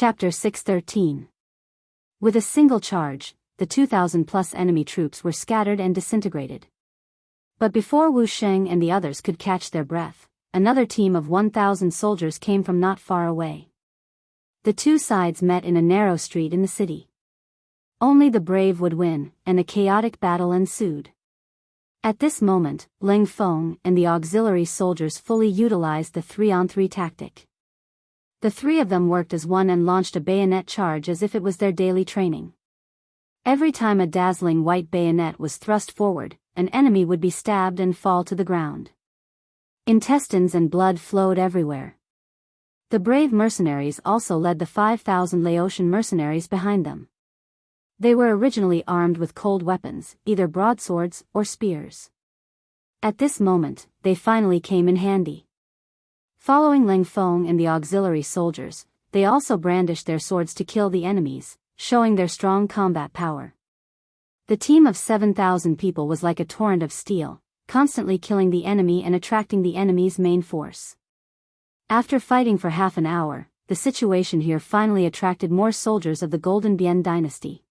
Chapter 613. With a single charge, the 2,000-plus enemy troops were scattered and disintegrated. But before Wu Sheng and the others could catch their breath, another team of 1,000 soldiers came from not far away. The two sides met in a narrow street in the city. Only the brave would win, and a chaotic battle ensued. At this moment, Ling Feng and the auxiliary soldiers fully utilized the 3-on-3 tactic. The three of them worked as one and launched a bayonet charge as if it was their daily training. Every time a dazzling white bayonet was thrust forward, an enemy would be stabbed and fall to the ground. Intestines and blood flowed everywhere. The brave mercenaries also led the 5,000 Laotian mercenaries behind them. They were originally armed with cold weapons, either broadswords or spears. At this moment, they finally came in handy. Following Ling Feng and the auxiliary soldiers, they also brandished their swords to kill the enemies, showing their strong combat power. The team of 7,000 people was like a torrent of steel, constantly killing the enemy and attracting the enemy's main force. After fighting for half an hour, the situation here finally attracted more soldiers of the Golden Bian dynasty.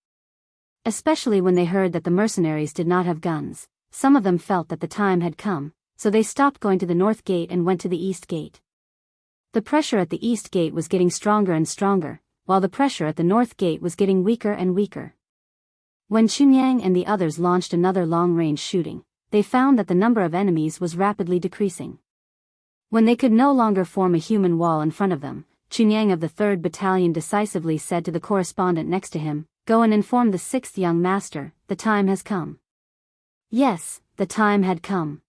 Especially when they heard that the mercenaries did not have guns, some of them felt that the time had come, so they stopped going to the north gate and went to the east gate. The pressure at the east gate was getting stronger and stronger, while the pressure at the north gate was getting weaker and weaker. When Chunyang and the others launched another long-range shooting, they found that the number of enemies was rapidly decreasing. When they could no longer form a human wall in front of them, Chunyang of the 3rd Battalion decisively said to the correspondent next to him, "Go and inform the 6th young master, the time has come." Yes, the time had come.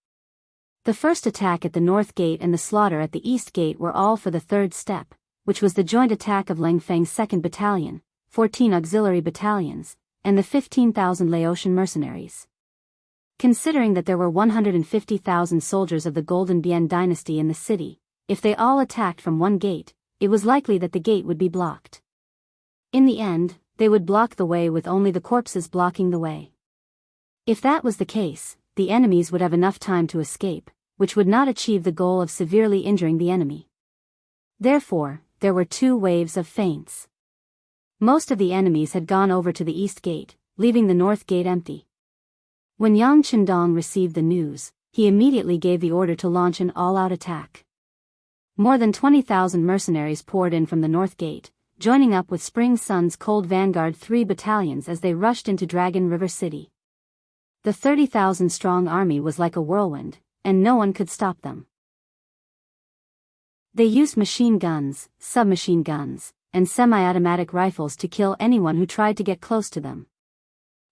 The first attack at the north gate and the slaughter at the east gate were all for the third step, which was the joint attack of Ling Feng's 2nd Battalion, 14 auxiliary battalions, and the 15,000 Laotian mercenaries. Considering that there were 150,000 soldiers of the Golden Bian dynasty in the city, if they all attacked from one gate, it was likely that the gate would be blocked. In the end, they would block the way with only the corpses blocking the way. If that was the case, the enemies would have enough time to escape, which would not achieve the goal of severely injuring the enemy. Therefore, there were 2 waves of feints. Most of the enemies had gone over to the east gate, leaving the north gate empty. When Yang Qindong received the news, he immediately gave the order to launch an all-out attack. More than 20,000 mercenaries poured in from the north gate, joining up with Spring Sun's Cold Vanguard 3 battalions as they rushed into Dragon River City. The 30,000-strong army was like a whirlwind, and no one could stop them. They used machine guns, submachine guns, and semi-automatic rifles to kill anyone who tried to get close to them.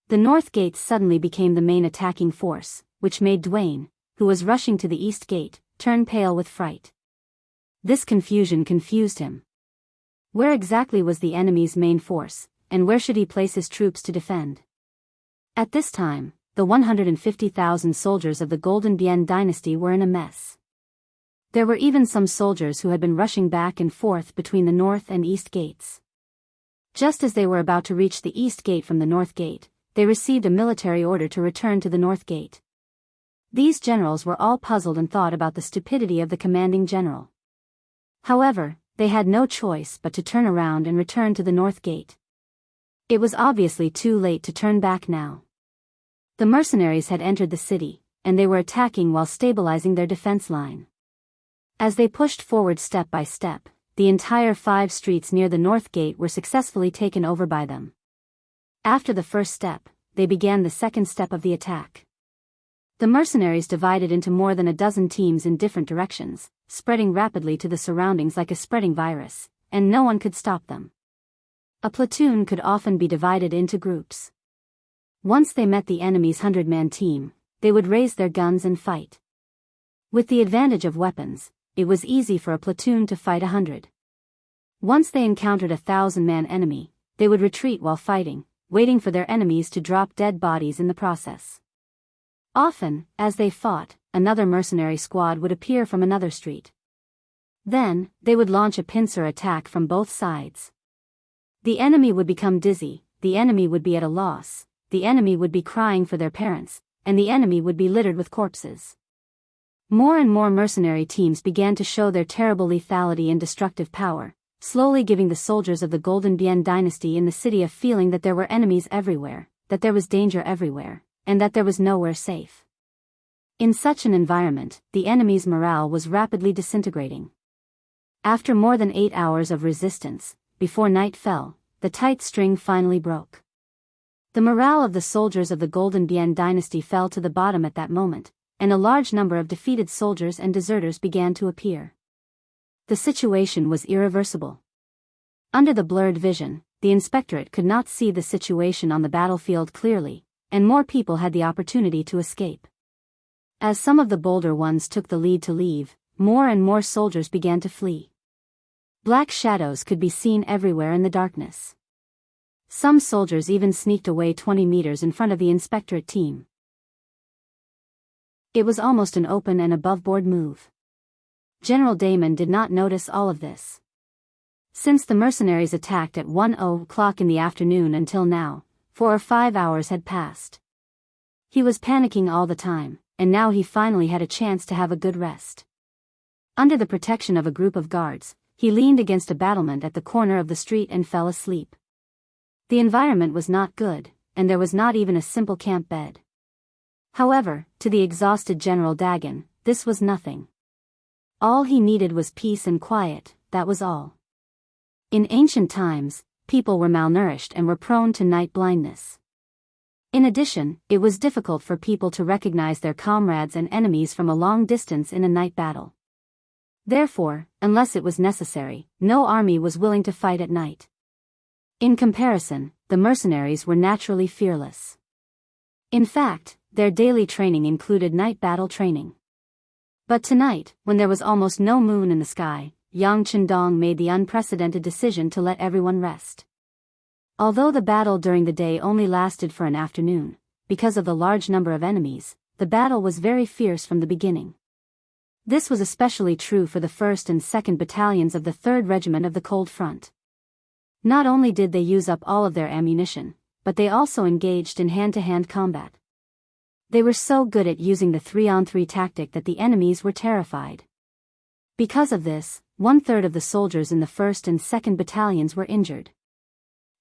The north gate suddenly became the main attacking force, which made Duane, who was rushing to the east gate, turn pale with fright. This confusion confused him. Where exactly was the enemy's main force, and where should he place his troops to defend? At this time, the 150,000 soldiers of the Golden Bian dynasty were in a mess. There were even some soldiers who had been rushing back and forth between the north and east gates. Just as they were about to reach the east gate from the north gate, they received a military order to return to the north gate. These generals were all puzzled and thought about the stupidity of the commanding general. However, they had no choice but to turn around and return to the north gate. It was obviously too late to turn back now. The mercenaries had entered the city, and they were attacking while stabilizing their defense line. As they pushed forward step by step, the entire 5 streets near the north gate were successfully taken over by them. After the first step, they began the second step of the attack. The mercenaries divided into more than a dozen teams in different directions, spreading rapidly to the surroundings like a spreading virus, and no one could stop them. A platoon could often be divided into groups. Once they met the enemy's 100-man team, they would raise their guns and fight. With the advantage of weapons, it was easy for a platoon to fight 100. Once they encountered a 1,000-man enemy, they would retreat while fighting, waiting for their enemies to drop dead bodies in the process. Often, as they fought, another mercenary squad would appear from another street. Then, they would launch a pincer attack from both sides. The enemy would become dizzy, the enemy would be at a loss, the enemy would be crying for their parents, and the enemy would be littered with corpses. More and more mercenary teams began to show their terrible lethality and destructive power, slowly giving the soldiers of the Golden Bian dynasty in the city a feeling that there were enemies everywhere, that there was danger everywhere, and that there was nowhere safe. In such an environment, the enemy's morale was rapidly disintegrating. After more than 8 hours of resistance, before night fell, the tight string finally broke. The morale of the soldiers of the Golden Bian dynasty fell to the bottom at that moment, and a large number of defeated soldiers and deserters began to appear. The situation was irreversible. Under the blurred vision, the inspectorate could not see the situation on the battlefield clearly, and more people had the opportunity to escape. As some of the bolder ones took the lead to leave, more and more soldiers began to flee. Black shadows could be seen everywhere in the darkness. Some soldiers even sneaked away 20 meters in front of the inspectorate team. It was almost an open and above-board move. General Damon did not notice all of this. Since the mercenaries attacked at 1:00 in the afternoon until now, 4 or 5 hours had passed. He was panicking all the time, and now he finally had a chance to have a good rest. Under the protection of a group of guards, he leaned against a battlement at the corner of the street and fell asleep. The environment was not good, and there was not even a simple camp bed. However, to the exhausted General Dagon, this was nothing. All he needed was peace and quiet, that was all. In ancient times, people were malnourished and were prone to night blindness. In addition, it was difficult for people to recognize their comrades and enemies from a long distance in a night battle. Therefore, unless it was necessary, no army was willing to fight at night. In comparison, the mercenaries were naturally fearless. In fact, their daily training included night battle training. But tonight, when there was almost no moon in the sky, Yang Chendong made the unprecedented decision to let everyone rest. Although the battle during the day only lasted for an afternoon, because of the large number of enemies, the battle was very fierce from the beginning. This was especially true for the 1st and 2nd Battalions of the 3rd Regiment of the Cold Front. Not only did they use up all of their ammunition, but they also engaged in hand-to-hand combat. They were so good at using the 3-on-3 tactic that the enemies were terrified. Because of this, 1/3 of the soldiers in the 1st and 2nd Battalions were injured.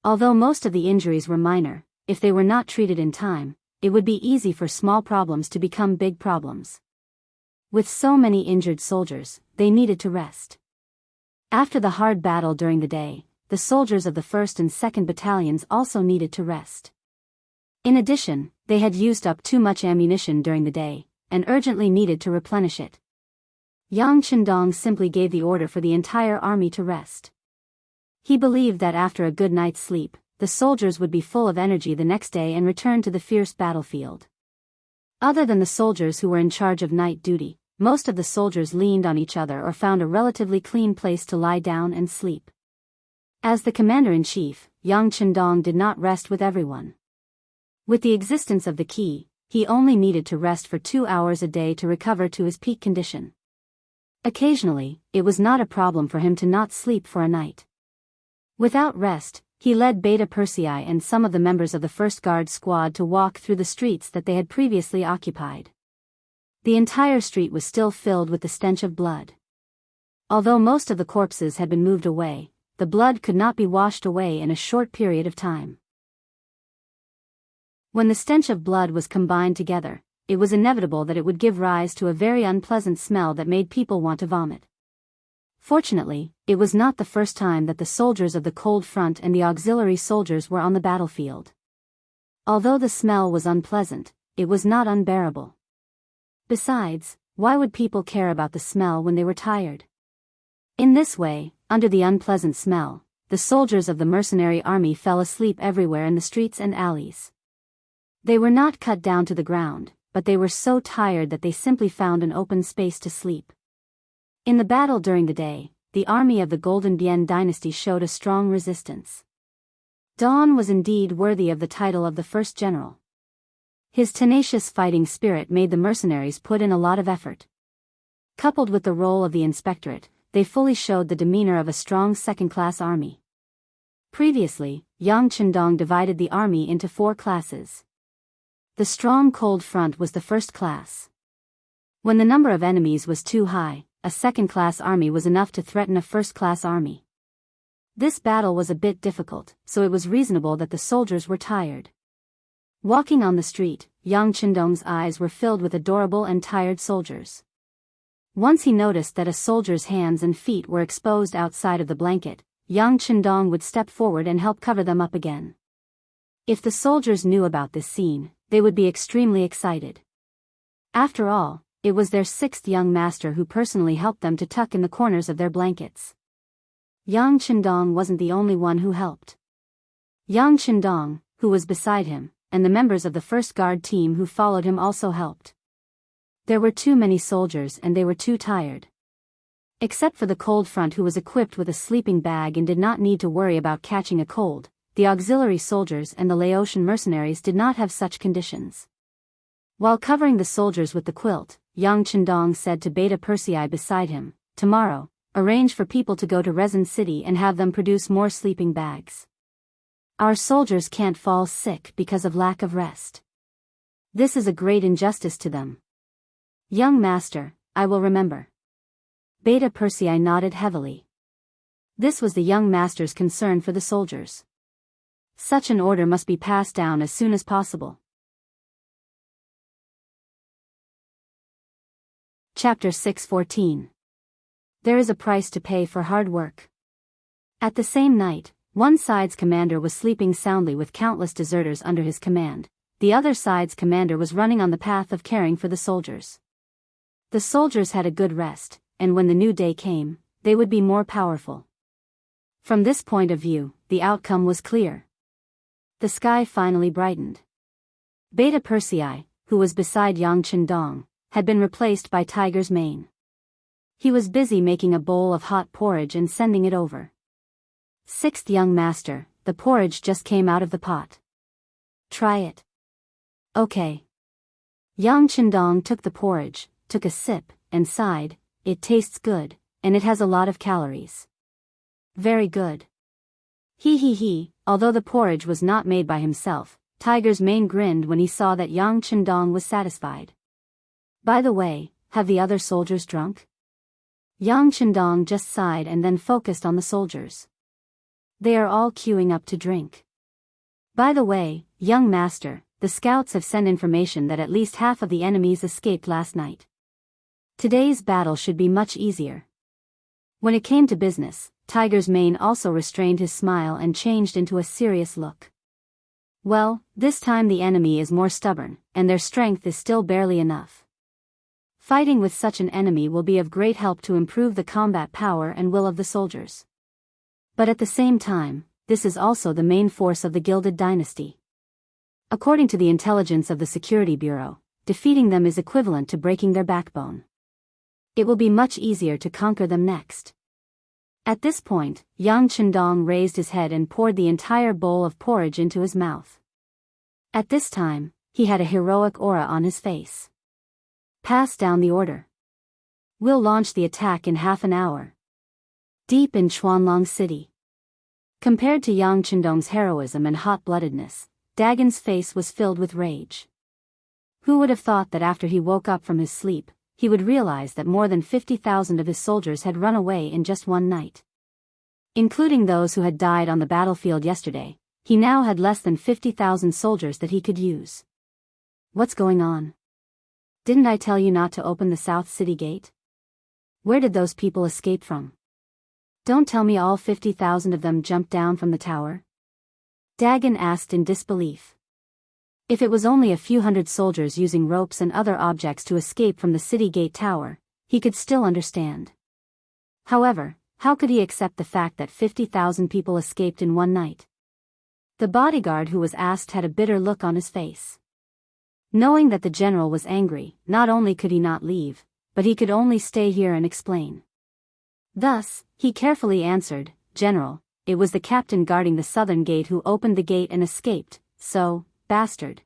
Although most of the injuries were minor, if they were not treated in time, it would be easy for small problems to become big problems. With so many injured soldiers, they needed to rest. After the hard battle during the day, the soldiers of the 1st and 2nd Battalions also needed to rest. In addition, they had used up too much ammunition during the day, and urgently needed to replenish it. Yang Chendong simply gave the order for the entire army to rest. He believed that after a good night's sleep, the soldiers would be full of energy the next day and return to the fierce battlefield. Other than the soldiers who were in charge of night duty, most of the soldiers leaned on each other or found a relatively clean place to lie down and sleep. As the commander-in-chief, Yang Chendong did not rest with everyone. With the existence of the key, he only needed to rest for 2 hours a day to recover to his peak condition. Occasionally, it was not a problem for him to not sleep for a night. Without rest, he led Beta Persei and some of the members of the 1st Guard Squad to walk through the streets that they had previously occupied. The entire street was still filled with the stench of blood. Although most of the corpses had been moved away, the blood could not be washed away in a short period of time. When the stench of blood was combined together, it was inevitable that it would give rise to a very unpleasant smell that made people want to vomit. Fortunately, it was not the first time that the soldiers of the Cold Front and the auxiliary soldiers were on the battlefield. Although the smell was unpleasant, it was not unbearable. Besides, why would people care about the smell when they were tired? In this way, under the unpleasant smell, the soldiers of the mercenary army fell asleep everywhere in the streets and alleys. They were not cut down to the ground, but they were so tired that they simply found an open space to sleep. In the battle during the day, the army of the Golden Bian dynasty showed a strong resistance. Dawn was indeed worthy of the title of the first general. His tenacious fighting spirit made the mercenaries put in a lot of effort. Coupled with the role of the inspectorate, they fully showed the demeanor of a strong second-class army. Previously, Yang Chendong divided the army into 4 classes. The strong Cold Front was the first class. When the number of enemies was too high, a second-class army was enough to threaten a first-class army. This battle was a bit difficult, so it was reasonable that the soldiers were tired. Walking on the street, Yang Qindong's eyes were filled with adorable and tired soldiers. Once he noticed that a soldier's hands and feet were exposed outside of the blanket, Yang Qindong would step forward and help cover them up again. If the soldiers knew about this scene, they would be extremely excited. After all, it was their sixth young master who personally helped them to tuck in the corners of their blankets. Yang Qindong wasn't the only one who helped. Yang Qindong, who was beside him, and the members of the first guard team who followed him also helped. There were too many soldiers and they were too tired. Except for the cold front who was equipped with a sleeping bag and did not need to worry about catching a cold, the auxiliary soldiers and the Laotian mercenaries did not have such conditions. While covering the soldiers with the quilt, Yang Qindong said to Beta Persei beside him, "Tomorrow, arrange for people to go to Resin City and have them produce more sleeping bags. Our soldiers can't fall sick because of lack of rest. This is a great injustice to them." "Young master, I will remember." Beta Persei nodded heavily. This was the young master's concern for the soldiers. Such an order must be passed down as soon as possible. Chapter 6:14. There is a price to pay for hard work. At the same night, one side's commander was sleeping soundly with countless deserters under his command. The other side's commander was running on the path of caring for the soldiers. The soldiers had a good rest, and when the new day came, they would be more powerful. From this point of view, the outcome was clear. The sky finally brightened. Beta Persei, who was beside Yang Qindong, had been replaced by Tiger's Mane. He was busy making a bowl of hot porridge and sending it over. "Sixth young master, the porridge just came out of the pot. Try it." "Okay." Yang Qindong took the porridge, took a sip, and sighed, "It tastes good, and it has a lot of calories." "Very good." He. Although the porridge was not made by himself, Tiger's Mane grinned when he saw that Yang Qindong was satisfied. "By the way, have the other soldiers drunk?" Yang Qindong just sighed and then focused on the soldiers. "They are all queuing up to drink. By the way, young master, the scouts have sent information that at least half of the enemies escaped last night. Today's battle should be much easier." When it came to business, Tiger's Mane also restrained his smile and changed into a serious look. "Well, this time the enemy is more stubborn, and their strength is still barely enough. Fighting with such an enemy will be of great help to improve the combat power and will of the soldiers. But at the same time, this is also the main force of the Gilded Dynasty. According to the intelligence of the Security Bureau, defeating them is equivalent to breaking their backbone. It will be much easier to conquer them next." At this point, Yang Qindong raised his head and poured the entire bowl of porridge into his mouth. At this time, he had a heroic aura on his face. "Pass down the order. We'll launch the attack in half an hour." Deep in Chuanlong City. Compared to Yang Qindong's heroism and hot-bloodedness, Dagon's face was filled with rage. Who would have thought that after he woke up from his sleep, he would realize that more than 50,000 of his soldiers had run away in just one night. Including those who had died on the battlefield yesterday, he now had less than 50,000 soldiers that he could use. What's going on? Didn't I tell you not to open the South City Gate? Where did those people escape from? Don't tell me all 50,000 of them jumped down from the tower? Dagon asked in disbelief. If it was only a few hundred soldiers using ropes and other objects to escape from the city gate tower, he could still understand. However, how could he accept the fact that 50,000 people escaped in one night? The bodyguard who was asked had a bitter look on his face. Knowing that the general was angry, not only could he not leave, but he could only stay here and explain. Thus, he carefully answered, "General, it was the captain guarding the southern gate who opened the gate and escaped, so, bastard."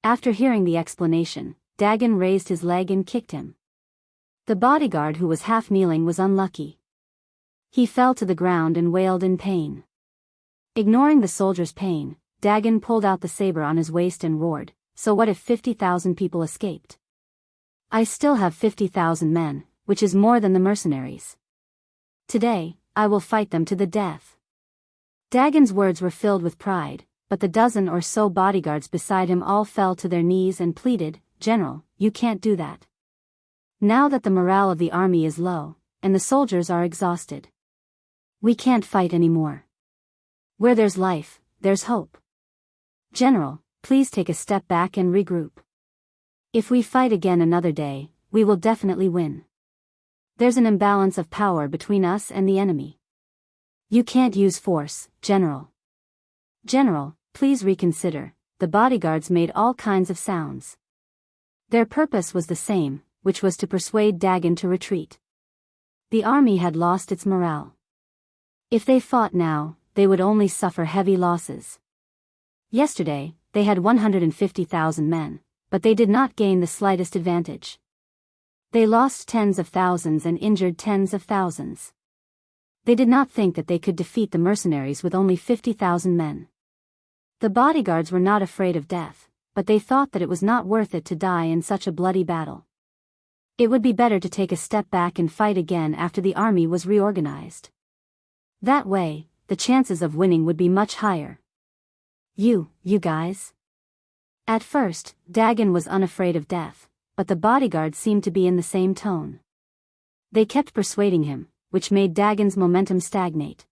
After hearing the explanation, Dagon raised his leg and kicked him. The bodyguard who was half kneeling was unlucky. He fell to the ground and wailed in pain. Ignoring the soldier's pain, Dagon pulled out the saber on his waist and roared, "So what if 50,000 people escaped? I still have 50,000 men, which is more than the mercenaries. Today, I will fight them to the death." Dagon's words were filled with pride, but the dozen or so bodyguards beside him all fell to their knees and pleaded, "General, you can't do that. Now that the morale of the army is low, and the soldiers are exhausted, we can't fight anymore. Where there's life, there's hope. General, please take a step back and regroup. If we fight again another day, we will definitely win. There's an imbalance of power between us and the enemy. You can't use force, General. General, please reconsider." The bodyguards made all kinds of sounds. Their purpose was the same, which was to persuade Dagon to retreat. The army had lost its morale. If they fought now, they would only suffer heavy losses. Yesterday, they had 150,000 men, but they did not gain the slightest advantage. They lost tens of thousands and injured tens of thousands. They did not think that they could defeat the mercenaries with only 50,000 men. The bodyguards were not afraid of death, but they thought that it was not worth it to die in such a bloody battle. It would be better to take a step back and fight again after the army was reorganized. That way, the chances of winning would be much higher. You guys? At first, Dagon was unafraid of death, but the bodyguards seemed to be in the same tone. They kept persuading him, which made Dagon's momentum stagnate.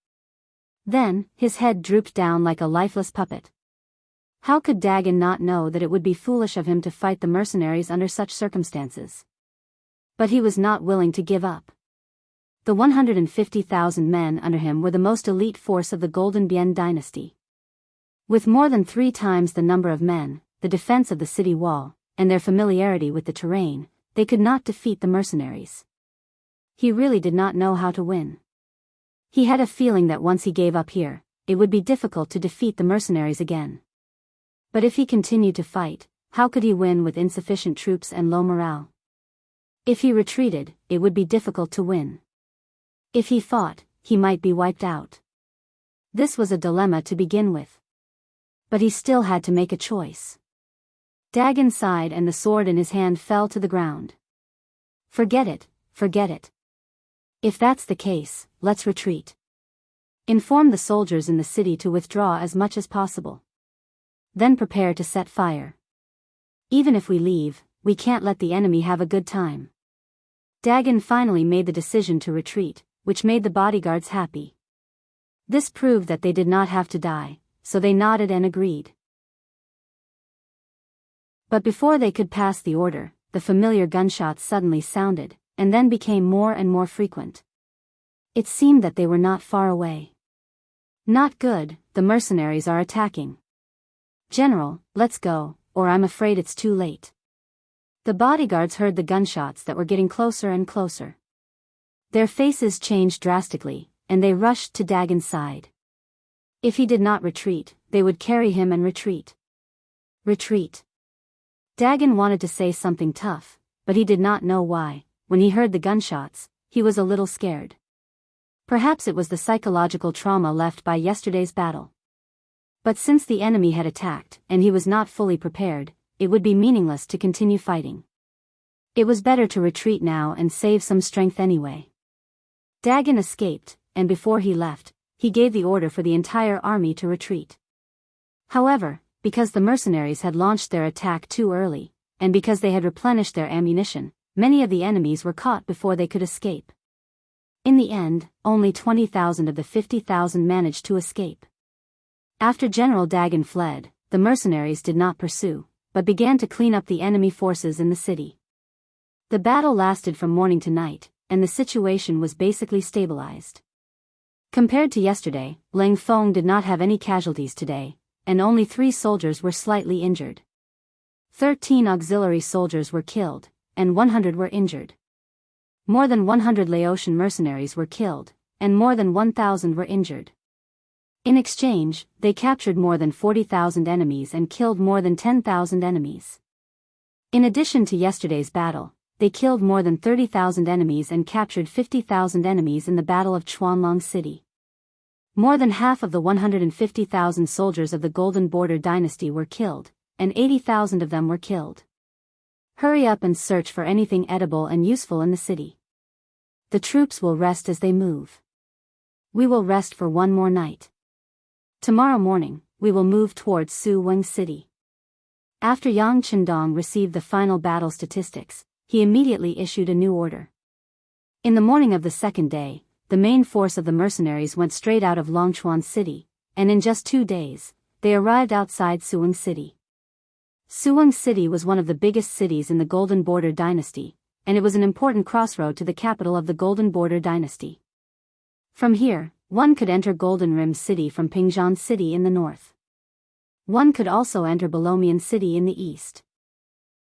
Then, his head drooped down like a lifeless puppet. How could Dagon not know that it would be foolish of him to fight the mercenaries under such circumstances? But he was not willing to give up. The 150,000 men under him were the most elite force of the Golden Bian dynasty. With more than 3 times the number of men, the defense of the city wall, and their familiarity with the terrain, they could not defeat the mercenaries. He really did not know how to win. He had a feeling that once he gave up here, it would be difficult to defeat the mercenaries again. But if he continued to fight, how could he win with insufficient troops and low morale? If he retreated, it would be difficult to win. If he fought, he might be wiped out. This was a dilemma to begin with. But he still had to make a choice. Dagon sighed and the sword in his hand fell to the ground. Forget it. If that's the case, let's retreat. Inform the soldiers in the city to withdraw as much as possible. Then prepare to set fire. Even if we leave, we can't let the enemy have a good time. Dagon finally made the decision to retreat, which made the bodyguards happy. This proved that they did not have to die, so they nodded and agreed. But before they could pass the order, the familiar gunshots suddenly sounded, and then became more and more frequent. It seemed that they were not far away. Not good, the mercenaries are attacking. General, let's go, or I'm afraid it's too late. The bodyguards heard the gunshots that were getting closer and closer. Their faces changed drastically, and they rushed to Dagon's side. If he did not retreat, they would carry him and retreat. Retreat. Dagon wanted to say something tough, but he did not know why. When he heard the gunshots, he was a little scared. Perhaps it was the psychological trauma left by yesterday's battle. But since the enemy had attacked, and he was not fully prepared, it would be meaningless to continue fighting. It was better to retreat now and save some strength anyway. Dagon escaped, and before he left, he gave the order for the entire army to retreat. However, because the mercenaries had launched their attack too early, and because they had replenished their ammunition, many of the enemies were caught before they could escape. In the end, only 20,000 of the 50,000 managed to escape. After General Dagon fled, the mercenaries did not pursue, but began to clean up the enemy forces in the city. The battle lasted from morning to night, and the situation was basically stabilized. Compared to yesterday, Lang Feng did not have any casualties today, and only 3 soldiers were slightly injured. 13 auxiliary soldiers were killed, and 100 were injured. More than 100 Laotian mercenaries were killed, and more than 1,000 were injured. In exchange, they captured more than 40,000 enemies and killed more than 10,000 enemies. In addition to yesterday's battle, they killed more than 30,000 enemies and captured 50,000 enemies in the Battle of Chuanlong City. More than half of the 150,000 soldiers of the Golden Border Dynasty were killed, and 80,000 of them were killed. Hurry up and search for anything edible and useful in the city. The troops will rest as they move. We will rest for one more night. Tomorrow morning, we will move towards Suweng City. After Yang Chendong received the final battle statistics, he immediately issued a new order. In the morning of the second day, the main force of the mercenaries went straight out of Longchuan City, and in just 2 days, they arrived outside Suweng City. Suweng City was one of the biggest cities in the Golden Border Dynasty, and it was an important crossroad to the capital of the Golden Border Dynasty. From here, one could enter Golden Rim City from Pingzhan City in the north. One could also enter Bolomian City in the east.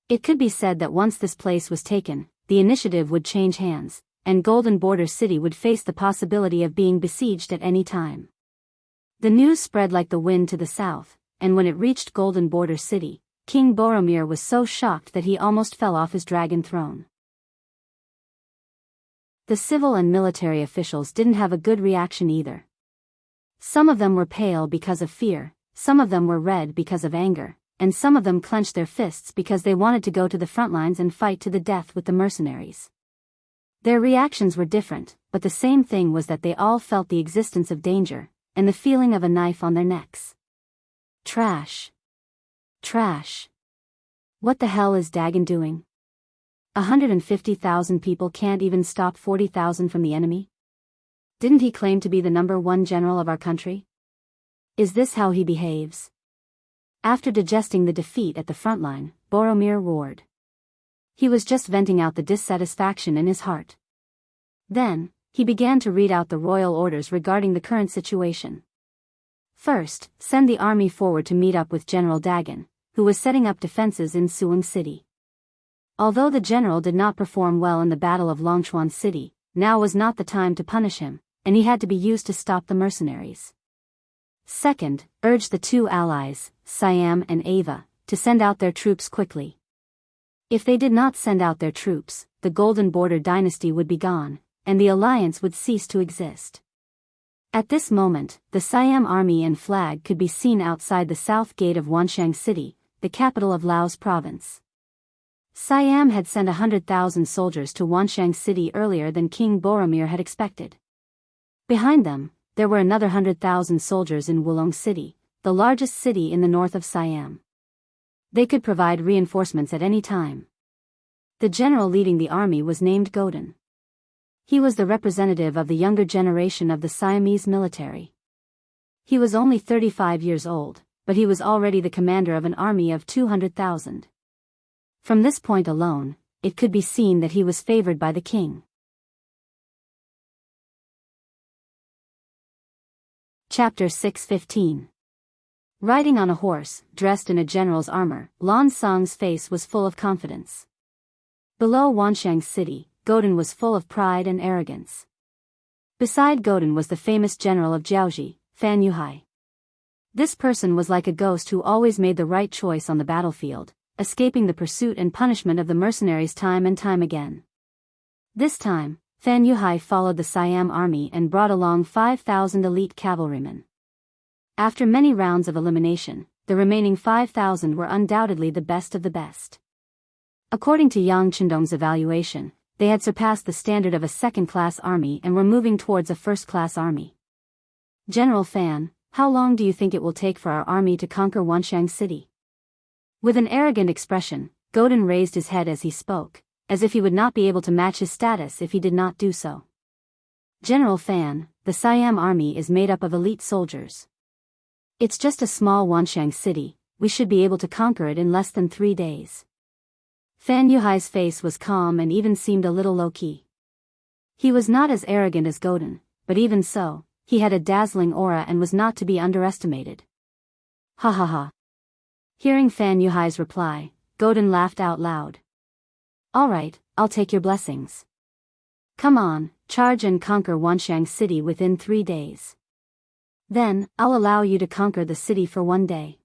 It could be said that once this place was taken, the initiative would change hands, and Golden Border City would face the possibility of being besieged at any time. The news spread like the wind to the south, and when it reached Golden Border City, King Boromir was so shocked that he almost fell off his dragon throne. The civil and military officials didn't have a good reaction either. Some of them were pale because of fear, some of them were red because of anger, and some of them clenched their fists because they wanted to go to the front lines and fight to the death with the mercenaries. Their reactions were different, but the same thing was that they all felt the existence of danger, and the feeling of a knife on their necks. Trash. Trash. What the hell is Dagon doing? 150,000 people can't even stop 40,000 from the enemy? Didn't he claim to be the #1 general of our country? Is this how he behaves? After digesting the defeat at the front line, Boromir roared. He was just venting out the dissatisfaction in his heart. Then, he began to read out the royal orders regarding the current situation. First, send the army forward to meet up with General Dagon, who was setting up defenses in Suweng City. Although the general did not perform well in the Battle of Longchuan City, now was not the time to punish him, and he had to be used to stop the mercenaries. Second, urge the two allies, Siam and Ava, to send out their troops quickly. If they did not send out their troops, the Golden Border Dynasty would be gone, and the alliance would cease to exist. At this moment, the Siam army and flag could be seen outside the south gate of Wanshang City, the capital of Laos province. Siam had sent 100,000 soldiers to Wanshang City earlier than King Boromir had expected. Behind them, there were another 100,000 soldiers in Wulong City, the largest city in the north of Siam. They could provide reinforcements at any time. The general leading the army was named Godin. He was the representative of the younger generation of the Siamese military. He was only 35 years old, but he was already the commander of an army of 200,000. From this point alone, it could be seen that he was favored by the king. Chapter 6:15. Riding on a horse, dressed in a general's armor, Lan Sang's face was full of confidence. Below Wanshang City, Godin was full of pride and arrogance. Beside Godin was the famous general of Jiaoji, Fan Yuhai. This person was like a ghost who always made the right choice on the battlefield, escaping the pursuit and punishment of the mercenaries time and time again. This time, Fan Yuhai followed the Siam army and brought along 5,000 elite cavalrymen. After many rounds of elimination, the remaining 5,000 were undoubtedly the best of the best. According to Yang Chendong's evaluation, they had surpassed the standard of a second-class army and were moving towards a first-class army. General Fan, how long do you think it will take for our army to conquer Wanshang City? With an arrogant expression, Godin raised his head as he spoke, as if he would not be able to match his status if he did not do so. General Fan, the Siam army is made up of elite soldiers. It's just a small Wanshang City, we should be able to conquer it in less than 3 days. Fan Yuhai's face was calm and even seemed a little low-key. He was not as arrogant as Godin, but even so, he had a dazzling aura and was not to be underestimated. Ha ha ha. Hearing Fan Yuhai's reply, Godin laughed out loud. All right, I'll take your blessings. Come on, charge and conquer Wanshang City within 3 days. Then, I'll allow you to conquer the city for 1 day.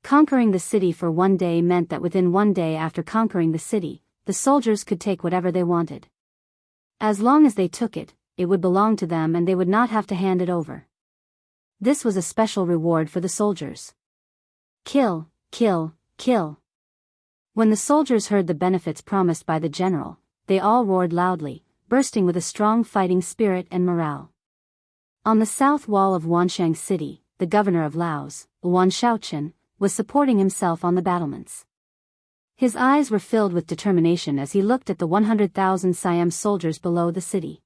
Conquering the city for 1 day meant that within 1 day after conquering the city, the soldiers could take whatever they wanted. As long as they took it, it would belong to them and they would not have to hand it over. This was a special reward for the soldiers. Kill, kill, kill. When the soldiers heard the benefits promised by the general, they all roared loudly, bursting with a strong fighting spirit and morale. On the south wall of Wanshang City, the governor of Laos, Wan Shaochen, was supporting himself on the battlements. His eyes were filled with determination as he looked at the 100,000 Siam soldiers below the city.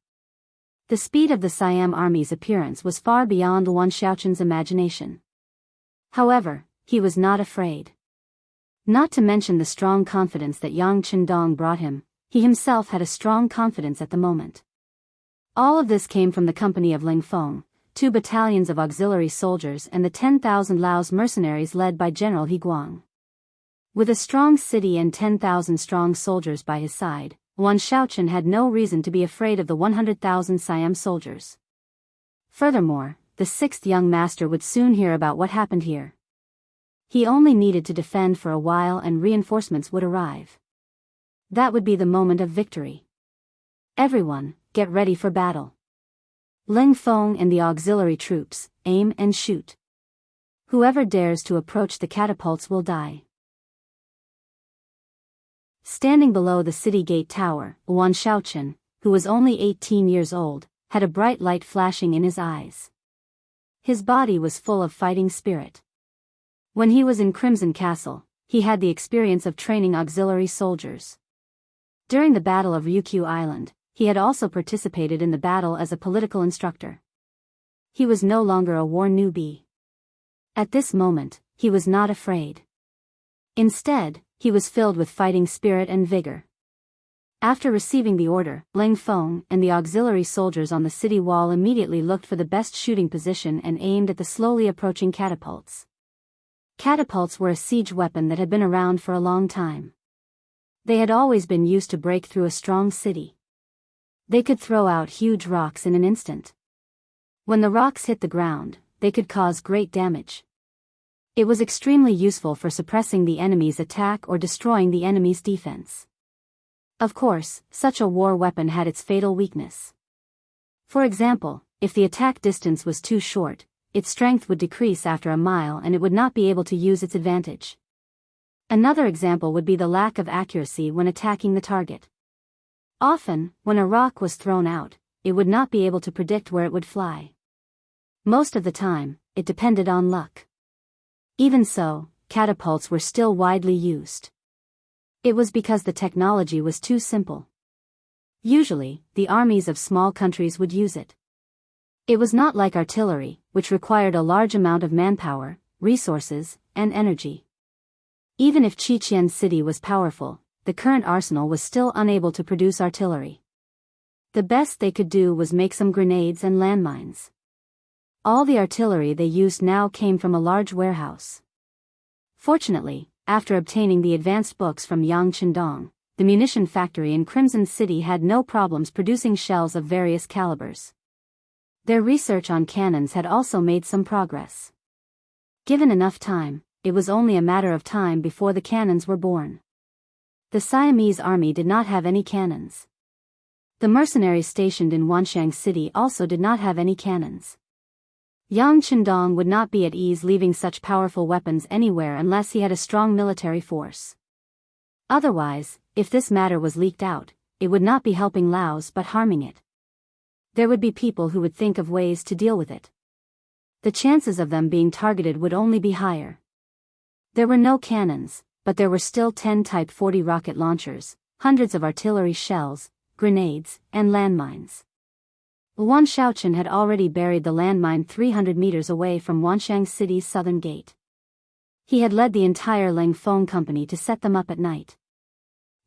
The speed of the Siam army's appearance was far beyond Wan Shaochen's imagination. However, he was not afraid. Not to mention the strong confidence that Yang Qindong brought him, he himself had a strong confidence at the moment. All of this came from the company of Ling Feng, 2 battalions of auxiliary soldiers and the 10,000 Laos mercenaries led by General He Guang. With a strong city and 10,000 strong soldiers by his side, Wan Shaochen had no reason to be afraid of the 100,000 Siam soldiers. Furthermore, the 6th young master would soon hear about what happened here. He only needed to defend for a while and reinforcements would arrive. That would be the moment of victory. Everyone, get ready for battle. Ling Feng and the auxiliary troops, aim and shoot. Whoever dares to approach the catapults will die. Standing below the city gate tower, Wan Shaochen, who was only 18 years old, had a bright light flashing in his eyes. His body was full of fighting spirit. When he was in Crimson Castle, he had the experience of training auxiliary soldiers. During the Battle of Ryukyu Island, he had also participated in the battle as a political instructor. He was no longer a war newbie. At this moment, he was not afraid. Instead, he was filled with fighting spirit and vigor. After receiving the order, Ling Feng and the auxiliary soldiers on the city wall immediately looked for the best shooting position and aimed at the slowly approaching catapults. Catapults were a siege weapon that had been around for a long time. They had always been used to break through a strong city. They could throw out huge rocks in an instant. When the rocks hit the ground, they could cause great damage. It was extremely useful for suppressing the enemy's attack or destroying the enemy's defense. Of course, such a war weapon had its fatal weakness. For example, if the attack distance was too short, its strength would decrease after a mile and it would not be able to use its advantage. Another example would be the lack of accuracy when attacking the target. Often, when a rock was thrown out, it would not be able to predict where it would fly. Most of the time, it depended on luck. Even so, catapults were still widely used. It was because the technology was too simple. Usually, the armies of small countries would use it. It was not like artillery, which required a large amount of manpower, resources, and energy. Even if Xiqian City was powerful, the current arsenal was still unable to produce artillery. The best they could do was make some grenades and landmines. All the artillery they used now came from a large warehouse. Fortunately, after obtaining the advanced books from Yang Qindong, the munition factory in Crimson City had no problems producing shells of various calibers. Their research on cannons had also made some progress. Given enough time, it was only a matter of time before the cannons were born. The Siamese army did not have any cannons. The mercenaries stationed in Wanshang City also did not have any cannons. Yang Qindong would not be at ease leaving such powerful weapons anywhere unless he had a strong military force. Otherwise, if this matter was leaked out, it would not be helping Laos but harming it. There would be people who would think of ways to deal with it. The chances of them being targeted would only be higher. There were no cannons, but there were still 10 Type 40 rocket launchers, hundreds of artillery shells, grenades, and landmines. Wan Shaochen had already buried the landmine 300 meters away from Wanshang City's southern gate. He had led the entire Ling Feng company to set them up at night.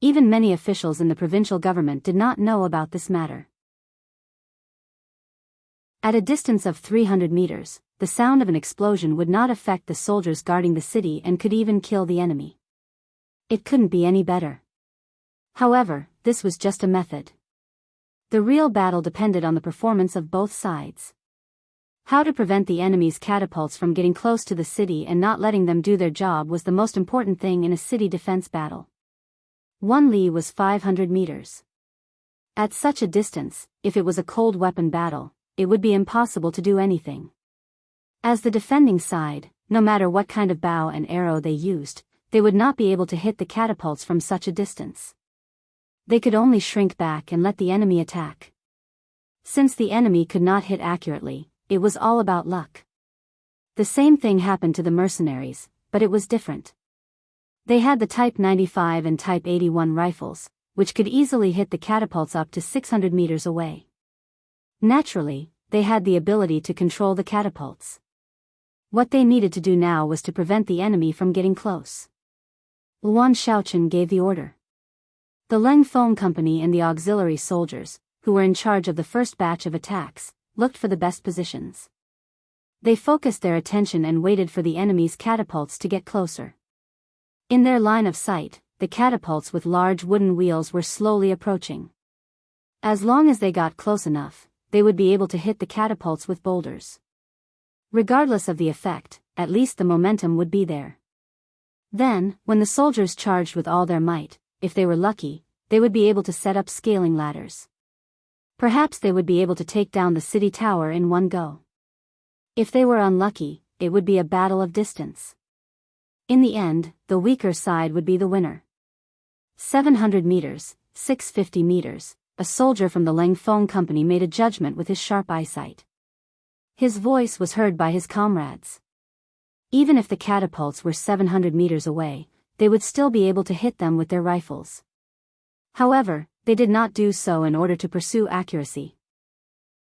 Even many officials in the provincial government did not know about this matter. At a distance of 300 meters, the sound of an explosion would not affect the soldiers guarding the city and could even kill the enemy. It couldn't be any better. However, this was just a method. The real battle depended on the performance of both sides. How to prevent the enemy's catapults from getting close to the city and not letting them do their job was the most important thing in a city defense battle. 1 li was 500 meters. At such a distance, if it was a cold weapon battle, it would be impossible to do anything. As the defending side, no matter what kind of bow and arrow they used, they would not be able to hit the catapults from such a distance. They could only shrink back and let the enemy attack. Since the enemy could not hit accurately, it was all about luck. The same thing happened to the mercenaries, but it was different. They had the Type 95 and Type 81 rifles, which could easily hit the catapults up to 600 meters away. Naturally, they had the ability to control the catapults. What they needed to do now was to prevent the enemy from getting close. Wuxia Xianxia gave the order. The Leng Feng Company and the auxiliary soldiers, who were in charge of the first batch of attacks, looked for the best positions. They focused their attention and waited for the enemy's catapults to get closer. In their line of sight, the catapults with large wooden wheels were slowly approaching. As long as they got close enough, they would be able to hit the catapults with boulders. Regardless of the effect, at least the momentum would be there. Then, when the soldiers charged with all their might, if they were lucky, they would be able to set up scaling ladders. Perhaps they would be able to take down the city tower in one go. If they were unlucky, it would be a battle of distance. In the end, the weaker side would be the winner. 700 meters, 650 meters, a soldier from the Leng Feng Company made a judgment with his sharp eyesight. His voice was heard by his comrades. Even if the catapults were 700 meters away, they would still be able to hit them with their rifles. However, they did not do so in order to pursue accuracy.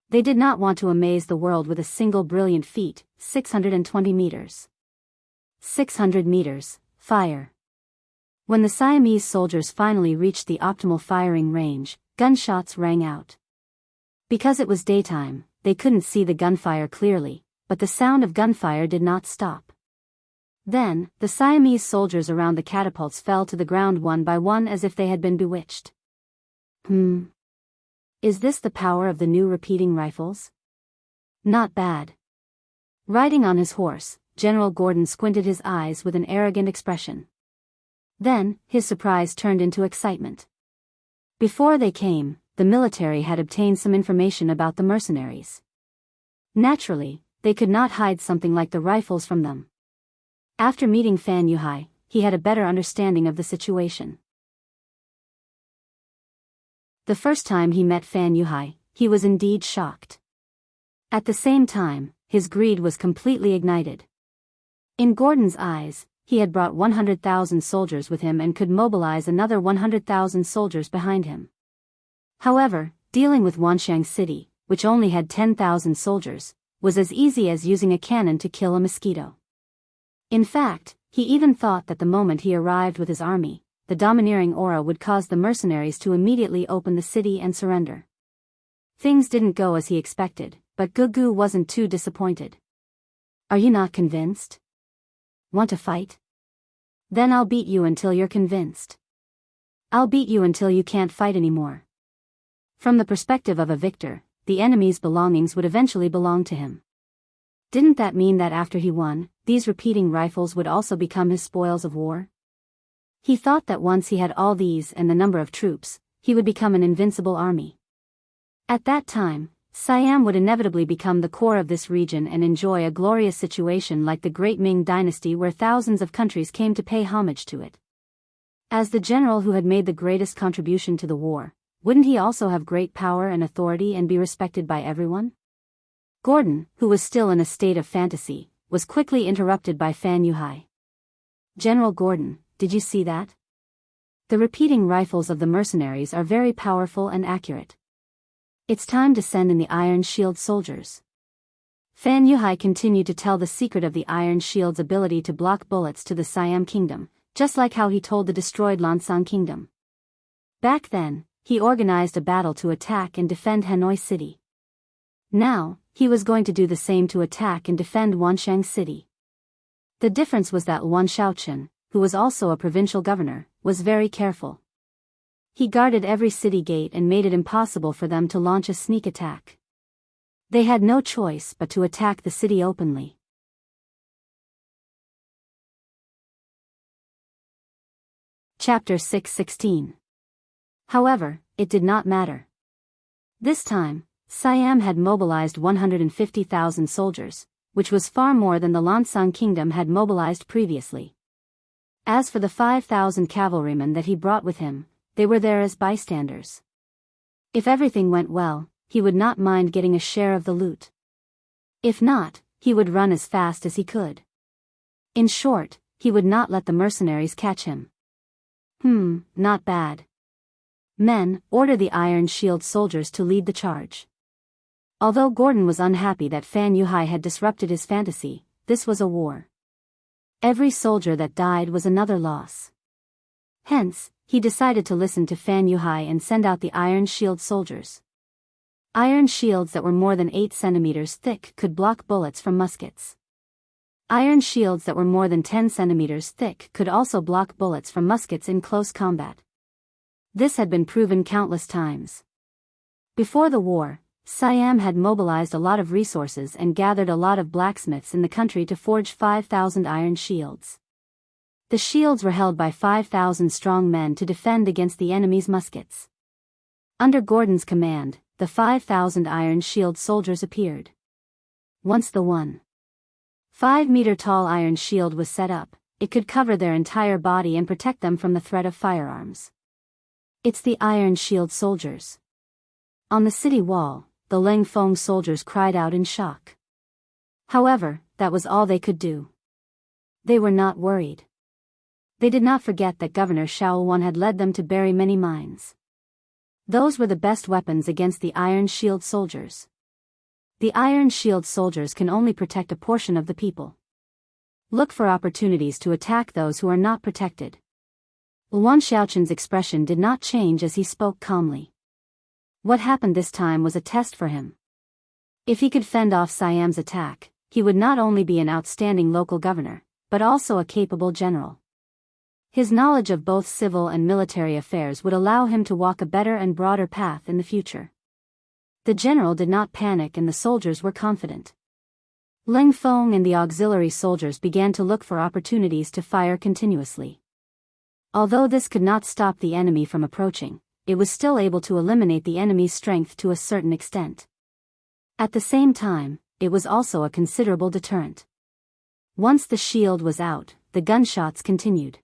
They did not want to amaze the world with a single brilliant feat, 620 meters. 600 meters, fire. When the Siamese soldiers finally reached the optimal firing range, gunshots rang out. Because it was daytime, they couldn't see the gunfire clearly, but the sound of gunfire did not stop. Then, the Siamese soldiers around the catapults fell to the ground one by one as if they had been bewitched. Is this the power of the new repeating rifles? Not bad. Riding on his horse, General Gordon squinted his eyes with an arrogant expression. Then, his surprise turned into excitement. Before they came, the military had obtained some information about the mercenaries. Naturally, they could not hide something like the rifles from them. After meeting Fan Yuhai, he had a better understanding of the situation. The first time he met Fan Yuhai, he was indeed shocked. At the same time, his greed was completely ignited. In Gordon's eyes, he had brought 100,000 soldiers with him and could mobilize another 100,000 soldiers behind him. However, dealing with Wanxiang City, which only had 10,000 soldiers, was as easy as using a cannon to kill a mosquito. In fact, he even thought that the moment he arrived with his army, the domineering aura would cause the mercenaries to immediately open the city and surrender. Things didn't go as he expected, but Gugu wasn't too disappointed. Are you not convinced? Want to fight? Then I'll beat you until you're convinced. I'll beat you until you can't fight anymore. From the perspective of a victor, the enemy's belongings would eventually belong to him. Didn't that mean that after he won, these repeating rifles would also become his spoils of war? He thought that once he had all these and the number of troops, he would become an invincible army. At that time, Siam would inevitably become the core of this region and enjoy a glorious situation like the Great Ming Dynasty where thousands of countries came to pay homage to it. As the general who had made the greatest contribution to the war, wouldn't he also have great power and authority and be respected by everyone? Gordon, who was still in a state of fantasy, was quickly interrupted by Fan Yuhai. General Gordon, did you see that? The repeating rifles of the mercenaries are very powerful and accurate. It's time to send in the Iron Shield soldiers. Fan Yuhai continued to tell the secret of the Iron Shield's ability to block bullets to the Siam Kingdom, just like how he told the destroyed Lansang Kingdom. Back then, he organized a battle to attack and defend Hanoi City. Now, he was going to do the same to attack and defend Wanxiang City. The difference was that Wuxia Xianxia, who was also a provincial governor, was very careful. He guarded every city gate and made it impossible for them to launch a sneak attack. They had no choice but to attack the city openly. Chapter 6:16. However, it did not matter. This time, Siam had mobilized 150,000 soldiers, which was far more than the Lansang Kingdom had mobilized previously. As for the 5,000 cavalrymen that he brought with him, they were there as bystanders. If everything went well, he would not mind getting a share of the loot. If not, he would run as fast as he could. In short, he would not let the mercenaries catch him. Not bad. Men, order the Iron Shield soldiers to lead the charge. Although Gordon was unhappy that Fan Yuhai had disrupted his fantasy, this was a war. Every soldier that died was another loss. Hence, he decided to listen to Fan Yuhai and send out the Iron Shield soldiers. Iron shields that were more than 8 centimeters thick could block bullets from muskets. Iron shields that were more than 10 centimeters thick could also block bullets from muskets in close combat. This had been proven countless times. Before the war, Siam had mobilized a lot of resources and gathered a lot of blacksmiths in the country to forge 5,000 iron shields. The shields were held by 5,000 strong men to defend against the enemy's muskets. Under Gordon's command, the 5,000 iron shield soldiers appeared. Once the 1.5-meter-tall iron shield was set up, it could cover their entire body and protect them from the threat of firearms. It's the Iron Shield soldiers. On the city wall, the Leng Feng soldiers cried out in shock. However, that was all they could do. They were not worried. They did not forget that Governor Shaowan had led them to bury many mines. Those were the best weapons against the Iron Shield soldiers. The Iron Shield soldiers can only protect a portion of the people. Look for opportunities to attack those who are not protected. Luan Xiaoqin's expression did not change as he spoke calmly. What happened this time was a test for him. If he could fend off Siam's attack, he would not only be an outstanding local governor, but also a capable general. His knowledge of both civil and military affairs would allow him to walk a better and broader path in the future. The general did not panic and the soldiers were confident. Leng Feng and the auxiliary soldiers began to look for opportunities to fire continuously. Although this could not stop the enemy from approaching, it was still able to eliminate the enemy's strength to a certain extent. At the same time, it was also a considerable deterrent. Once the shield was out, the gunshots continued.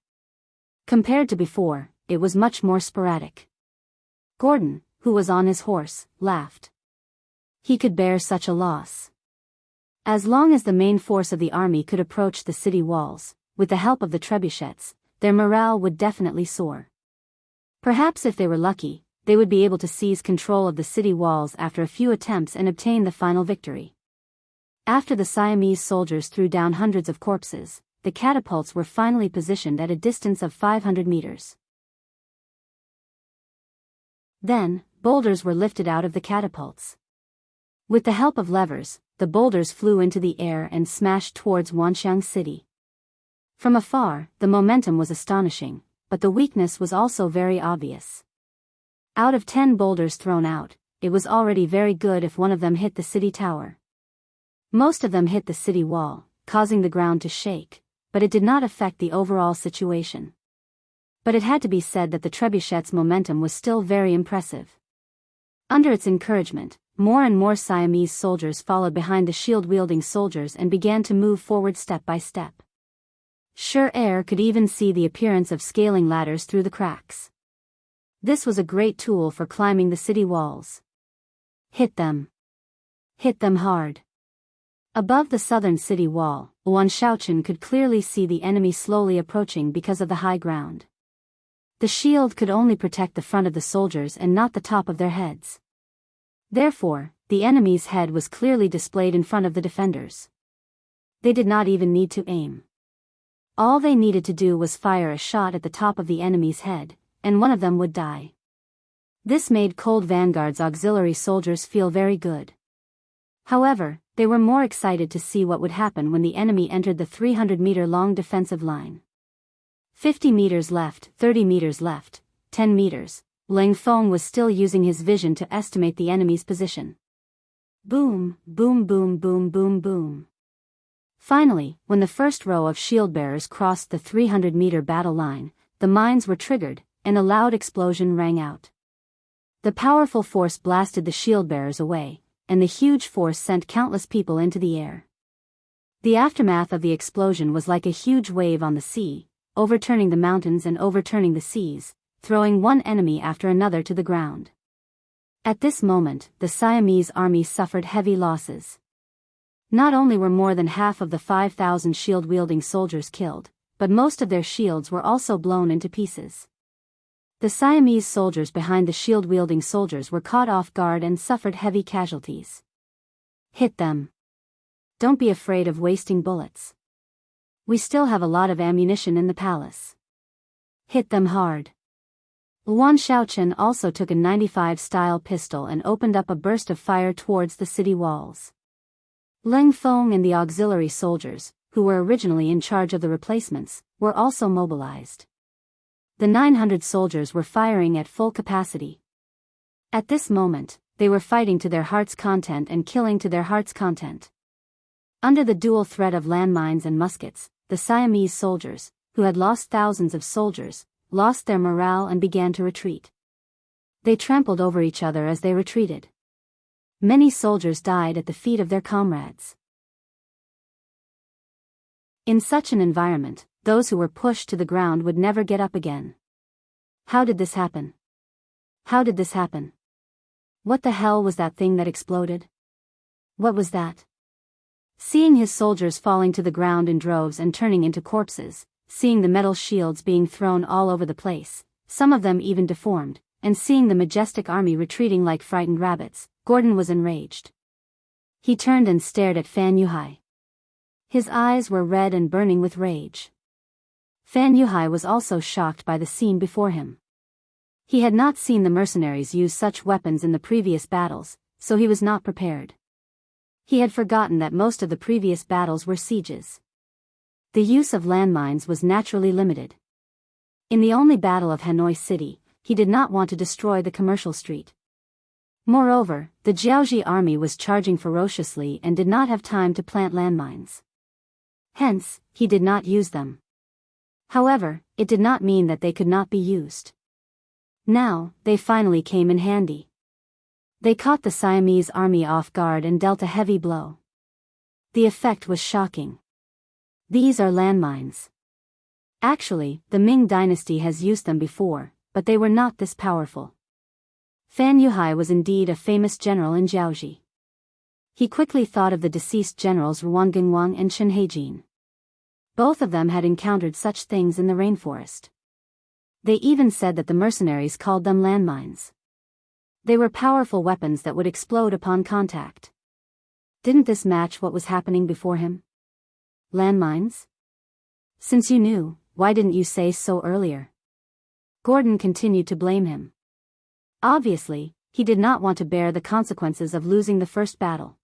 Compared to before, it was much more sporadic. Gordon, who was on his horse, laughed. He could bear such a loss. As long as the main force of the army could approach the city walls, with the help of the trebuchets, their morale would definitely soar. Perhaps if they were lucky, they would be able to seize control of the city walls after a few attempts and obtain the final victory. After the Siamese soldiers threw down hundreds of corpses, the catapults were finally positioned at a distance of 500 meters. Then, boulders were lifted out of the catapults. With the help of levers, the boulders flew into the air and smashed towards Wanxiang City. From afar, the momentum was astonishing, but the weakness was also very obvious. Out of 10 boulders thrown out, it was already very good if one of them hit the city tower. Most of them hit the city wall, causing the ground to shake, but it did not affect the overall situation. But it had to be said that the trebuchet's momentum was still very impressive. Under its encouragement, more and more Siamese soldiers followed behind the shield-wielding soldiers and began to move forward step by step. Sure Air could even see the appearance of scaling ladders through the cracks. This was a great tool for climbing the city walls. Hit them. Hit them hard. Above the southern city wall, Luan Xiaoqin could clearly see the enemy slowly approaching because of the high ground. The shield could only protect the front of the soldiers and not the top of their heads. Therefore, the enemy's head was clearly displayed in front of the defenders. They did not even need to aim. All they needed to do was fire a shot at the top of the enemy's head, and one of them would die. This made Cold Vanguard's auxiliary soldiers feel very good. However, they were more excited to see what would happen when the enemy entered the 300-meter-long defensive line. 50 meters left, 30 meters left, 10 meters. Leng Feng was still using his vision to estimate the enemy's position. Boom, boom, boom, boom, boom, boom. Finally, when the first row of shield-bearers crossed the 300-meter battle line, the mines were triggered, and a loud explosion rang out. The powerful force blasted the shield-bearers away, and the huge force sent countless people into the air. The aftermath of the explosion was like a huge wave on the sea, overturning the mountains and overturning the seas, throwing one enemy after another to the ground. At this moment, the Siamese army suffered heavy losses. Not only were more than half of the 5,000 shield-wielding soldiers killed, but most of their shields were also blown into pieces. The Siamese soldiers behind the shield-wielding soldiers were caught off guard and suffered heavy casualties. Hit them. Don't be afraid of wasting bullets. We still have a lot of ammunition in the palace. Hit them hard. Yuan Shaochen also took a 95-style pistol and opened up a burst of fire towards the city walls. Leng Feng and the auxiliary soldiers, who were originally in charge of the replacements, were also mobilized. The 900 soldiers were firing at full capacity. At this moment, they were fighting to their heart's content and killing to their heart's content. Under the dual threat of landmines and muskets, the Siamese soldiers, who had lost thousands of soldiers, lost their morale and began to retreat. They trampled over each other as they retreated. Many soldiers died at the feet of their comrades. In such an environment, those who were pushed to the ground would never get up again. How did this happen? How did this happen? What the hell was that thing that exploded? What was that? Seeing his soldiers falling to the ground in droves and turning into corpses, seeing the metal shields being thrown all over the place, some of them even deformed, and seeing the majestic army retreating like frightened rabbits, Gordon was enraged. He turned and stared at Fan Yuhai. His eyes were red and burning with rage. Fan Yuhai was also shocked by the scene before him. He had not seen the mercenaries use such weapons in the previous battles, so he was not prepared. He had forgotten that most of the previous battles were sieges. The use of landmines was naturally limited. In the only battle of Hanoi City, he did not want to destroy the commercial street. Moreover, the Jiaoji army was charging ferociously and did not have time to plant landmines. Hence, he did not use them. However, it did not mean that they could not be used. Now, they finally came in handy. They caught the Siamese army off guard and dealt a heavy blow. The effect was shocking. These are landmines. Actually, the Ming Dynasty has used them before, but they were not this powerful. Fan Yuhai was indeed a famous general in Jiaoji. He quickly thought of the deceased generals Ruan Gengwang and Chen Heijin. Both of them had encountered such things in the rainforest. They even said that the mercenaries called them landmines. They were powerful weapons that would explode upon contact. Didn't this match what was happening before him? Landmines? Since you knew, why didn't you say so earlier? Gordon continued to blame him. Obviously, he did not want to bear the consequences of losing the first battle.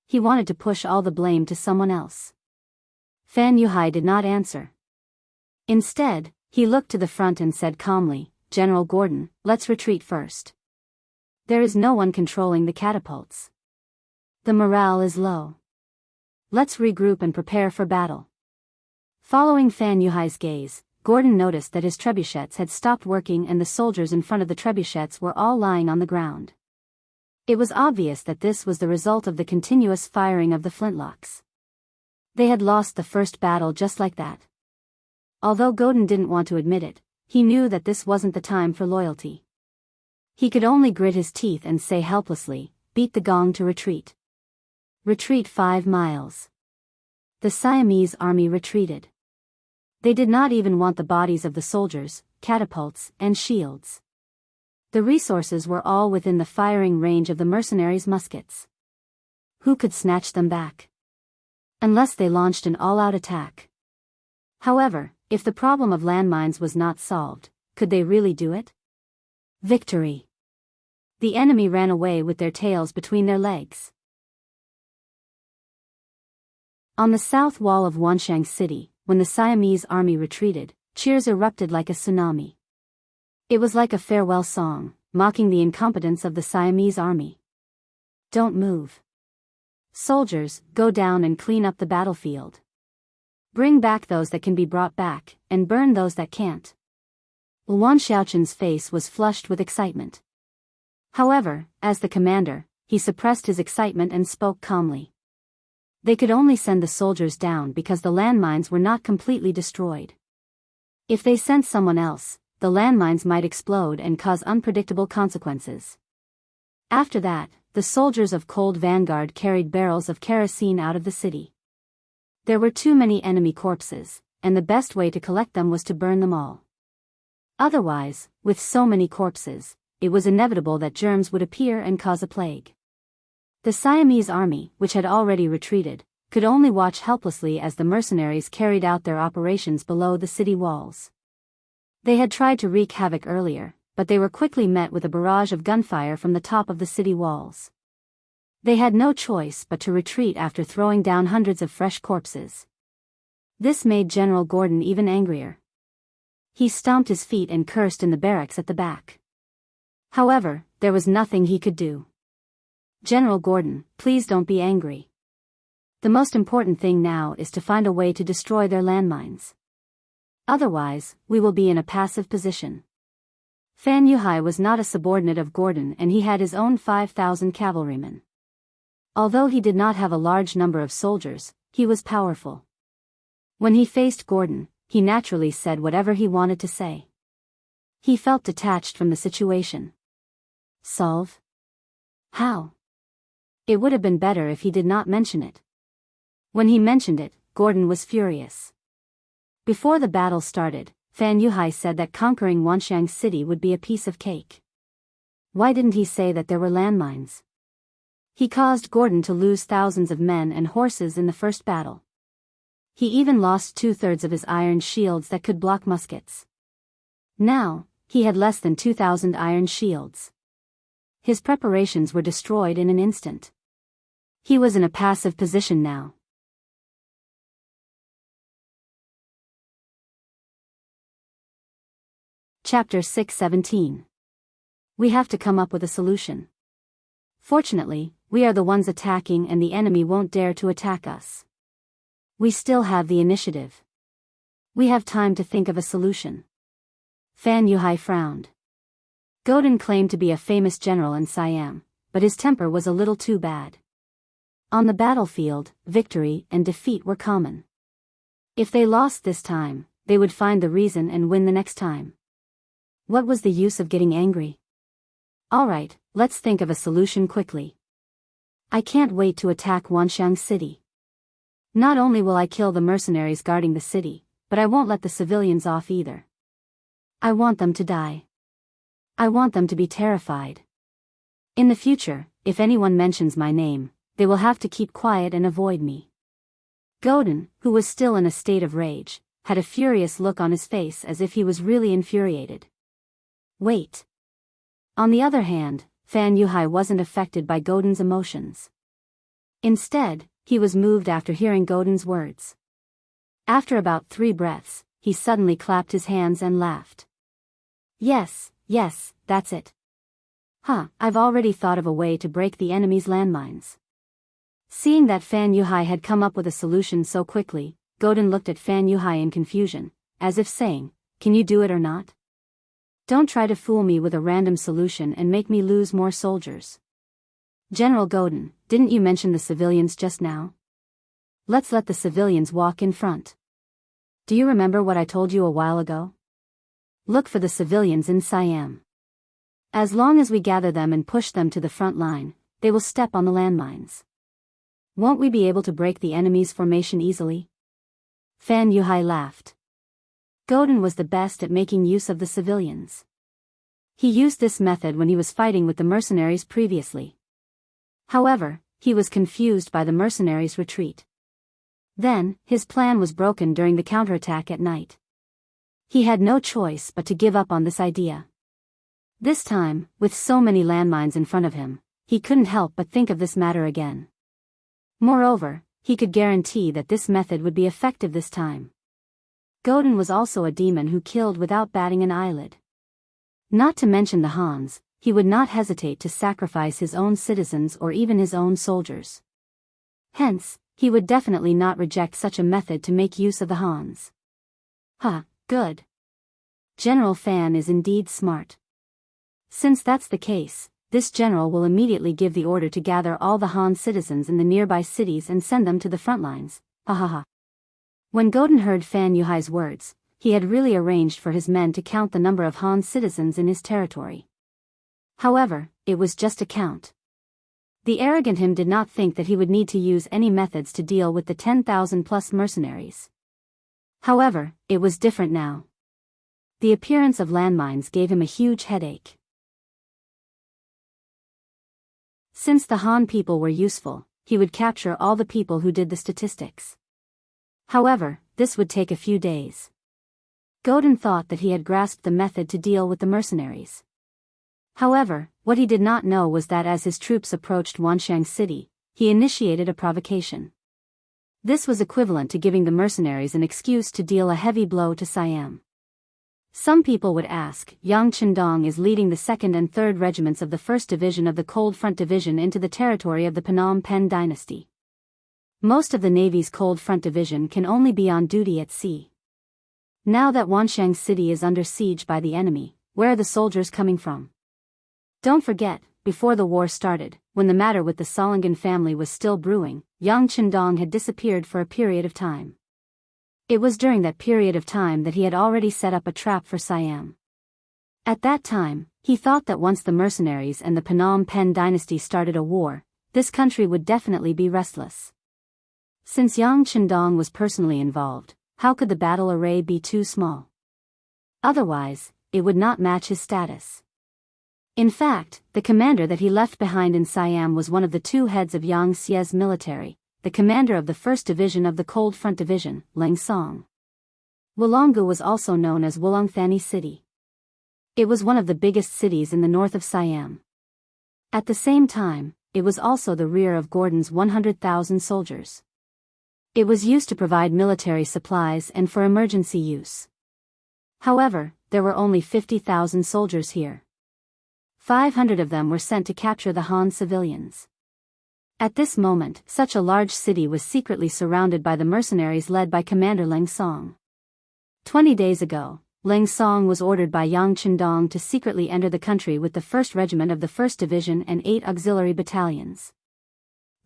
He wanted to push all the blame to someone else. Fan Yuhai did not answer. Instead, he looked to the front and said calmly, "General Gordon, let's retreat first. There is no one controlling the catapults. The morale is low. Let's regroup and prepare for battle." Following Fan Yuhai's gaze, Gordon noticed that his trebuchets had stopped working and the soldiers in front of the trebuchets were all lying on the ground. It was obvious that this was the result of the continuous firing of the flintlocks. They had lost the first battle just like that. Although Gordon didn't want to admit it, he knew that this wasn't the time for loyalty. He could only grit his teeth and say helplessly, "Beat the gong to retreat." Retreat 5 miles. The Siamese army retreated. They did not even want the bodies of the soldiers, catapults, and shields. The resources were all within the firing range of the mercenaries' muskets. Who could snatch them back? Unless they launched an all-out attack. However, if the problem of landmines was not solved, could they really do it? Victory. The enemy ran away with their tails between their legs. On the south wall of Wanshang City, when the Siamese army retreated, cheers erupted like a tsunami. It was like a farewell song, mocking the incompetence of the Siamese army. Don't move. Soldiers, go down and clean up the battlefield. Bring back those that can be brought back, and burn those that can't. Yuan Shaochen's face was flushed with excitement. However, as the commander, he suppressed his excitement and spoke calmly. They could only send the soldiers down because the landmines were not completely destroyed. If they sent someone else, the landmines might explode and cause unpredictable consequences. After that, the soldiers of Cold Vanguard carried barrels of kerosene out of the city. There were too many enemy corpses, and the best way to collect them was to burn them all. Otherwise, with so many corpses, it was inevitable that germs would appear and cause a plague. The Siamese army, which had already retreated, could only watch helplessly as the mercenaries carried out their operations below the city walls. They had tried to wreak havoc earlier, but they were quickly met with a barrage of gunfire from the top of the city walls. They had no choice but to retreat after throwing down hundreds of fresh corpses. This made General Gordon even angrier. He stomped his feet and cursed in the barracks at the back. However, there was nothing he could do. General Gordon, please don't be angry. The most important thing now is to find a way to destroy their landmines. Otherwise, we will be in a passive position. Fan Yuhai was not a subordinate of Gordon, and he had his own 5,000 cavalrymen. Although he did not have a large number of soldiers, he was powerful. When he faced Gordon, he naturally said whatever he wanted to say. He felt detached from the situation. Solve? How? It would have been better if he did not mention it. When he mentioned it, Gordon was furious. Before the battle started, Fan Yuhai said that conquering Wanxiang City would be a piece of cake. Why didn't he say that there were landmines? He caused Gordon to lose thousands of men and horses in the first battle. He even lost 2/3 of his iron shields that could block muskets. Now, he had less than 2,000 iron shields. His preparations were destroyed in an instant. He was in a passive position now. Chapter 617. We have to come up with a solution. Fortunately, we are the ones attacking and the enemy won't dare to attack us. We still have the initiative. We have time to think of a solution. Fan Yuhai frowned. Godin claimed to be a famous general in Siam, but his temper was a little too bad. On the battlefield, victory and defeat were common. If they lost this time, they would find the reason and win the next time. What was the use of getting angry? All right, let's think of a solution quickly. I can't wait to attack Wanxiang City. Not only will I kill the mercenaries guarding the city, but I won't let the civilians off either. I want them to die. I want them to be terrified. In the future, if anyone mentions my name, they will have to keep quiet and avoid me. Godin, who was still in a state of rage, had a furious look on his face as if he was really infuriated. Wait. On the other hand, Fan Yuhai wasn't affected by Godin's emotions. Instead, he was moved after hearing Godin's words. After about 3 breaths, he suddenly clapped his hands and laughed. Yes, that's it. I've already thought of a way to break the enemy's landmines. Seeing that Fan Yuhai had come up with a solution so quickly, Godin looked at Fan Yuhai in confusion, as if saying, "Can you do it or not? Don't try to fool me with a random solution and make me lose more soldiers." "General Godin, didn't you mention the civilians just now? Let's let the civilians walk in front. Do you remember what I told you a while ago? Look for the civilians in Siam. As long as we gather them and push them to the front line, they will step on the landmines. Won't we be able to break the enemy's formation easily?" Fan Yuhai laughed. Godin was the best at making use of the civilians. He used this method when he was fighting with the mercenaries previously. However, he was confused by the mercenaries' retreat. Then, his plan was broken during the counterattack at night. He had no choice but to give up on this idea. This time, with so many landmines in front of him, he couldn't help but think of this matter again. Moreover, he could guarantee that this method would be effective this time. Godin was also a demon who killed without batting an eyelid. Not to mention the Hans, he would not hesitate to sacrifice his own citizens or even his own soldiers. Hence, he would definitely not reject such a method to make use of the Hans. Good. General Fan is indeed smart. Since that's the case, this general will immediately give the order to gather all the Han citizens in the nearby cities and send them to the front lines. When Godin heard Fan Yuhai's words, he had really arranged for his men to count the number of Han citizens in his territory. However, it was just a count. The arrogant him did not think that he would need to use any methods to deal with the 10,000 plus mercenaries. However, it was different now. The appearance of landmines gave him a huge headache. Since the Han people were useful, he would capture all the people who did the statistics. However, this would take a few days. Godin thought that he had grasped the method to deal with the mercenaries. However, what he did not know was that as his troops approached Wanxiang City, he initiated a provocation. This was equivalent to giving the mercenaries an excuse to deal a heavy blow to Siam. Some people would ask, Yang Chendong is leading the 2nd and 3rd regiments of the 1st Division of the Cold Front Division into the territory of the Phnom Penh dynasty. Most of the Navy's Cold Front Division can only be on duty at sea. Now that Wanxiang City is under siege by the enemy, where are the soldiers coming from? Don't forget, before the war started, when the matter with the Solangan family was still brewing, Yang Chendong had disappeared for a period of time. It was during that period of time that he had already set up a trap for Siam. At that time, he thought that once the mercenaries and the Phnom Penh dynasty started a war, this country would definitely be restless. Since Yang Chendong was personally involved, how could the battle array be too small? Otherwise, it would not match his status. In fact, the commander that he left behind in Siam was one of the 2 heads of Yang Xie's military, the commander of the 1st Division of the Cold Front Division, Leng Song. Wulonggu was also known as Wulongthani City. It was one of the biggest cities in the north of Siam. At the same time, it was also the rear of Gordon's 100,000 soldiers. It was used to provide military supplies and for emergency use. However, there were only 50,000 soldiers here. 500 of them were sent to capture the Han civilians. At this moment, such a large city was secretly surrounded by the mercenaries led by Commander Leng Song. 20 days ago, Leng Song was ordered by Yang Chendong to secretly enter the country with the 1st Regiment of the 1st Division and 8 auxiliary battalions.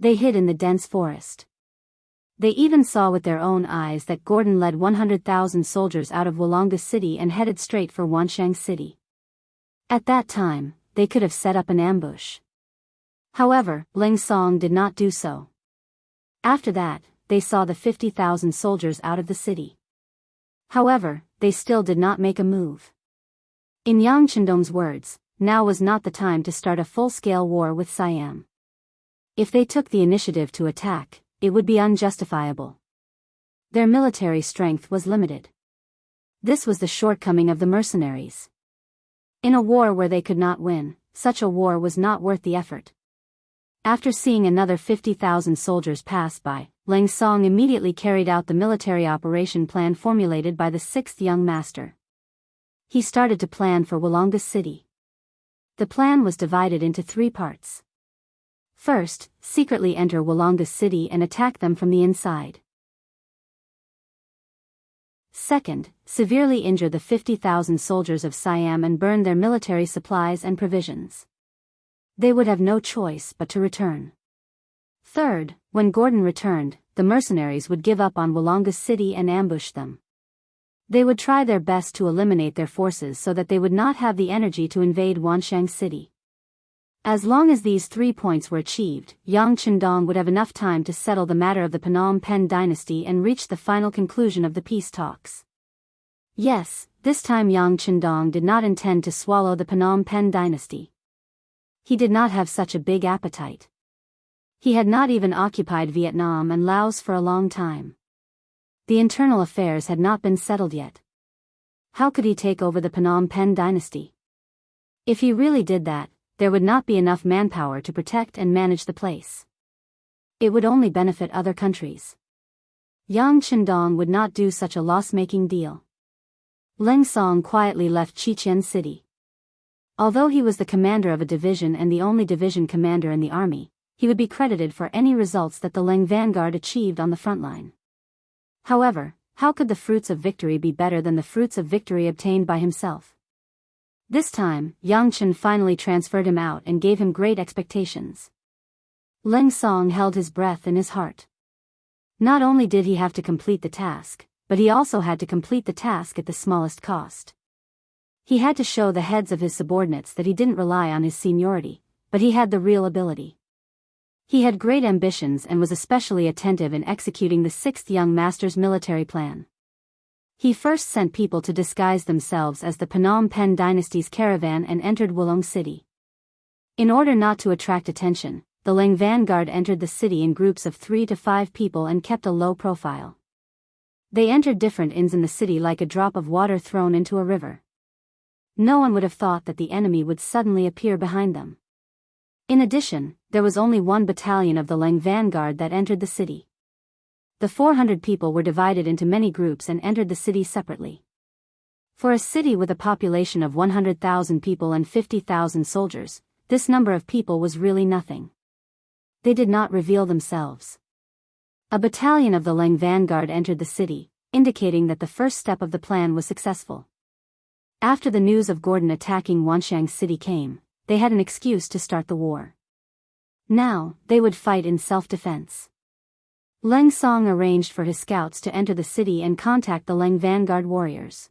They hid in the dense forest. They even saw with their own eyes that Gordon led 100,000 soldiers out of Wulonggu City and headed straight for Wanxiang City. At that time, they could have set up an ambush. However, Leng Song did not do so. After that, they saw the 50,000 soldiers out of the city. However, they still did not make a move. In Yang Chendong's words, now was not the time to start a full-scale war with Siam. If they took the initiative to attack, it would be unjustifiable. Their military strength was limited. This was the shortcoming of the mercenaries. In a war where they could not win, such a war was not worth the effort. After seeing another 50,000 soldiers pass by, Leng Song immediately carried out the military operation plan formulated by the 6th young master. He started to plan for Wulonggu City. The plan was divided into 3 parts. First, secretly enter Wulonggu City and attack them from the inside. Second, severely injure the 50,000 soldiers of Siam and burn their military supplies and provisions. They would have no choice but to return. Third, when Gordon returned, the mercenaries would give up on Wulonggu City and ambush them. They would try their best to eliminate their forces so that they would not have the energy to invade Wanxiang City. As long as these 3 points were achieved, Yang Chendong would have enough time to settle the matter of the Phnom Penh dynasty and reach the final conclusion of the peace talks. Yes, this time Yang Chendong did not intend to swallow the Phnom Penh dynasty. He did not have such a big appetite. He had not even occupied Vietnam and Laos for a long time. The internal affairs had not been settled yet. How could he take over the Phnom Penh dynasty? If he really did that, there would not be enough manpower to protect and manage the place. It would only benefit other countries. Yang Chendong would not do such a loss-making deal. Leng Song quietly left Chichen City. Although he was the commander of a division and the only division commander in the army, he would be credited for any results that the Leng vanguard achieved on the front line. However, how could the fruits of victory be better than the fruits of victory obtained by himself? This time, Yang Chen finally transferred him out and gave him great expectations. Leng Song held his breath in his heart. Not only did he have to complete the task, but he also had to complete the task at the smallest cost. He had to show the heads of his subordinates that he didn't rely on his seniority, but he had the real ability. He had great ambitions and was especially attentive in executing the sixth young master's military plan. He first sent people to disguise themselves as the Phnom Penh dynasty's caravan and entered Wulong City. In order not to attract attention, the Leng vanguard entered the city in groups of 3 to 5 people and kept a low profile. They entered different inns in the city like a drop of water thrown into a river. No one would have thought that the enemy would suddenly appear behind them. In addition, there was only one battalion of the Leng vanguard that entered the city. The 400 people were divided into many groups and entered the city separately. For a city with a population of 100,000 people and 50,000 soldiers, this number of people was really nothing. They did not reveal themselves. A battalion of the Leng vanguard entered the city, indicating that the first step of the plan was successful. After the news of Gordon attacking Wanxiang City came, they had an excuse to start the war. Now, they would fight in self-defense. Leng Song arranged for his scouts to enter the city and contact the Leng vanguard warriors.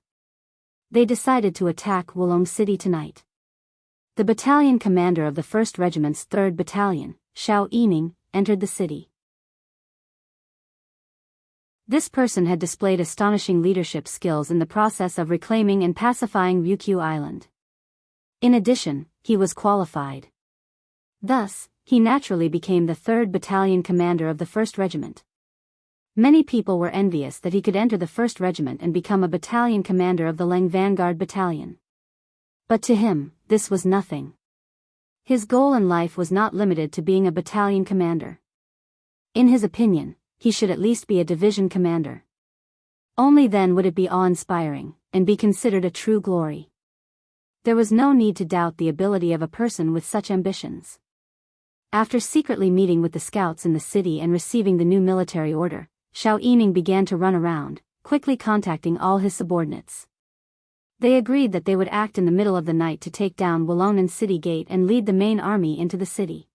They decided to attack Wulong City tonight. The battalion commander of the 1st Regiment's 3rd Battalion, Xiao Yining, entered the city. This person had displayed astonishing leadership skills in the process of reclaiming and pacifying Wuxia Island. In addition, he was qualified. Thus, he naturally became the 3rd Battalion commander of the 1st Regiment. Many people were envious that he could enter the 1st Regiment and become a battalion commander of the Leng Vanguard Battalion. But to him, this was nothing. His goal in life was not limited to being a battalion commander. In his opinion, he should at least be a division commander. Only then would it be awe-inspiring, and be considered a true glory. There was no need to doubt the ability of a person with such ambitions. After secretly meeting with the scouts in the city and receiving the new military order, Xiao Yining began to run around, quickly contacting all his subordinates. They agreed that they would act in the middle of the night to take down Wulonan City Gate and lead the main army into the city.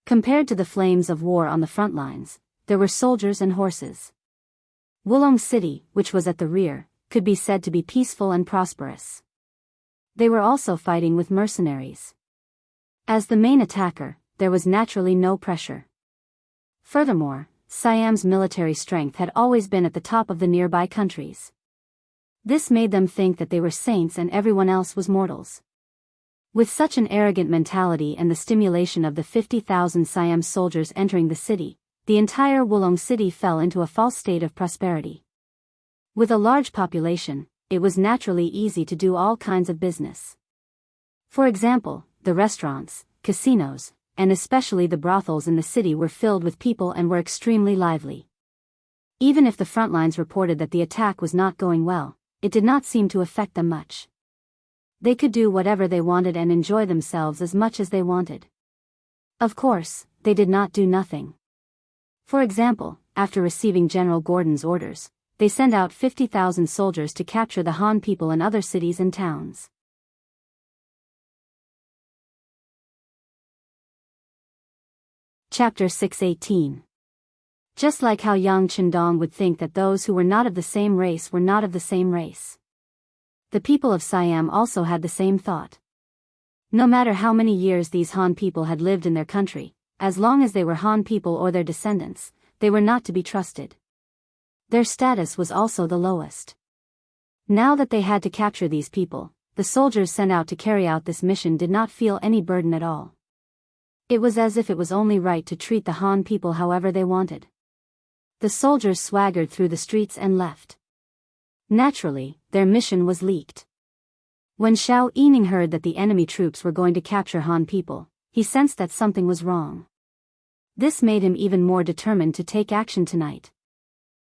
Compared to the flames of war on the front lines, there were soldiers and horses. Wulong City, which was at the rear, could be said to be peaceful and prosperous. They were also fighting with mercenaries. As the main attacker, there was naturally no pressure. Furthermore, Siam's military strength had always been at the top of the nearby countries. This made them think that they were saints and everyone else was mortals. With such an arrogant mentality and the stimulation of the 50,000 Siam soldiers entering the city, the entire Wulong City fell into a false state of prosperity. With a large population, it was naturally easy to do all kinds of business. For example, the restaurants, casinos, and especially the brothels in the city were filled with people and were extremely lively. Even if the front lines reported that the attack was not going well, it did not seem to affect them much. They could do whatever they wanted and enjoy themselves as much as they wanted. Of course, they did not do nothing. For example, after receiving General Gordon's orders, they sent out 50,000 soldiers to capture the Han people in other cities and towns. Chapter 618. Just like how Yang Chendong would think that those who were not of the same race were not of the same race. The people of Siam also had the same thought. No matter how many years these Han people had lived in their country, as long as they were Han people or their descendants, they were not to be trusted. Their status was also the lowest. Now that they had to capture these people, the soldiers sent out to carry out this mission did not feel any burden at all. It was as if it was only right to treat the Han people however they wanted. The soldiers swaggered through the streets and left. Naturally, their mission was leaked. When Xiao Yining heard that the enemy troops were going to capture Han people, he sensed that something was wrong. This made him even more determined to take action tonight.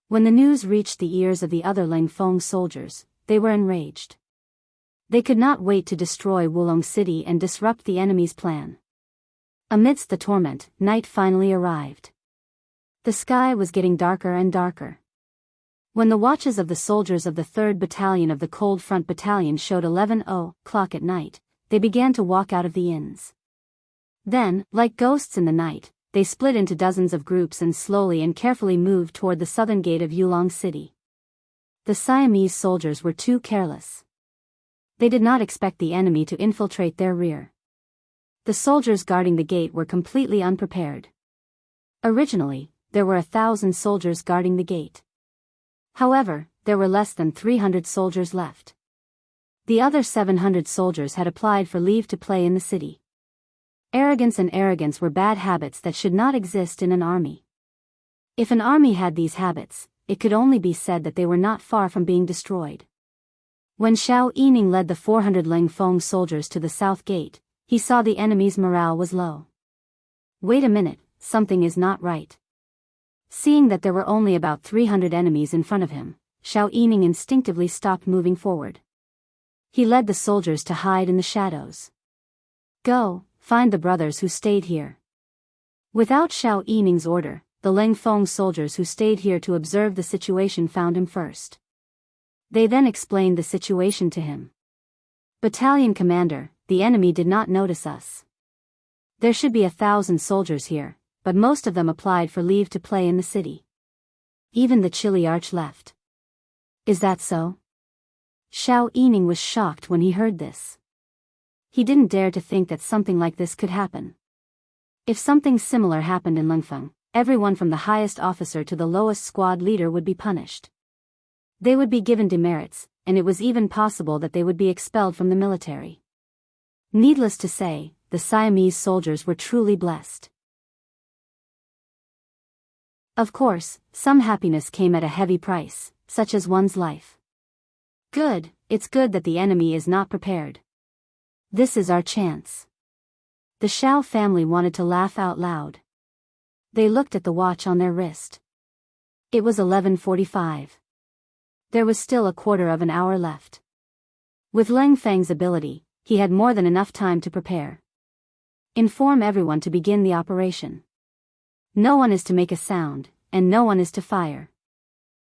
When the news reached the ears of the other Leng Feng soldiers, they were enraged. They could not wait to destroy Wulong City and disrupt the enemy's plan. Amidst the torment, night finally arrived. The sky was getting darker and darker. When the watches of the soldiers of the 3rd Battalion of the Cold Front Battalion showed 11:00 at night, they began to walk out of the inns. Then, like ghosts in the night, they split into dozens of groups and slowly and carefully moved toward the southern gate of Wulong City. The Siamese soldiers were too careless. They did not expect the enemy to infiltrate their rear. The soldiers guarding the gate were completely unprepared. Originally, there were 1,000 soldiers guarding the gate. However, there were less than 300 soldiers left. The other 700 soldiers had applied for leave to play in the city. Arrogance were bad habits that should not exist in an army. If an army had these habits, it could only be said that they were not far from being destroyed. When Xiao Yining led the 400 Lingfeng soldiers to the south gate, he saw the enemy's morale was low. Wait a minute, something is not right. Seeing that there were only about 300 enemies in front of him, Xiao Yining instinctively stopped moving forward. He led the soldiers to hide in the shadows. Go, find the brothers who stayed here. Without Xiao Yining's order, the Lingfeng soldiers who stayed here to observe the situation found him first. They then explained the situation to him. Battalion commander, the enemy did not notice us. There should be 1,000 soldiers here, but most of them applied for leave to play in the city. Even the Chiliarch left. Is that so? Xiao Yining was shocked when he heard this. He didn't dare to think that something like this could happen. If something similar happened in Lingfeng, everyone from the highest officer to the lowest squad leader would be punished. They would be given demerits, and it was even possible that they would be expelled from the military. Needless to say, the Siamese soldiers were truly blessed. Of course, some happiness came at a heavy price, such as one's life. Good, it's good that the enemy is not prepared. This is our chance. The Xiao family wanted to laugh out loud. They looked at the watch on their wrist. It was 11:45. There was still a quarter of an hour left. With Leng Feng's ability, he had more than enough time to prepare. Inform everyone to begin the operation. No one is to make a sound, and no one is to fire.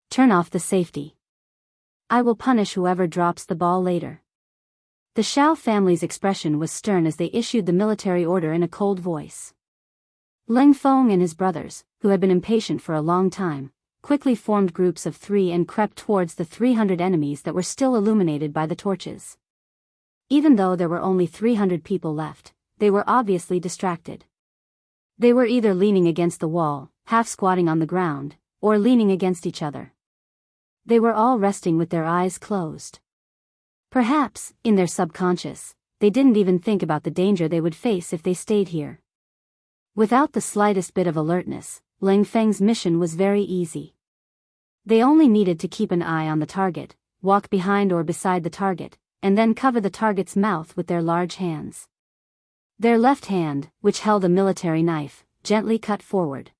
Turn off the safety. I will punish whoever drops the ball later. The Xiao family's expression was stern as they issued the military order in a cold voice. Leng Feng and his brothers, who had been impatient for a long time, quickly formed groups of 3 and crept towards the 300 enemies that were still illuminated by the torches. Even though there were only 300 people left, they were obviously distracted. They were either leaning against the wall, half squatting on the ground, or leaning against each other. They were all resting with their eyes closed. Perhaps, in their subconscious, they didn't even think about the danger they would face if they stayed here. Without the slightest bit of alertness, Leng Feng's mission was very easy. They only needed to keep an eye on the target, walk behind or beside the target, and then cover the target's mouth with their large hands. Their left hand, which held a military knife, gently cut forward.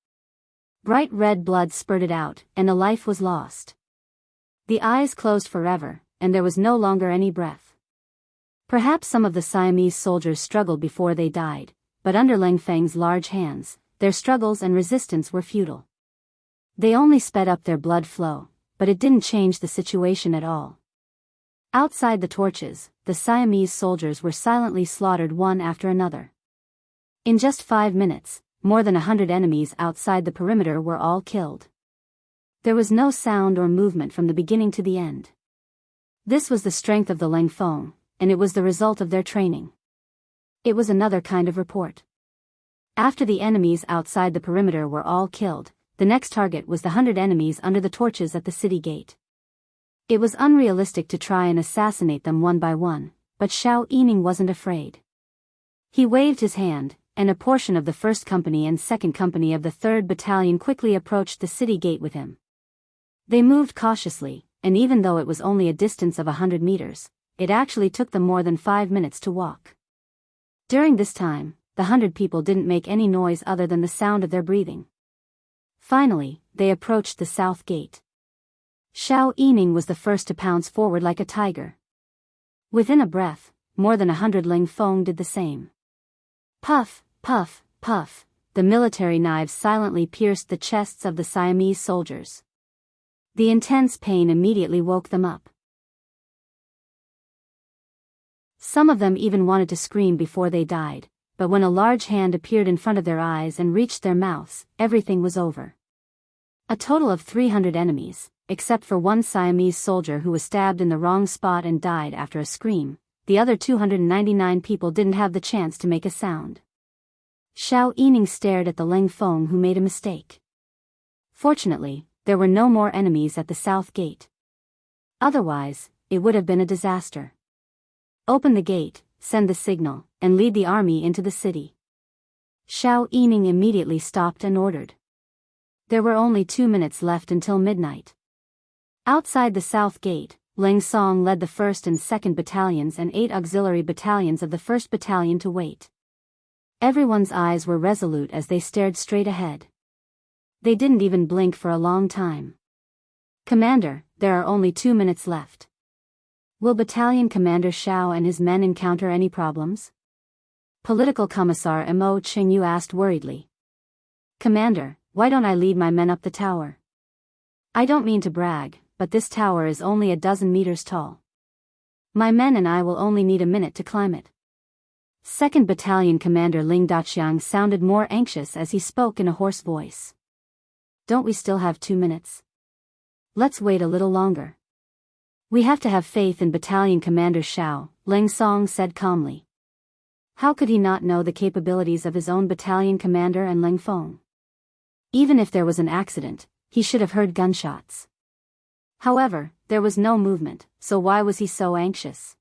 Bright red blood spurted out, and a life was lost. The eyes closed forever, and there was no longer any breath. Perhaps some of the Siamese soldiers struggled before they died, but under Leng Feng's large hands, their struggles and resistance were futile. They only sped up their blood flow, but it didn't change the situation at all. Outside the torches, the Siamese soldiers were silently slaughtered one after another. In just 5 minutes, more than 100 enemies outside the perimeter were all killed. There was no sound or movement from the beginning to the end. This was the strength of the Leng Feng, and it was the result of their training. It was another kind of report. After the enemies outside the perimeter were all killed, the next target was the 100 enemies under the torches at the city gate. It was unrealistic to try and assassinate them one by one, but Xiao Yining wasn't afraid. He waved his hand, and a portion of the 1st Company and 2nd Company of the 3rd Battalion quickly approached the city gate with him. They moved cautiously, and even though it was only a distance of 100 meters, it actually took them more than 5 minutes to walk. During this time, the 100 people didn't make any noise other than the sound of their breathing. Finally, they approached the south gate. Xiao Yining was the first to pounce forward like a tiger. Within a breath, more than 100 Ling Feng did the same. Puff, puff, puff, the military knives silently pierced the chests of the Siamese soldiers. The intense pain immediately woke them up. Some of them even wanted to scream before they died, but when a large hand appeared in front of their eyes and reached their mouths, everything was over. A total of 300 enemies, except for one Siamese soldier who was stabbed in the wrong spot and died after a scream. The other 299 people didn't have the chance to make a sound. Xiao Yining stared at the Leng Feng, who made a mistake. Fortunately, there were no more enemies at the south gate. Otherwise, it would have been a disaster. Open the gate, send the signal, and lead the army into the city. Xiao Yining immediately stopped and ordered. There were only 2 minutes left until midnight. Outside the south gate, Leng Song led the 1st and 2nd battalions and 8 auxiliary battalions of the 1st battalion to wait. Everyone's eyes were resolute as they stared straight ahead. They didn't even blink for a long time. Commander, there are only 2 minutes left. Will Battalion Commander Xiao and his men encounter any problems? Political Commissar Mo Qingyu asked worriedly. Commander, why don't I lead my men up the tower? I don't mean to brag, but this tower is only a dozen meters tall. My men and I will only need a minute to climb it. 2nd Battalion Commander Ling Daqiang sounded more anxious as he spoke in a hoarse voice. Don't we still have 2 minutes? Let's wait a little longer. We have to have faith in Battalion Commander Xiao, Leng Song said calmly. How could he not know the capabilities of his own battalion commander and Leng Feng? Even if there was an accident, he should have heard gunshots. However, there was no movement, so why was he so anxious?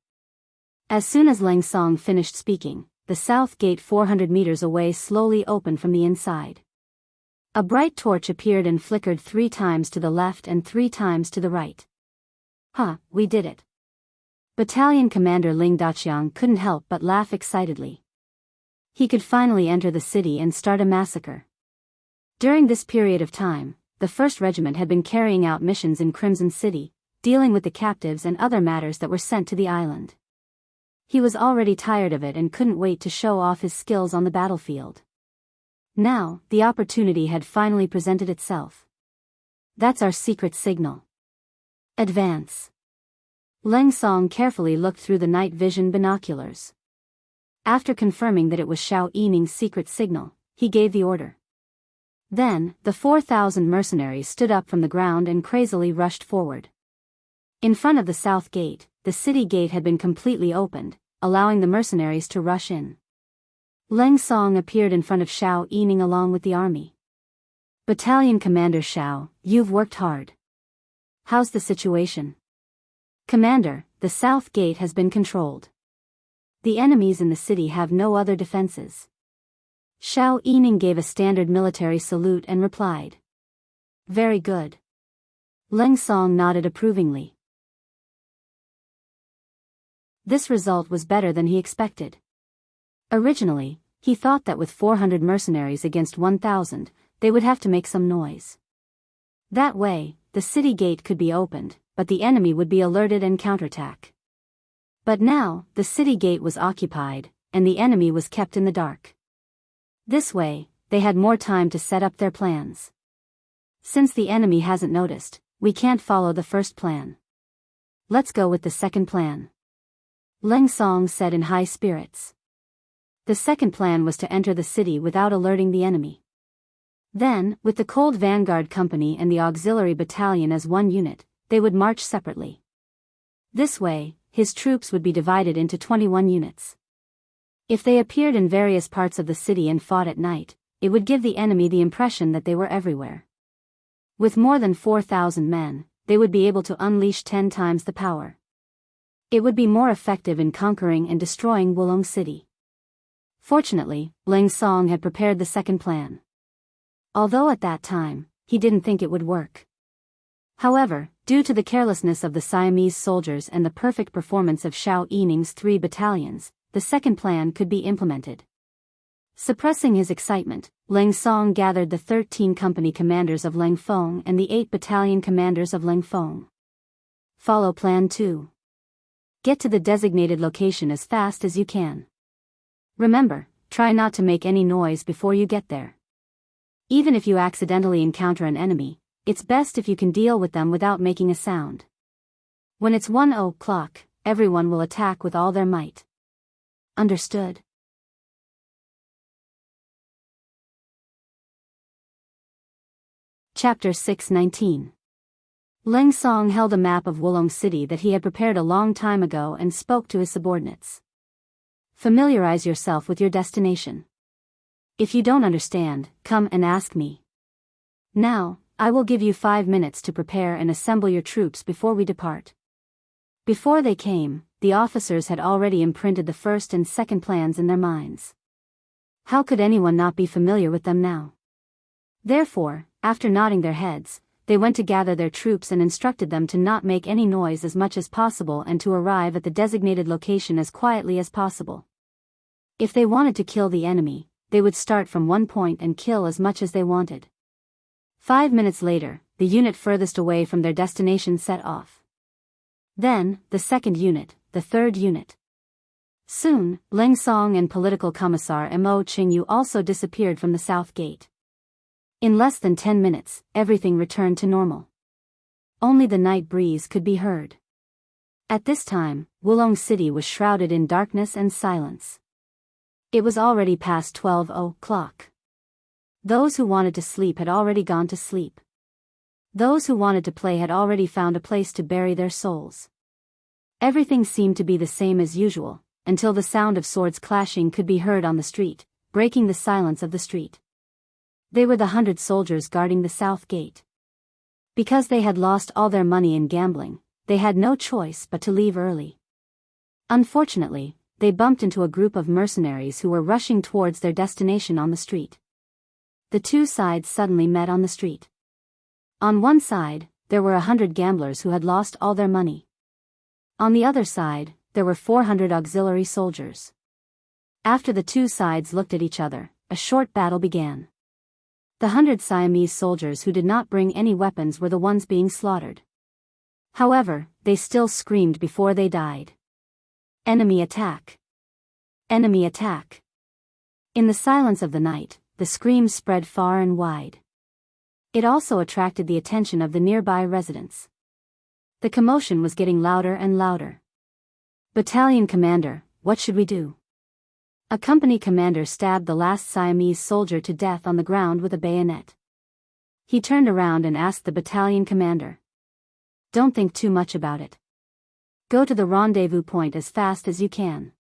As soon as Leng Song finished speaking, the south gate 400 meters away slowly opened from the inside. A bright torch appeared and flickered 3 times to the left and 3 times to the right. We did it. Battalion Commander Ling Daqiang couldn't help but laugh excitedly. He could finally enter the city and start a massacre. During this period of time, the 1st Regiment had been carrying out missions in Crimson City, dealing with the captives and other matters that were sent to the island. He was already tired of it and couldn't wait to show off his skills on the battlefield. Now, the opportunity had finally presented itself. That's our secret signal. Advance. Leng Song carefully looked through the night vision binoculars. After confirming that it was Xiao Yining's secret signal, he gave the order. Then, the 4,000 mercenaries stood up from the ground and crazily rushed forward. In front of the south gate, the city gate had been completely opened, allowing the mercenaries to rush in. Leng Song appeared in front of Xiao Yining along with the army. Battalion Commander Xiao, you've worked hard. How's the situation? Commander, the south gate has been controlled. The enemies in the city have no other defenses. Xiao Yining gave a standard military salute and replied. Very good. Leng Song nodded approvingly. This result was better than he expected. Originally, he thought that with 400 mercenaries against 1,000, they would have to make some noise. That way, the city gate could be opened, but the enemy would be alerted and counterattack. But now, the city gate was occupied, and the enemy was kept in the dark. This way, they had more time to set up their plans. Since the enemy hasn't noticed, we can't follow the first plan. Let's go with the second plan. Leng Song said in high spirits. The second plan was to enter the city without alerting the enemy. Then, with the Cold Vanguard Company and the Auxiliary Battalion as one unit, they would march separately. This way, his troops would be divided into 21 units. If they appeared in various parts of the city and fought at night, it would give the enemy the impression that they were everywhere. With more than 4,000 men, they would be able to unleash 10 times the power. It would be more effective in conquering and destroying Wulong City. Fortunately, Leng Song had prepared the second plan. Although at that time, he didn't think it would work. However, due to the carelessness of the Siamese soldiers and the perfect performance of Xiao Yining's 3 battalions, the second plan could be implemented. Suppressing his excitement, Leng Song gathered the 13 company commanders of Leng Feng and the 8 battalion commanders of Leng Feng. Follow Plan 2. Get to the designated location as fast as you can. Remember, try not to make any noise before you get there. Even if you accidentally encounter an enemy, it's best if you can deal with them without making a sound. When it's 1 o'clock, everyone will attack with all their might. Understood? Chapter 619. Leng Song held a map of Wulong City that he had prepared a long time ago and spoke to his subordinates. Familiarize yourself with your destination. If you don't understand, come and ask me. Now, I will give you 5 minutes to prepare and assemble your troops before we depart. Before they came, the officers had already imprinted the first and second plans in their minds. How could anyone not be familiar with them now? Therefore, after nodding their heads, they went to gather their troops and instructed them to not make any noise as much as possible and to arrive at the designated location as quietly as possible. If they wanted to kill the enemy, they would start from one point and kill as much as they wanted. 5 minutes later, the unit furthest away from their destination set off. Then, the second unit, the third unit. Soon, Leng Song and political commissar Mo Qingyu also disappeared from the south gate. In less than 10 minutes, everything returned to normal. Only the night breeze could be heard. At this time, Wulong City was shrouded in darkness and silence. It was already past 12 o'clock. Those who wanted to sleep had already gone to sleep. Those who wanted to play had already found a place to bury their souls. Everything seemed to be the same as usual, until the sound of swords clashing could be heard on the street, breaking the silence of the street. They were the 100 soldiers guarding the south gate. Because they had lost all their money in gambling, they had no choice but to leave early. Unfortunately, they bumped into a group of mercenaries who were rushing towards their destination on the street. The two sides suddenly met on the street. On one side, there were 100 gamblers who had lost all their money. On the other side, there were 400 auxiliary soldiers. After the two sides looked at each other, a short battle began. The 100 Siamese soldiers who did not bring any weapons were the ones being slaughtered. However, they still screamed before they died. Enemy attack! Enemy attack! In the silence of the night, the screams spread far and wide. It also attracted the attention of the nearby residents. The commotion was getting louder and louder. Battalion commander, what should we do? A company commander stabbed the last Siamese soldier to death on the ground with a bayonet. He turned around and asked the battalion commander. Don't think too much about it. Go to the rendezvous point as fast as you can.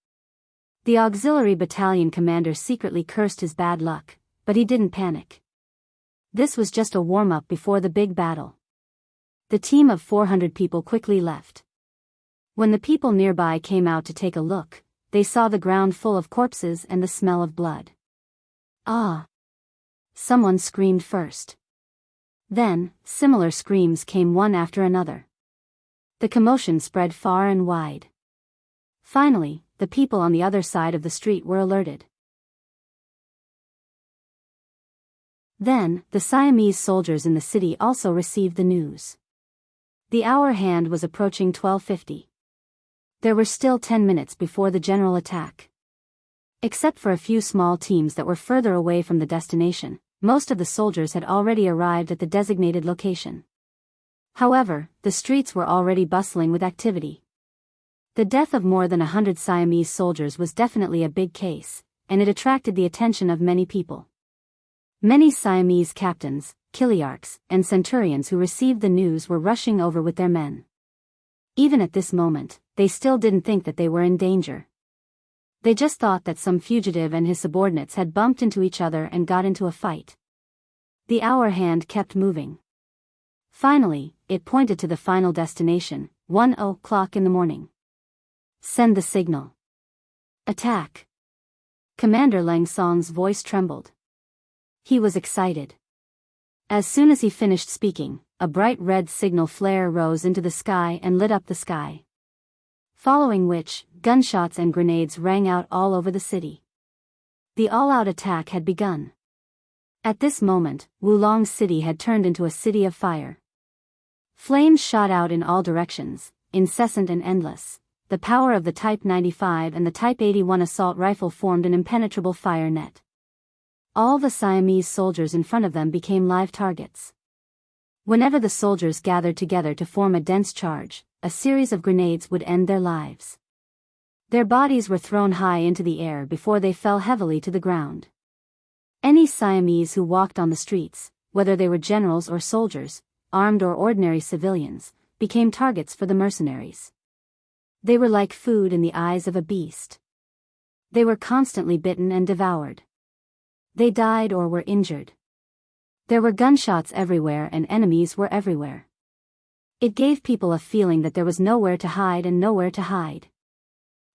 The auxiliary battalion commander secretly cursed his bad luck, but he didn't panic. This was just a warm-up before the big battle. The team of 400 people quickly left. When the people nearby came out to take a look, they saw the ground full of corpses and the smell of blood. Ah! Someone screamed first. Then, similar screams came one after another. The commotion spread far and wide. Finally, the people on the other side of the street were alerted. Then, the Siamese soldiers in the city also received the news. The hour hand was approaching 12:50. There were still 10 minutes before the general attack. Except for a few small teams that were further away from the destination, most of the soldiers had already arrived at the designated location. However, the streets were already bustling with activity. The death of more than 100 Siamese soldiers was definitely a big case, and it attracted the attention of many people. Many Siamese captains, chiliarchs, and centurions who received the news were rushing over with their men. Even at this moment, they still didn't think that they were in danger. They just thought that some fugitive and his subordinates had bumped into each other and got into a fight. The hour hand kept moving. Finally, it pointed to the final destination, 1 o'clock in the morning. Send the signal. Attack! Commander Leng Song's voice trembled. He was excited. As soon as he finished speaking, a bright red signal flare rose into the sky and lit up the sky. Following which, gunshots and grenades rang out all over the city. The all-out attack had begun. At this moment, Wulong City had turned into a city of fire. Flames shot out in all directions, incessant and endless. The power of the Type 95 and the Type 81 assault rifle formed an impenetrable fire net. All the Siamese soldiers in front of them became live targets. Whenever the soldiers gathered together to form a dense charge, a series of grenades would end their lives. Their bodies were thrown high into the air before they fell heavily to the ground. Any Siamese who walked on the streets, whether they were generals or soldiers, armed or ordinary civilians, became targets for the mercenaries. They were like food in the eyes of a beast. They were constantly bitten and devoured. They died or were injured. There were gunshots everywhere and enemies were everywhere. It gave people a feeling that there was nowhere to hide and nowhere to hide.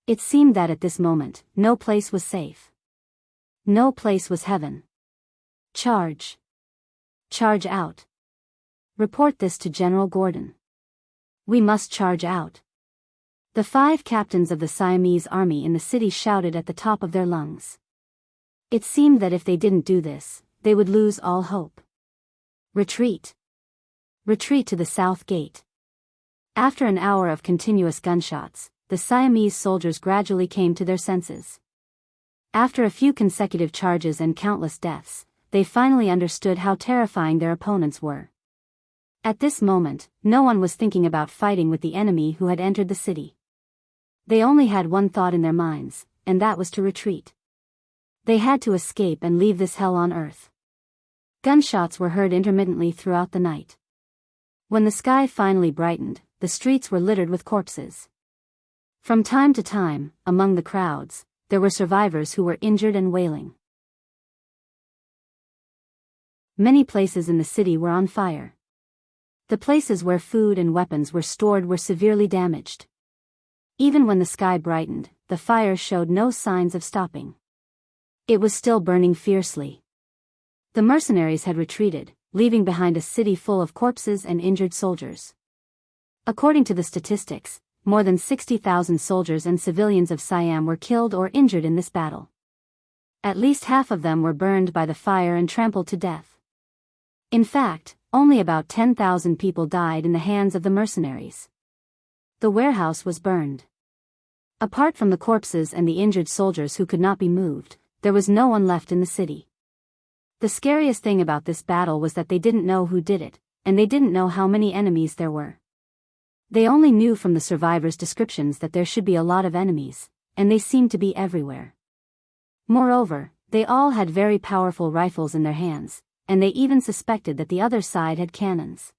It seemed that at this moment, no place was safe. No place was heaven. Charge. Charge out. Report this to General Gordon. We must charge out. The 5 captains of the Siamese army in the city shouted at the top of their lungs. It seemed that if they didn't do this, they would lose all hope. Retreat. Retreat to the south gate. After an hour of continuous gunshots, the Siamese soldiers gradually came to their senses. After a few consecutive charges and countless deaths, they finally understood how terrifying their opponents were. At this moment, no one was thinking about fighting with the enemy who had entered the city. They only had one thought in their minds, and that was to retreat. They had to escape and leave this hell on earth. Gunshots were heard intermittently throughout the night. When the sky finally brightened, the streets were littered with corpses. From time to time, among the crowds, there were survivors who were injured and wailing. Many places in the city were on fire. The places where food and weapons were stored were severely damaged. Even when the sky brightened, the fire showed no signs of stopping. It was still burning fiercely. The mercenaries had retreated, leaving behind a city full of corpses and injured soldiers. According to the statistics, more than 60,000 soldiers and civilians of Siam were killed or injured in this battle. At least half of them were burned by the fire and trampled to death. In fact, only about 10,000 people died in the hands of the mercenaries. The warehouse was burned. Apart from the corpses and the injured soldiers who could not be moved, there was no one left in the city. The scariest thing about this battle was that they didn't know who did it, and they didn't know how many enemies there were. They only knew from the survivors' descriptions that there should be a lot of enemies, and they seemed to be everywhere. Moreover, they all had very powerful rifles in their hands, and they even suspected that the other side had cannons.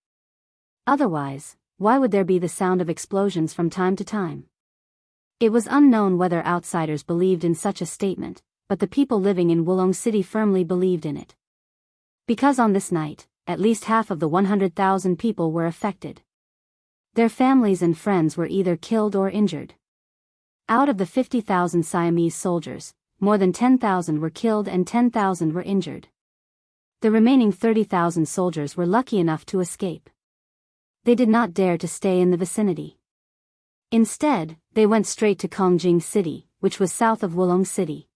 Otherwise, why would there be the sound of explosions from time to time? It was unknown whether outsiders believed in such a statement, but the people living in Wulong City firmly believed in it. Because on this night, at least half of the 100,000 people were affected. Their families and friends were either killed or injured. Out of the 50,000 Siamese soldiers, more than 10,000 were killed and 10,000 were injured. The remaining 30,000 soldiers were lucky enough to escape. They did not dare to stay in the vicinity. Instead, they went straight to Kongjing City, which was south of Wulong City.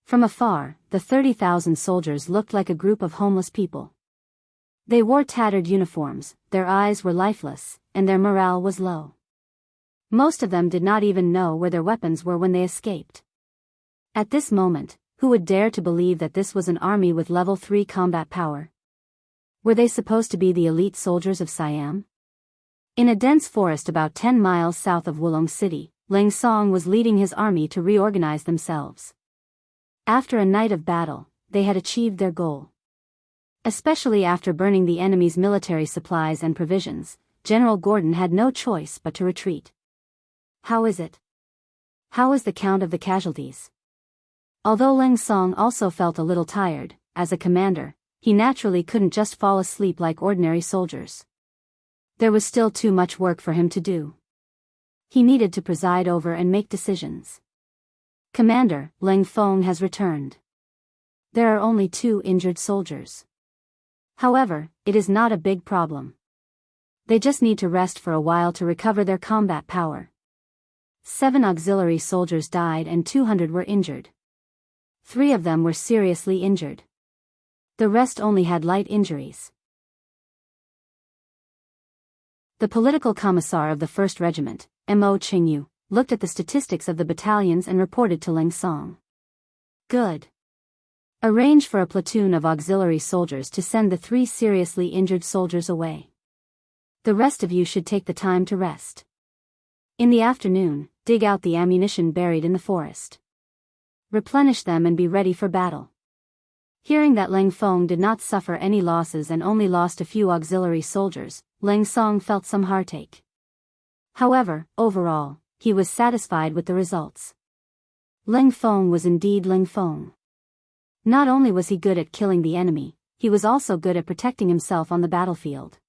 From afar, the 30,000 soldiers looked like a group of homeless people. They wore tattered uniforms, their eyes were lifeless, and their morale was low. Most of them did not even know where their weapons were when they escaped. At this moment, who would dare to believe that this was an army with level 3 combat power? Were they supposed to be the elite soldiers of Siam? In a dense forest about 10 miles south of Wulong City, Leng Song was leading his army to reorganize themselves. After a night of battle, they had achieved their goal. Especially after burning the enemy's military supplies and provisions, General Gordon had no choice but to retreat. How is it? How is the count of the casualties? Although Leng Song also felt a little tired, as a commander, he naturally couldn't just fall asleep like ordinary soldiers. There was still too much work for him to do. He needed to preside over and make decisions. Commander, Leng Fong has returned. There are only 2 injured soldiers. However, it is not a big problem. They just need to rest for a while to recover their combat power. 7 auxiliary soldiers died and 200 were injured. 3 of them were seriously injured. The rest only had light injuries. The political commissar of the 1st Regiment, Mo Qingyu, looked at the statistics of the battalions and reported to Leng Song. Good. Arrange for a platoon of auxiliary soldiers to send the 3 seriously injured soldiers away. The rest of you should take the time to rest. In the afternoon, dig out the ammunition buried in the forest. Replenish them and be ready for battle. Hearing that Leng Fong did not suffer any losses and only lost a few auxiliary soldiers, Leng Song felt some heartache. However, overall, he was satisfied with the results. Leng Fong was indeed Leng Fong. Not only was he good at killing the enemy, he was also good at protecting himself on the battlefield.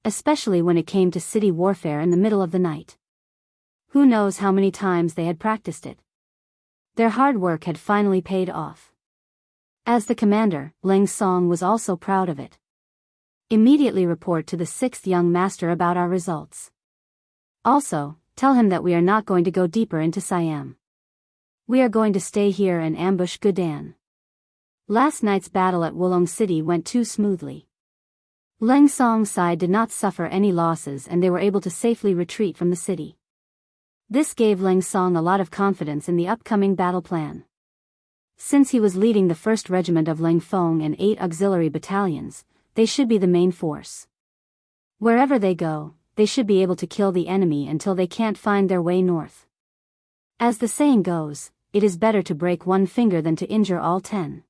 Especially when it came to city warfare in the middle of the night. Who knows how many times they had practiced it. Their hard work had finally paid off. As the commander, Ling Song was also proud of it. Immediately report to the 6th young master about our results. Also, tell him that we are not going to go deeper into Siam. We are going to stay here and ambush Gudan. Last night's battle at Wulong City went too smoothly. Ling Song's side did not suffer any losses and they were able to safely retreat from the city. This gave Ling Song a lot of confidence in the upcoming battle plan. Since he was leading the 1st Regiment of Ling Feng and 8 auxiliary battalions, they should be the main force. Wherever they go, they should be able to kill the enemy until they can't find their way north. As the saying goes, it is better to break one finger than to injure all 10.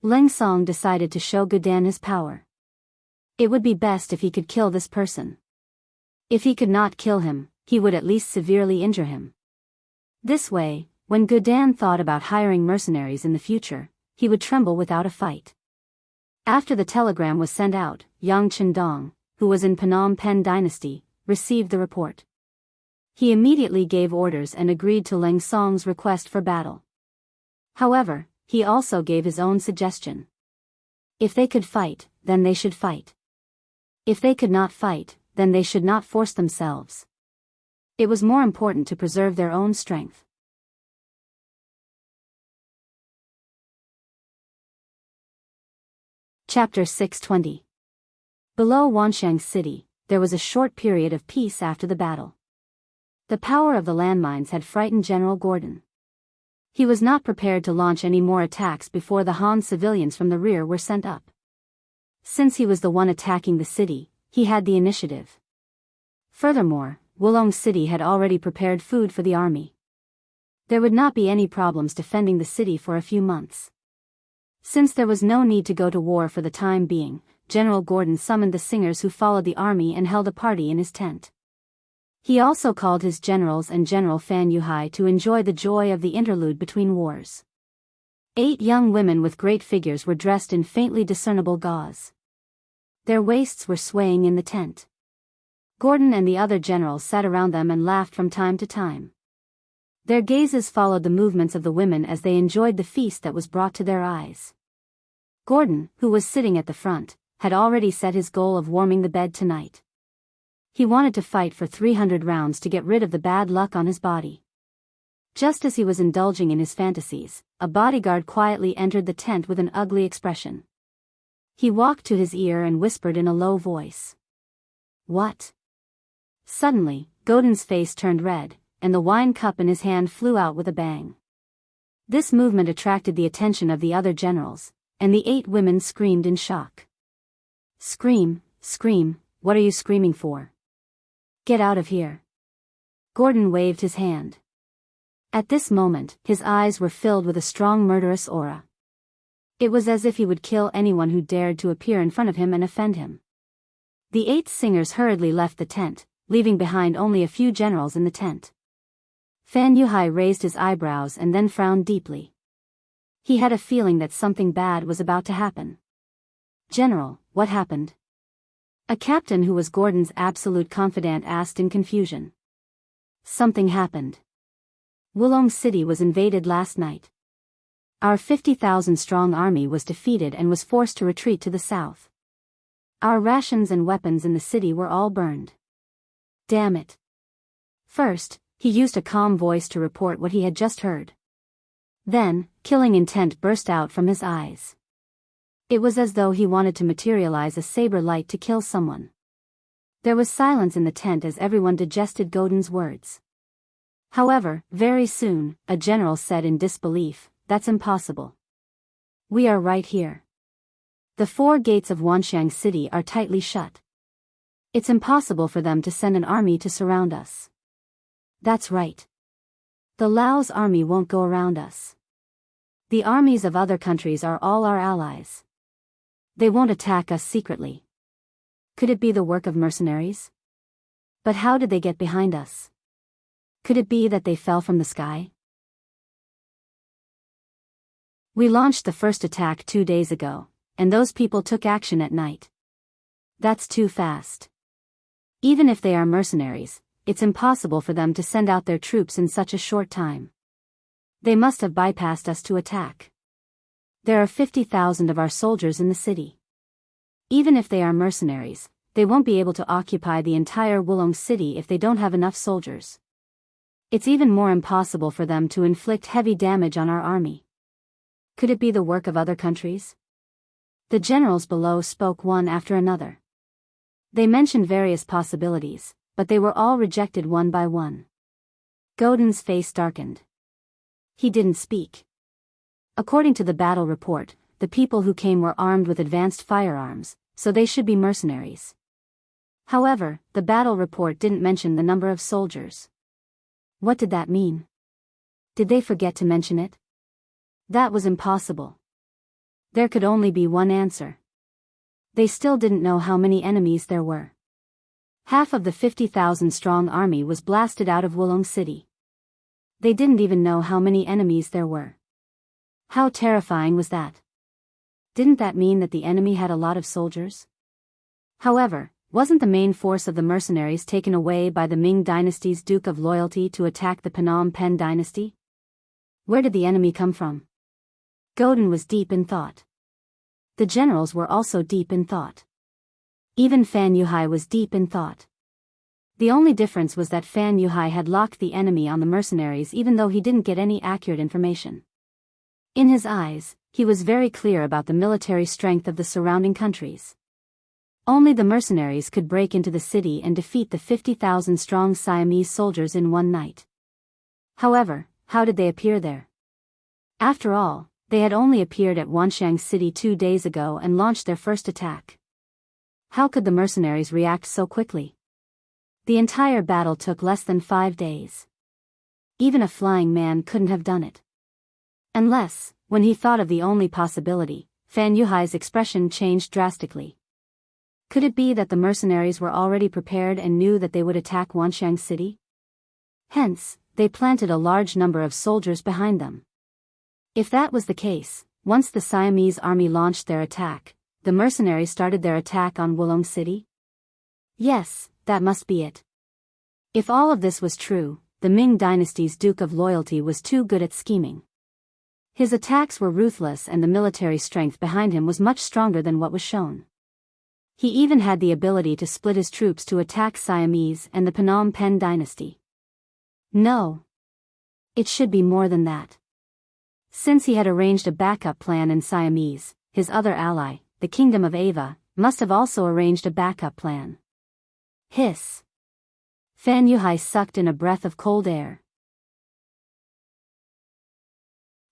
Ling Song decided to show Gudan his power. It would be best if he could kill this person. If he could not kill him, he would at least severely injure him. This way, when Gudan thought about hiring mercenaries in the future, he would tremble without a fight. After the telegram was sent out, Yang Chendong, who was in Phnom Penh Dynasty, received the report. He immediately gave orders and agreed to Ling Song's request for battle. However, he also gave his own suggestion. If they could fight, then they should fight. If they could not fight, then they should not force themselves. It was more important to preserve their own strength. Chapter 620. Below Wanxiang City, there was a short period of peace after the battle. The power of the landmines had frightened General Gordon. He was not prepared to launch any more attacks before the Han civilians from the rear were sent up. Since he was the one attacking the city, he had the initiative. Furthermore, Wulong City had already prepared food for the army. There would not be any problems defending the city for a few months. Since there was no need to go to war for the time being, General Gordon summoned the singers who followed the army and held a party in his tent. He also called his generals and General Fan Yuhai to enjoy the joy of the interlude between wars. 8 young women with great figures were dressed in faintly discernible gauze. Their waists were swaying in the tent. Gordon and the other generals sat around them and laughed from time to time. Their gazes followed the movements of the women as they enjoyed the feast that was brought to their eyes. Gordon, who was sitting at the front, had already set his goal of warming the bed tonight. He wanted to fight for 300 rounds to get rid of the bad luck on his body. Just as he was indulging in his fantasies, a bodyguard quietly entered the tent with an ugly expression. He walked to his ear and whispered in a low voice. "What?" Suddenly, Gordon's face turned red, and the wine cup in his hand flew out with a bang. This movement attracted the attention of the other generals, and the 8 women screamed in shock. "Scream, scream, what are you screaming for? Get out of here." Gordon waved his hand. At this moment, his eyes were filled with a strong murderous aura. It was as if he would kill anyone who dared to appear in front of him and offend him. The 8 singers hurriedly left the tent, leaving behind only a few generals in the tent. Fan Yuhai raised his eyebrows and then frowned deeply. He had a feeling that something bad was about to happen. "General, what happened?" A captain who was Gordon's absolute confidant asked in confusion. "Something happened. Wulong City was invaded last night. Our 50,000-strong army was defeated and was forced to retreat to the south. Our rations and weapons in the city were all burned. Damn it." First, he used a calm voice to report what he had just heard. Then, killing intent burst out from his eyes. It was as though he wanted to materialize a saber light to kill someone. There was silence in the tent as everyone digested Gordon's words. However, very soon, a general said in disbelief, "That's impossible. We are right here. The 4 gates of Wanxiang City are tightly shut. It's impossible for them to send an army to surround us." "That's right. The Lao's army won't go around us. The armies of other countries are all our allies. They won't attack us secretly. Could it be the work of mercenaries? But how did they get behind us? Could it be that they fell from the sky?" We launched the first attack 2 days ago, and those people took action at night. That's too fast. Even if they are mercenaries, it's impossible for them to send out their troops in such a short time. They must have bypassed us to attack. There are 50,000 of our soldiers in the city. Even if they are mercenaries, they won't be able to occupy the entire Wulong city if they don't have enough soldiers. It's even more impossible for them to inflict heavy damage on our army. Could it be the work of other countries? The generals below spoke one after another. They mentioned various possibilities, but they were all rejected one by one. Godin's face darkened. He didn't speak. According to the battle report, the people who came were armed with advanced firearms, so they should be mercenaries. However, the battle report didn't mention the number of soldiers. What did that mean? Did they forget to mention it? That was impossible. There could only be one answer. They still didn't know how many enemies there were. Half of the 50,000-strong army was blasted out of Wulong City. They didn't even know how many enemies there were. How terrifying was that? Didn't that mean that the enemy had a lot of soldiers? However, wasn't the main force of the mercenaries taken away by the Ming Dynasty's Duke of Loyalty to attack the Phnom Penh Dynasty? Where did the enemy come from? Godin was deep in thought. The generals were also deep in thought. Even Fan Yuhai was deep in thought. The only difference was that Fan Yuhai had locked the enemy on the mercenaries even though he didn't get any accurate information. In his eyes, he was very clear about the military strength of the surrounding countries. Only the mercenaries could break into the city and defeat the 50,000-strong Siamese soldiers in one night. However, how did they appear there? After all, they had only appeared at Wanxiang City 2 days ago and launched their first attack. How could the mercenaries react so quickly? The entire battle took less than 5 days. Even a flying man couldn't have done it. Unless, when he thought of the only possibility, Fan Yuhai's expression changed drastically. Could it be that the mercenaries were already prepared and knew that they would attack Wanxiang City? Hence, they planted a large number of soldiers behind them. If that was the case, once the Siamese army launched their attack, the mercenaries started their attack on Wulong City? Yes, that must be it. If all of this was true, the Ming Dynasty's Duke of Loyalty was too good at scheming. His attacks were ruthless and the military strength behind him was much stronger than what was shown. He even had the ability to split his troops to attack Siamese and the Phnom Penh Dynasty. No. It should be more than that. Since he had arranged a backup plan in Siamese, his other ally, the Kingdom of Ava, must have also arranged a backup plan. Hiss. Fan Yuhai sucked in a breath of cold air.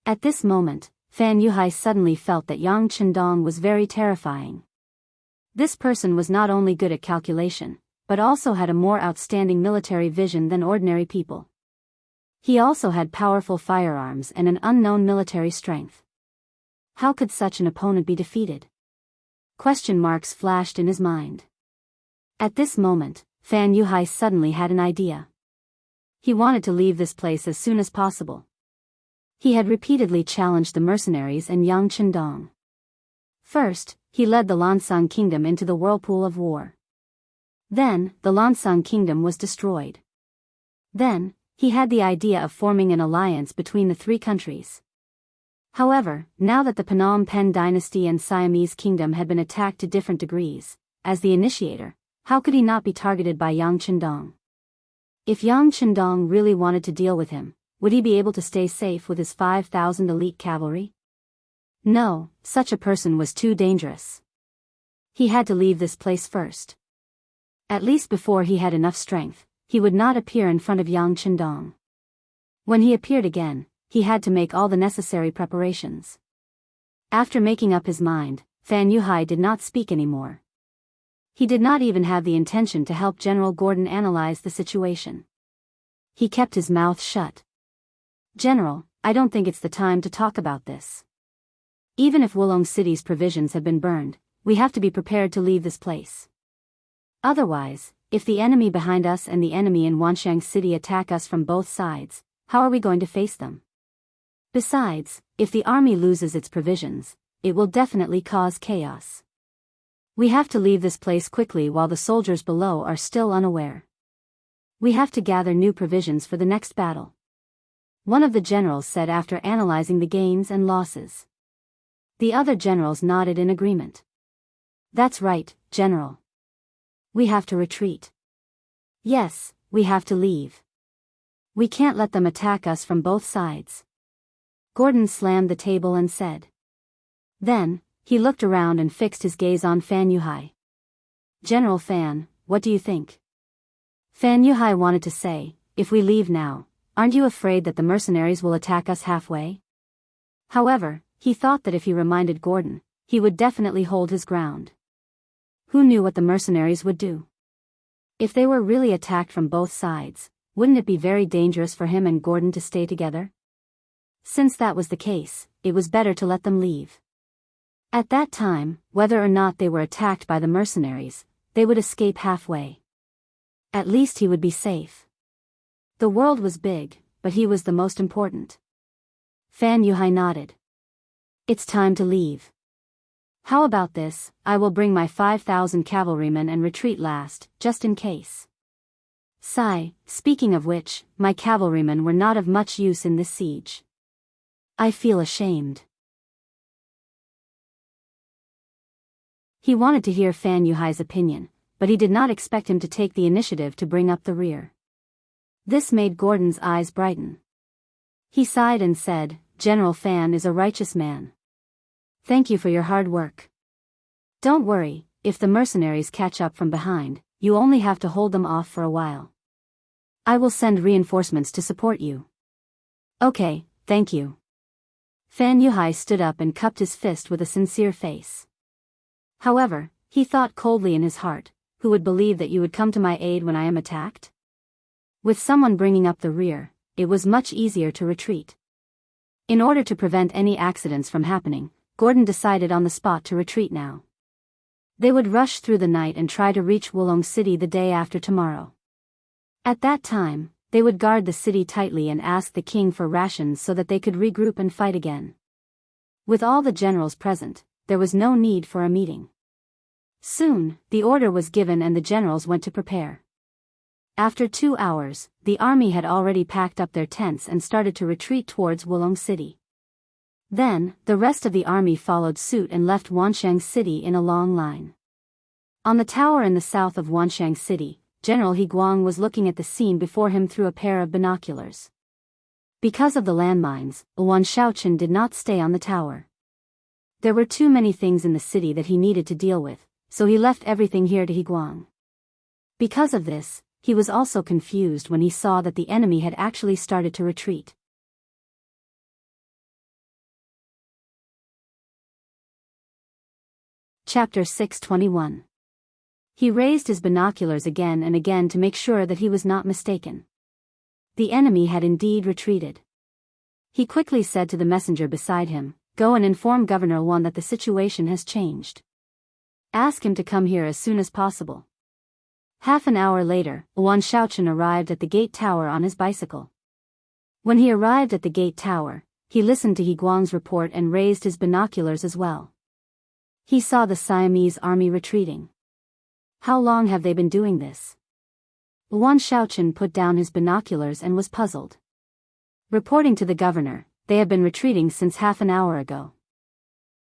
At this moment, Fan Yuhai suddenly felt that Yang Chendong was very terrifying. This person was not only good at calculation, but also had a more outstanding military vision than ordinary people. He also had powerful firearms and an unknown military strength. How could such an opponent be defeated? Question marks flashed in his mind. At this moment, Fan Yuhai suddenly had an idea. He wanted to leave this place as soon as possible. He had repeatedly challenged the mercenaries and Yang Chendong. First, he led the Lansang kingdom into the whirlpool of war. Then, the Lansang kingdom was destroyed. Then, he had the idea of forming an alliance between the three countries. However, now that the Phnom Penh dynasty and Siamese kingdom had been attacked to different degrees, as the initiator, how could he not be targeted by Yang Chendong? If Yang Chendong really wanted to deal with him, would he be able to stay safe with his 5,000 elite cavalry? No, such a person was too dangerous. He had to leave this place first. At least before he had enough strength, he would not appear in front of Yang Chendong. When he appeared again, he had to make all the necessary preparations. After making up his mind, Fan Yuhai did not speak anymore. He did not even have the intention to help General Gordon analyze the situation. He kept his mouth shut. General, I don't think it's the time to talk about this. Even if Wulong City's provisions have been burned, we have to be prepared to leave this place. Otherwise, if the enemy behind us and the enemy in Wanxiang City attack us from both sides, how are we going to face them? Besides, if the army loses its provisions, it will definitely cause chaos. We have to leave this place quickly while the soldiers below are still unaware. We have to gather new provisions for the next battle. One of the generals said after analyzing the gains and losses. The other generals nodded in agreement. That's right, General. We have to retreat. Yes, we have to leave. We can't let them attack us from both sides. Gordon slammed the table and said. Then, he looked around and fixed his gaze on Fan Yuhai. General Fan, what do you think? Fan Yuhai wanted to say, if we leave now, aren't you afraid that the mercenaries will attack us halfway? However, he thought that if he reminded Gordon, he would definitely hold his ground. Who knew what the mercenaries would do? If they were really attacked from both sides, wouldn't it be very dangerous for him and Gordon to stay together? Since that was the case, it was better to let them leave. At that time, whether or not they were attacked by the mercenaries, they would escape halfway. At least he would be safe. The world was big, but he was the most important. Fan Yuhai nodded. It's time to leave. How about this, I will bring my 5,000 cavalrymen and retreat last, just in case. Sigh, speaking of which, my cavalrymen were not of much use in this siege. I feel ashamed. He wanted to hear Fan Yuhai's opinion, but he did not expect him to take the initiative to bring up the rear. This made Gordon's eyes brighten. He sighed and said, General Fan is a righteous man. Thank you for your hard work. Don't worry, if the mercenaries catch up from behind, you only have to hold them off for a while. I will send reinforcements to support you. Okay, thank you. Fan Yuhai stood up and cupped his fist with a sincere face. However, he thought coldly in his heart, who would believe that you would come to my aid when I am attacked? With someone bringing up the rear, it was much easier to retreat. In order to prevent any accidents from happening, Gordon decided on the spot to retreat now. They would rush through the night and try to reach Wulong City the day after tomorrow. At that time, they would guard the city tightly and ask the king for rations so that they could regroup and fight again. With all the generals present, there was no need for a meeting. Soon, the order was given and the generals went to prepare. After 2 hours, the army had already packed up their tents and started to retreat towards Wulong City. Then, the rest of the army followed suit and left Wanxiang City in a long line. On the tower in the south of Wanxiang City, General He Guang was looking at the scene before him through a pair of binoculars. Because of the landmines, Wan Shaochen did not stay on the tower. There were too many things in the city that he needed to deal with, so he left everything here to He Guang. Because of this, he was also confused when he saw that the enemy had actually started to retreat. Chapter 621. He raised his binoculars again and again to make sure that he was not mistaken. The enemy had indeed retreated. He quickly said to the messenger beside him, "Go and inform Governor Wan that the situation has changed. Ask him to come here as soon as possible." Half an hour later, Wan Shaochen arrived at the gate tower on his bicycle. When he arrived at the gate tower, he listened to He Guang's report and raised his binoculars as well. He saw the Siamese army retreating. How long have they been doing this? Wan Shaochen put down his binoculars and was puzzled. Reporting to the governor, they have been retreating since half an hour ago.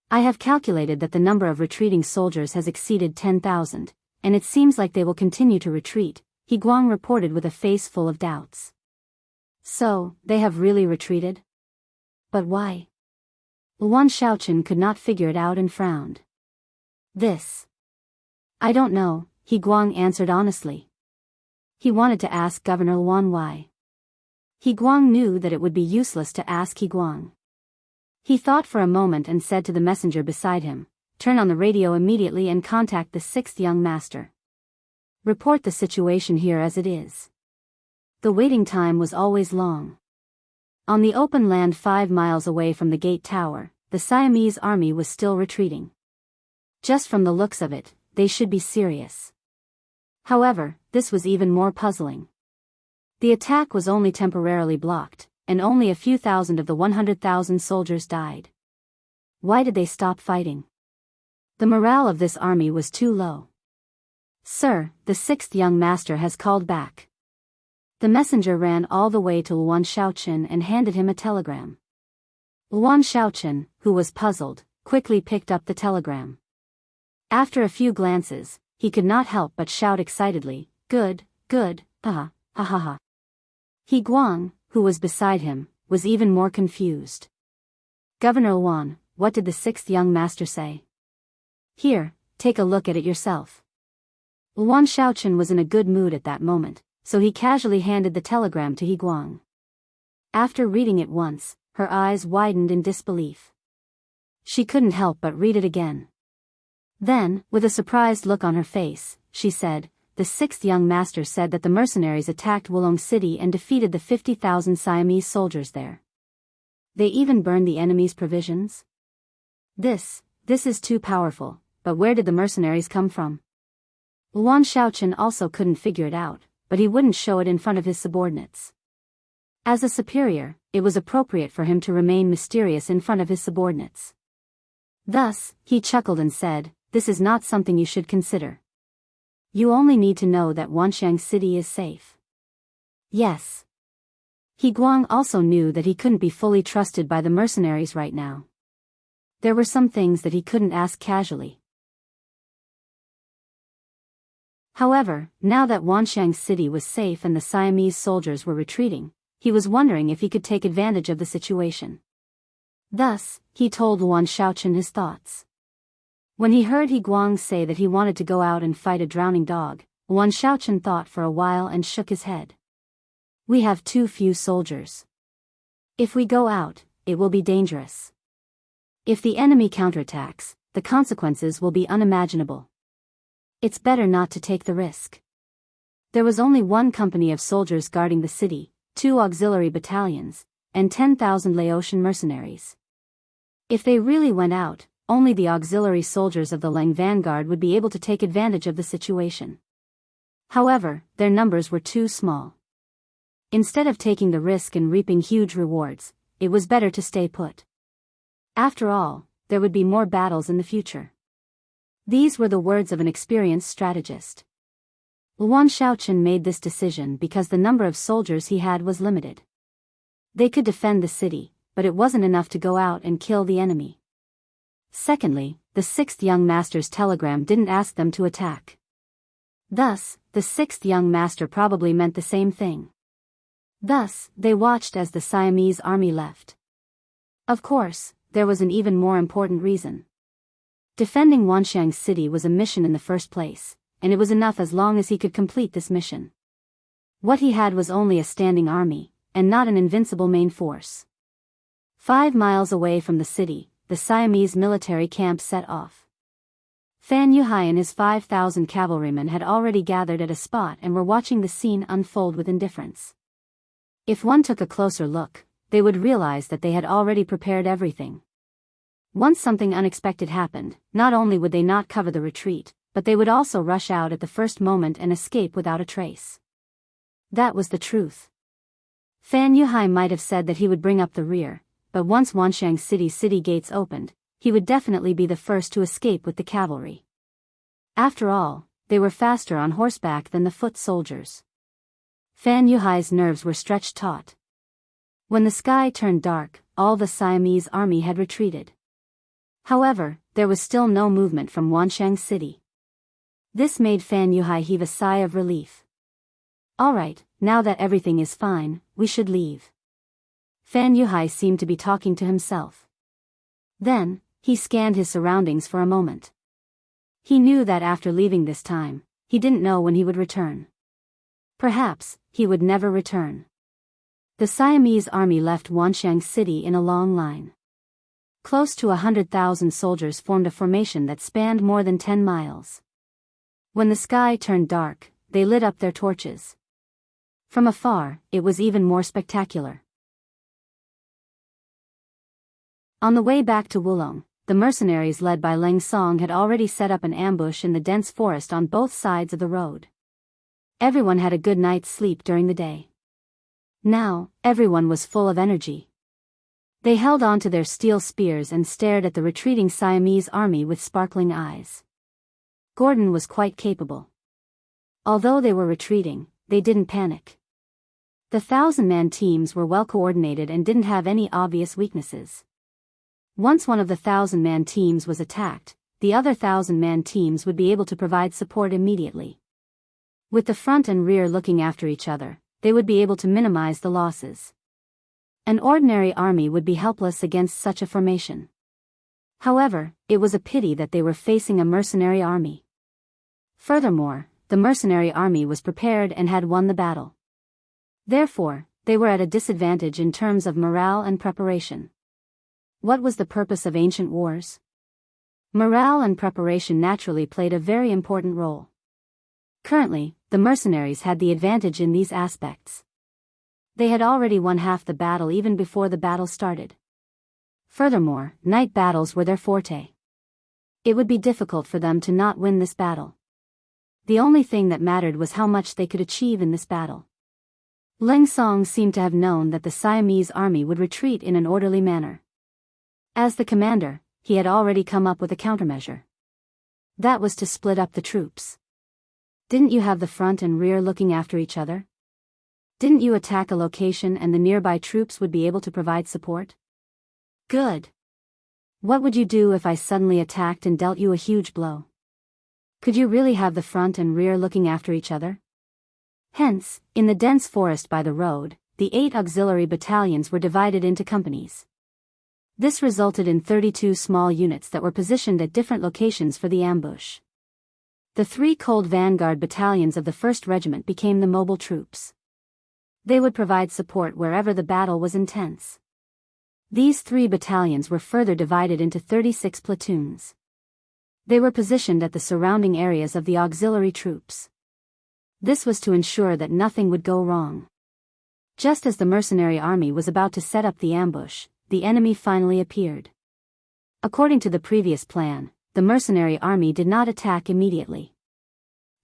I have calculated that the number of retreating soldiers has exceeded 10,000, and it seems like they will continue to retreat, He Guang reported with a face full of doubts. So, they have really retreated? But why? Wan Shaochen could not figure it out and frowned. I don't know, He Guang answered honestly. He wanted to ask Governor Wan why. He Guang knew that it would be useless to ask He Guang. He thought for a moment and said to the messenger beside him, "Turn on the radio immediately and contact the 6th young master. Report the situation here as it is." The waiting time was always long. On the open land 5 miles away from the gate tower, the Siamese army was still retreating. Just from the looks of it, they should be serious. However, this was even more puzzling. The attack was only temporarily blocked, and only a few thousand of the 100,000 soldiers died. Why did they stop fighting? The morale of this army was too low. "Sir, the 6th young master has called back." The messenger ran all the way to Wuxia Xianxia and handed him a telegram. Wuxia Xianxia, who was puzzled, quickly picked up the telegram. After a few glances, he could not help but shout excitedly, "Good, good, ha ha ha ha." He Guang, who was beside him, was even more confused. "Governor Wan, what did the 6th young master say?" "Here, take a look at it yourself." Wuxia Xianxia was in a good mood at that moment, so he casually handed the telegram to He Guang. After reading it once, her eyes widened in disbelief. She couldn't help but read it again. Then, with a surprised look on her face, she said, "The 6th young master said that the mercenaries attacked Wulong City and defeated the 50,000 Siamese soldiers there. They even burned the enemy's provisions? This is too powerful, but where did the mercenaries come from?" Wuxia Xianxia also couldn't figure it out, but he wouldn't show it in front of his subordinates. As a superior, it was appropriate for him to remain mysterious in front of his subordinates. Thus, he chuckled and said, "This is not something you should consider. You only need to know that Wanxiang City is safe." Yes. He Guang also knew that he couldn't be fully trusted by the mercenaries right now. There were some things that he couldn't ask casually. However, now that Wanxiang City was safe and the Siamese soldiers were retreating, he was wondering if he could take advantage of the situation. Thus, he told Wuxia Xianxia his thoughts. When he heard He Guang say that he wanted to go out and fight a drowning dog, Wuxia Xianxia thought for a while and shook his head. "We have too few soldiers. If we go out, it will be dangerous. If the enemy counterattacks, the consequences will be unimaginable. It's better not to take the risk." There was only one company of soldiers guarding the city, 2 auxiliary battalions, and 10,000 Laotian mercenaries. If they really went out, only the auxiliary soldiers of the Leng vanguard would be able to take advantage of the situation. However, their numbers were too small. Instead of taking the risk and reaping huge rewards, it was better to stay put. After all, there would be more battles in the future. These were the words of an experienced strategist. Wuxia Xianxia made this decision because the number of soldiers he had was limited. They could defend the city, but it wasn't enough to go out and kill the enemy. Secondly, the 6th young master's telegram didn't ask them to attack. Thus, the 6th young master probably meant the same thing. Thus, they watched as the Siamese army left. Of course, there was an even more important reason. Defending Wanxiang City was a mission in the first place, and it was enough as long as he could complete this mission. What he had was only a standing army, and not an invincible main force. 5 miles away from the city, the Siamese military camp set off. Fan Yuhai and his 5,000 cavalrymen had already gathered at a spot and were watching the scene unfold with indifference. If one took a closer look, they would realize that they had already prepared everything. Once something unexpected happened, not only would they not cover the retreat, but they would also rush out at the first moment and escape without a trace. That was the truth. Fan Yuhai might have said that he would bring up the rear, but once Wanxiang City's city gates opened, he would definitely be the first to escape with the cavalry. After all, they were faster on horseback than the foot soldiers. Fan Yuhai's nerves were stretched taut. When the sky turned dark, all the Siamese army had retreated. However, there was still no movement from Wanxiang City. This made Fan Yuhai heave a sigh of relief. "All right, now that everything is fine, we should leave." Fan Yuhai seemed to be talking to himself. Then, he scanned his surroundings for a moment. He knew that after leaving this time, he didn't know when he would return. Perhaps, he would never return. The Siamese army left Wanxiang City in a long line. Close to 100,000 soldiers formed a formation that spanned more than 10 miles. When the sky turned dark, they lit up their torches. From afar, it was even more spectacular. On the way back to Wulong, the mercenaries led by Leng Song had already set up an ambush in the dense forest on both sides of the road. Everyone had a good night's sleep during the day. Now, everyone was full of energy. They held on to their steel spears and stared at the retreating Siamese army with sparkling eyes. Gordon was quite capable. Although they were retreating, they didn't panic. The 1,000-man teams were well coordinated and didn't have any obvious weaknesses. Once one of the 1,000-man teams was attacked, the other 1,000-man teams would be able to provide support immediately. With the front and rear looking after each other, they would be able to minimize the losses. An ordinary army would be helpless against such a formation. However, it was a pity that they were facing a mercenary army. Furthermore, the mercenary army was prepared and had won the battle. Therefore, they were at a disadvantage in terms of morale and preparation. What was the purpose of ancient wars? Morale and preparation naturally played a very important role. Currently, the mercenaries had the advantage in these aspects. They had already won half the battle even before the battle started. Furthermore, night battles were their forte. It would be difficult for them to not win this battle. The only thing that mattered was how much they could achieve in this battle. Leng Song seemed to have known that the Siamese army would retreat in an orderly manner. As the commander, he had already come up with a countermeasure. That was to split up the troops. Didn't you have the front and rear looking after each other? Didn't you attack a location and the nearby troops would be able to provide support? Good. What would you do if I suddenly attacked and dealt you a huge blow? Could you really have the front and rear looking after each other? Hence, in the dense forest by the road, the 8 auxiliary battalions were divided into companies. This resulted in 32 small units that were positioned at different locations for the ambush. The 3 cold vanguard battalions of the 1st Regiment became the mobile troops. They would provide support wherever the battle was intense. These 3 battalions were further divided into 36 platoons. They were positioned at the surrounding areas of the auxiliary troops. This was to ensure that nothing would go wrong. Just as the mercenary army was about to set up the ambush, the enemy finally appeared. According to the previous plan, the mercenary army did not attack immediately.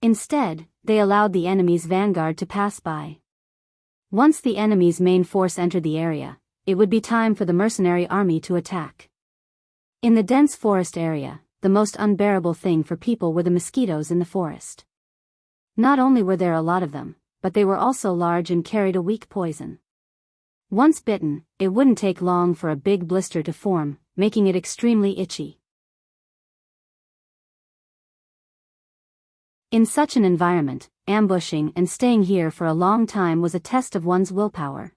Instead, they allowed the enemy's vanguard to pass by. Once the enemy's main force entered the area, it would be time for the mercenary army to attack. In the dense forest area, the most unbearable thing for people were the mosquitoes in the forest. Not only were there a lot of them, but they were also large and carried a weak poison. Once bitten, it wouldn't take long for a big blister to form, making it extremely itchy. In such an environment, ambushing and staying here for a long time was a test of one's willpower.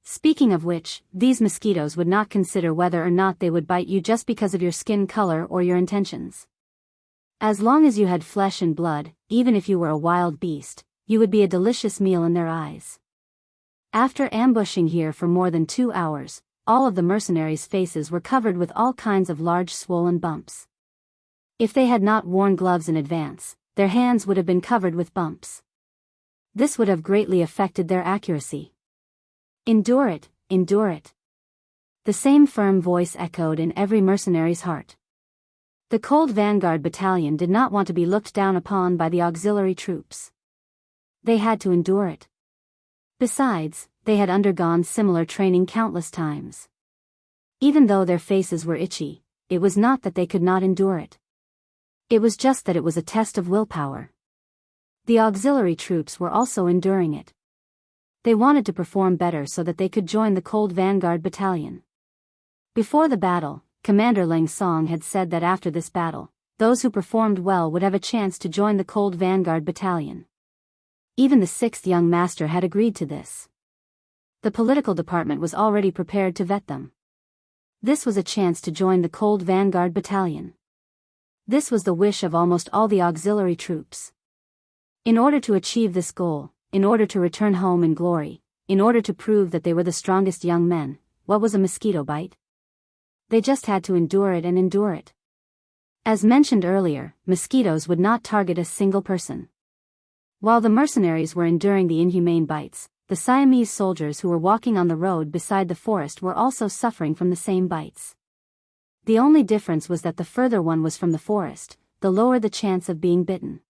Speaking of which, these mosquitoes would not consider whether or not they would bite you just because of your skin color or your intentions. As long as you had flesh and blood, even if you were a wild beast, you would be a delicious meal in their eyes. After ambushing here for more than 2 hours, all of the mercenaries' faces were covered with all kinds of large swollen bumps. If they had not worn gloves in advance, their hands would have been covered with bumps. This would have greatly affected their accuracy. Endure it, endure it. The same firm voice echoed in every mercenary's heart. The Cold Vanguard Battalion did not want to be looked down upon by the auxiliary troops. They had to endure it. Besides, they had undergone similar training countless times. Even though their faces were itchy, it was not that they could not endure it. It was just that it was a test of willpower. The auxiliary troops were also enduring it. They wanted to perform better so that they could join the Cold Vanguard Battalion. Before the battle, Commander Leng Song had said that after this battle, those who performed well would have a chance to join the Cold Vanguard Battalion. Even the 6th young master had agreed to this. The political department was already prepared to vet them. This was a chance to join the Cold Vanguard Battalion. This was the wish of almost all the auxiliary troops. In order to achieve this goal, in order to return home in glory, in order to prove that they were the strongest young men, what was a mosquito bite? They just had to endure it and endure it. As mentioned earlier, mosquitoes would not target a single person. While the mercenaries were enduring the inhumane bites, the Siamese soldiers who were walking on the road beside the forest were also suffering from the same bites. The only difference was that the further one was from the forest, the lower the chance of being bitten.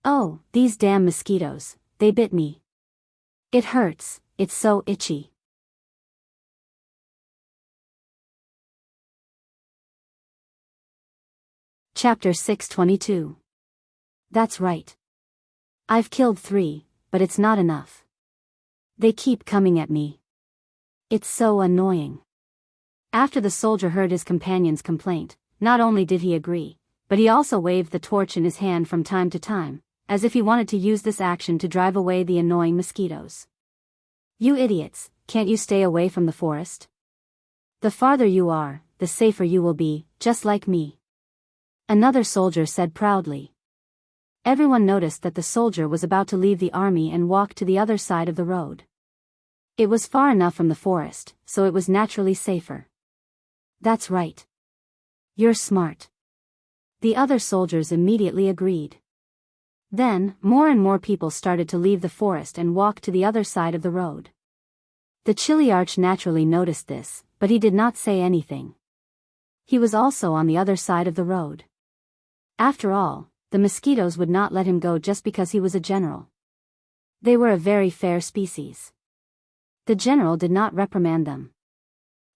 Oh, these damn mosquitoes, they bit me. It hurts it's so itchy. Chapter 622. That's right. I've killed 3, but it's not enough. They keep coming at me. It's so annoying. After the soldier heard his companion's complaint, not only did he agree, but he also waved the torch in his hand from time to time, as if he wanted to use this action to drive away the annoying mosquitoes. You idiots, can't you stay away from the forest? The farther you are, the safer you will be, just like me. Another soldier said proudly. Everyone noticed that the soldier was about to leave the army and walk to the other side of the road. It was far enough from the forest, so it was naturally safer. That's right. You're smart. The other soldiers immediately agreed. Then, more and more people started to leave the forest and walk to the other side of the road. The Chiliarch naturally noticed this, but he did not say anything. He was also on the other side of the road. After all, the mosquitoes would not let him go just because he was a general. They were a very fair species. The general did not reprimand them.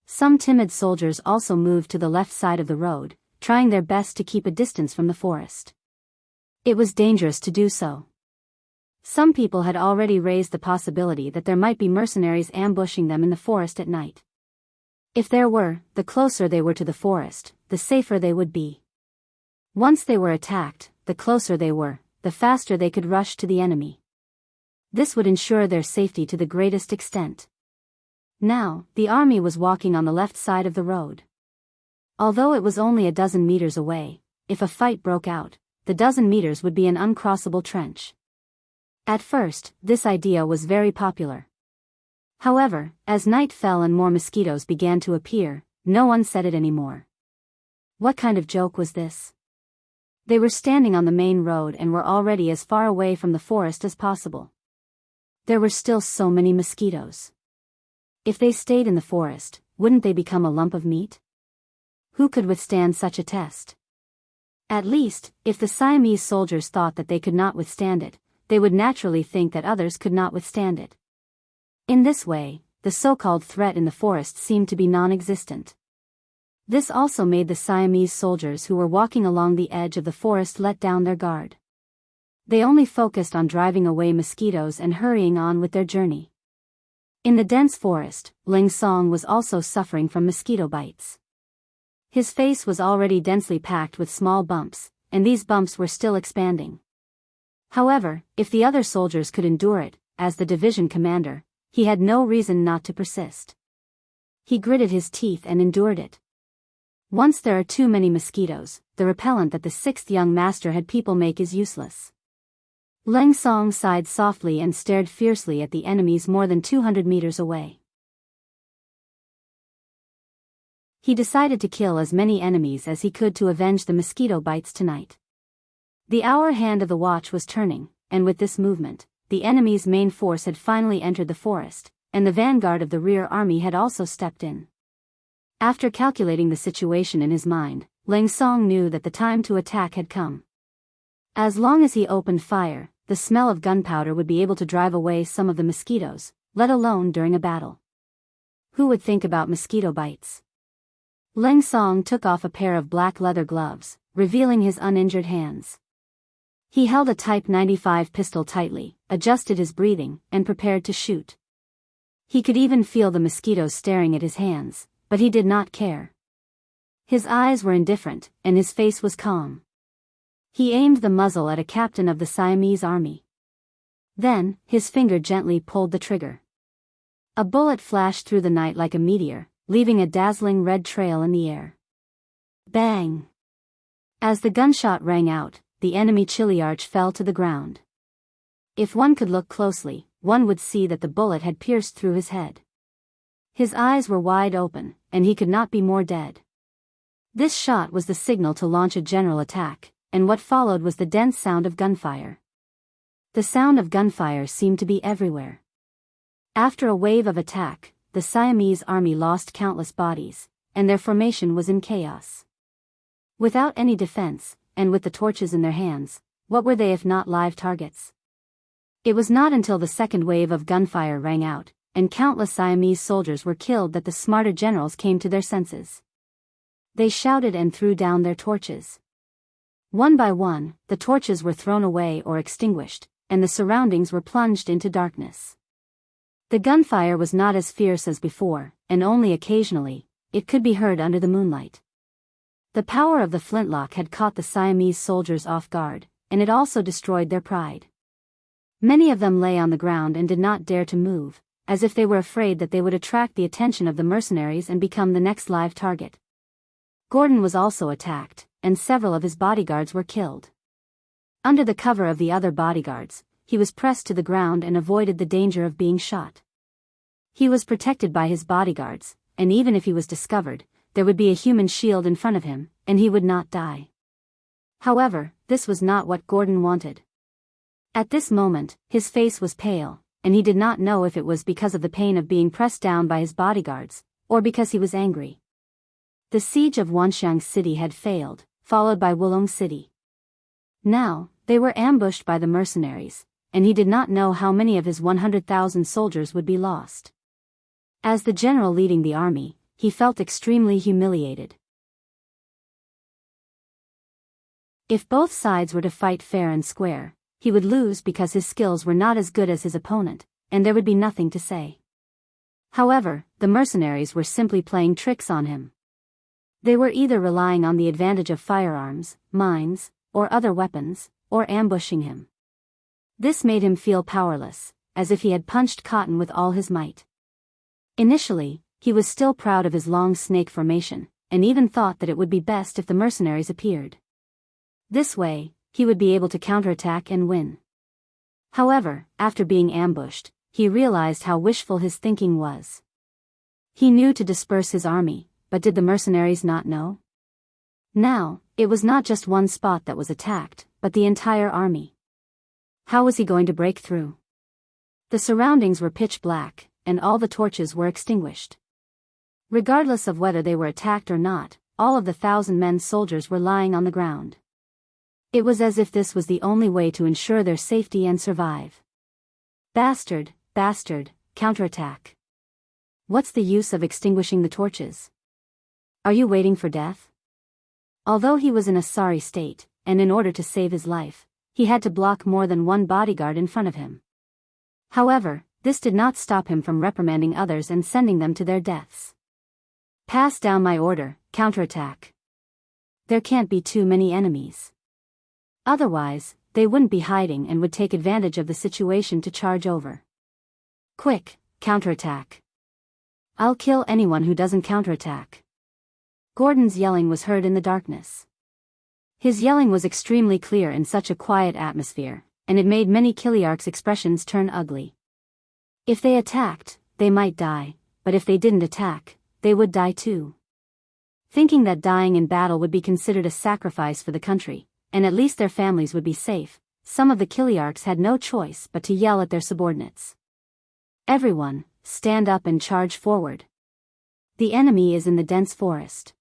Some timid soldiers also moved to the left side of the road, trying their best to keep a distance from the forest. It was dangerous to do so. Some people had already raised the possibility that there might be mercenaries ambushing them in the forest at night. If there were, the closer they were to the forest, the safer they would be. Once they were attacked, the closer they were, the faster they could rush to the enemy. This would ensure their safety to the greatest extent. Now, the army was walking on the left side of the road. Although it was only a dozen meters away, if a fight broke out, the dozen meters would be an uncrossable trench. At first, this idea was very popular. However, as night fell and more mosquitoes began to appear, no one said it anymore. What kind of joke was this? They were standing on the main road and were already as far away from the forest as possible. There were still so many mosquitoes. If they stayed in the forest, wouldn't they become a lump of meat? Who could withstand such a test? At least, if the Siamese soldiers thought that they could not withstand it, they would naturally think that others could not withstand it. In this way, the so-called threat in the forest seemed to be non-existent. This also made the Siamese soldiers who were walking along the edge of the forest let down their guard. They only focused on driving away mosquitoes and hurrying on with their journey. In the dense forest, Ling Song was also suffering from mosquito bites. His face was already densely packed with small bumps, and these bumps were still expanding. However, if the other soldiers could endure it, as the division commander, he had no reason not to persist. He gritted his teeth and endured it. Once there are too many mosquitoes, the repellent that the 6th young master had people make is useless. Ling Song sighed softly and stared fiercely at the enemies more than 200 meters away. He decided to kill as many enemies as he could to avenge the mosquito bites tonight. The hour hand of the watch was turning, and with this movement, the enemy's main force had finally entered the forest, and the vanguard of the rear army had also stepped in. After calculating the situation in his mind, Ling Song knew that the time to attack had come. As long as he opened fire, the smell of gunpowder would be able to drive away some of the mosquitoes, let alone during a battle. Who would think about mosquito bites? Ling Song took off a pair of black leather gloves, revealing his uninjured hands. He held a Type 95 pistol tightly, adjusted his breathing, and prepared to shoot. He could even feel the mosquitoes staring at his hands, but he did not care. His eyes were indifferent, and his face was calm. He aimed the muzzle at a captain of the Siamese army. Then, his finger gently pulled the trigger. A bullet flashed through the night like a meteor, leaving a dazzling red trail in the air. Bang! As the gunshot rang out, the enemy Chiliarch fell to the ground. If one could look closely, one would see that the bullet had pierced through his head. His eyes were wide open, and he could not be more dead. This shot was the signal to launch a general attack, and what followed was the dense sound of gunfire. The sound of gunfire seemed to be everywhere. After a wave of attack, the Siamese army lost countless bodies, and their formation was in chaos. Without any defense, and with the torches in their hands, what were they if not live targets? It was not until the second wave of gunfire rang out, and countless Siamese soldiers were killed that the smarter generals came to their senses. They shouted and threw down their torches. One by one, the torches were thrown away or extinguished, and the surroundings were plunged into darkness. The gunfire was not as fierce as before, and only occasionally, it could be heard under the moonlight. The power of the flintlock had caught the Siamese soldiers off guard, and it also destroyed their pride. Many of them lay on the ground and did not dare to move, as if they were afraid that they would attract the attention of the mercenaries and become the next live target. Gordon was also attacked, and several of his bodyguards were killed. Under the cover of the other bodyguards, he was pressed to the ground and avoided the danger of being shot. He was protected by his bodyguards, and even if he was discovered, there would be a human shield in front of him, and he would not die. However, this was not what Gordon wanted. At this moment, his face was pale, and he did not know if it was because of the pain of being pressed down by his bodyguards, or because he was angry. The siege of Wanxiang City had failed, followed by Wulong City. Now, they were ambushed by the mercenaries, and he did not know how many of his 100,000 soldiers would be lost. As the general leading the army, he felt extremely humiliated. If both sides were to fight fair and square, he would lose because his skills were not as good as his opponent, and there would be nothing to say. However, the mercenaries were simply playing tricks on him. They were either relying on the advantage of firearms, mines, or other weapons, or ambushing him. This made him feel powerless, as if he had punched cotton with all his might. Initially, he was still proud of his long snake formation, and even thought that it would be best if the mercenaries appeared. This way, he would be able to counterattack and win. However, after being ambushed, he realized how wishful his thinking was. He knew to disperse his army, but did the mercenaries not know? Now, it was not just one spot that was attacked, but the entire army. How was he going to break through? The surroundings were pitch black, and all the torches were extinguished. Regardless of whether they were attacked or not, all of the 1,000 men soldiers were lying on the ground. It was as if this was the only way to ensure their safety and survive. Bastard, bastard, counterattack. What's the use of extinguishing the torches? Are you waiting for death? Although he was in a sorry state, and in order to save his life, he had to block more than one bodyguard in front of him. However, this did not stop him from reprimanding others and sending them to their deaths. Pass down my order, counterattack. There can't be too many enemies. Otherwise, they wouldn't be hiding and would take advantage of the situation to charge over. Quick, counterattack. I'll kill anyone who doesn't counterattack. Gordon's yelling was heard in the darkness. His yelling was extremely clear in such a quiet atmosphere, and it made many Kiliarch's expressions turn ugly. If they attacked, they might die, but if they didn't attack, they would die too. Thinking that dying in battle would be considered a sacrifice for the country, and at least their families would be safe, some of the Kiliarchs had no choice but to yell at their subordinates. Everyone, stand up and charge forward. The enemy is in the dense forest.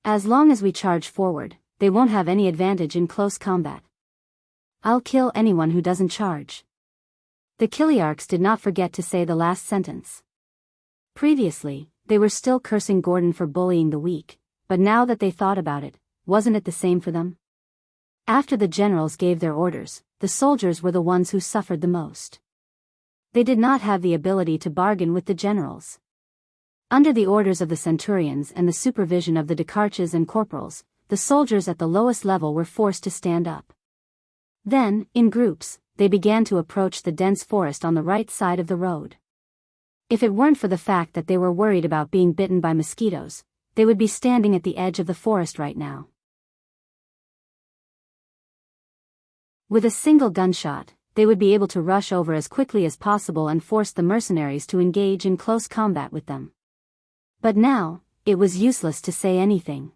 As long as we charge forward, they won't have any advantage in close combat. I'll kill anyone who doesn't charge. The Kiliarchs did not forget to say the last sentence. Previously, they were still cursing Gordon for bullying the weak, but now that they thought about it, wasn't it the same for them? After the generals gave their orders, the soldiers were the ones who suffered the most. They did not have the ability to bargain with the generals. Under the orders of the centurions and the supervision of the decharches and corporals, the soldiers at the lowest level were forced to stand up. Then, in groups, they began to approach the dense forest on the right side of the road. If it weren't for the fact that they were worried about being bitten by mosquitoes, they would be standing at the edge of the forest right now. With a single gunshot, they would be able to rush over as quickly as possible and force the mercenaries to engage in close combat with them. But now, it was useless to say anything.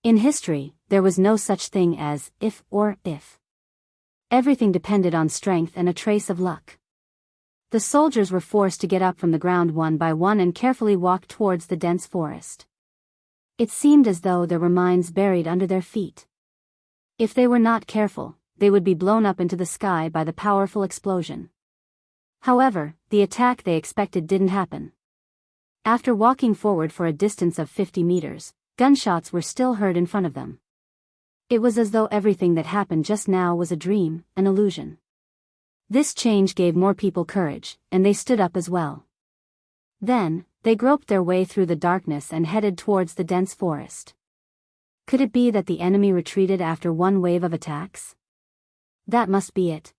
In history, there was no such thing as if or if. Everything depended on strength and a trace of luck. The soldiers were forced to get up from the ground one by one and carefully walk towards the dense forest. It seemed as though there were mines buried under their feet. If they were not careful, they would be blown up into the sky by the powerful explosion. However, the attack they expected didn't happen. After walking forward for a distance of 50 meters, gunshots were still heard in front of them. It was as though everything that happened just now was a dream, an illusion. This change gave more people courage, and they stood up as well. Then, they groped their way through the darkness and headed towards the dense forest. Could it be that the enemy retreated after one wave of attacks? That must be it.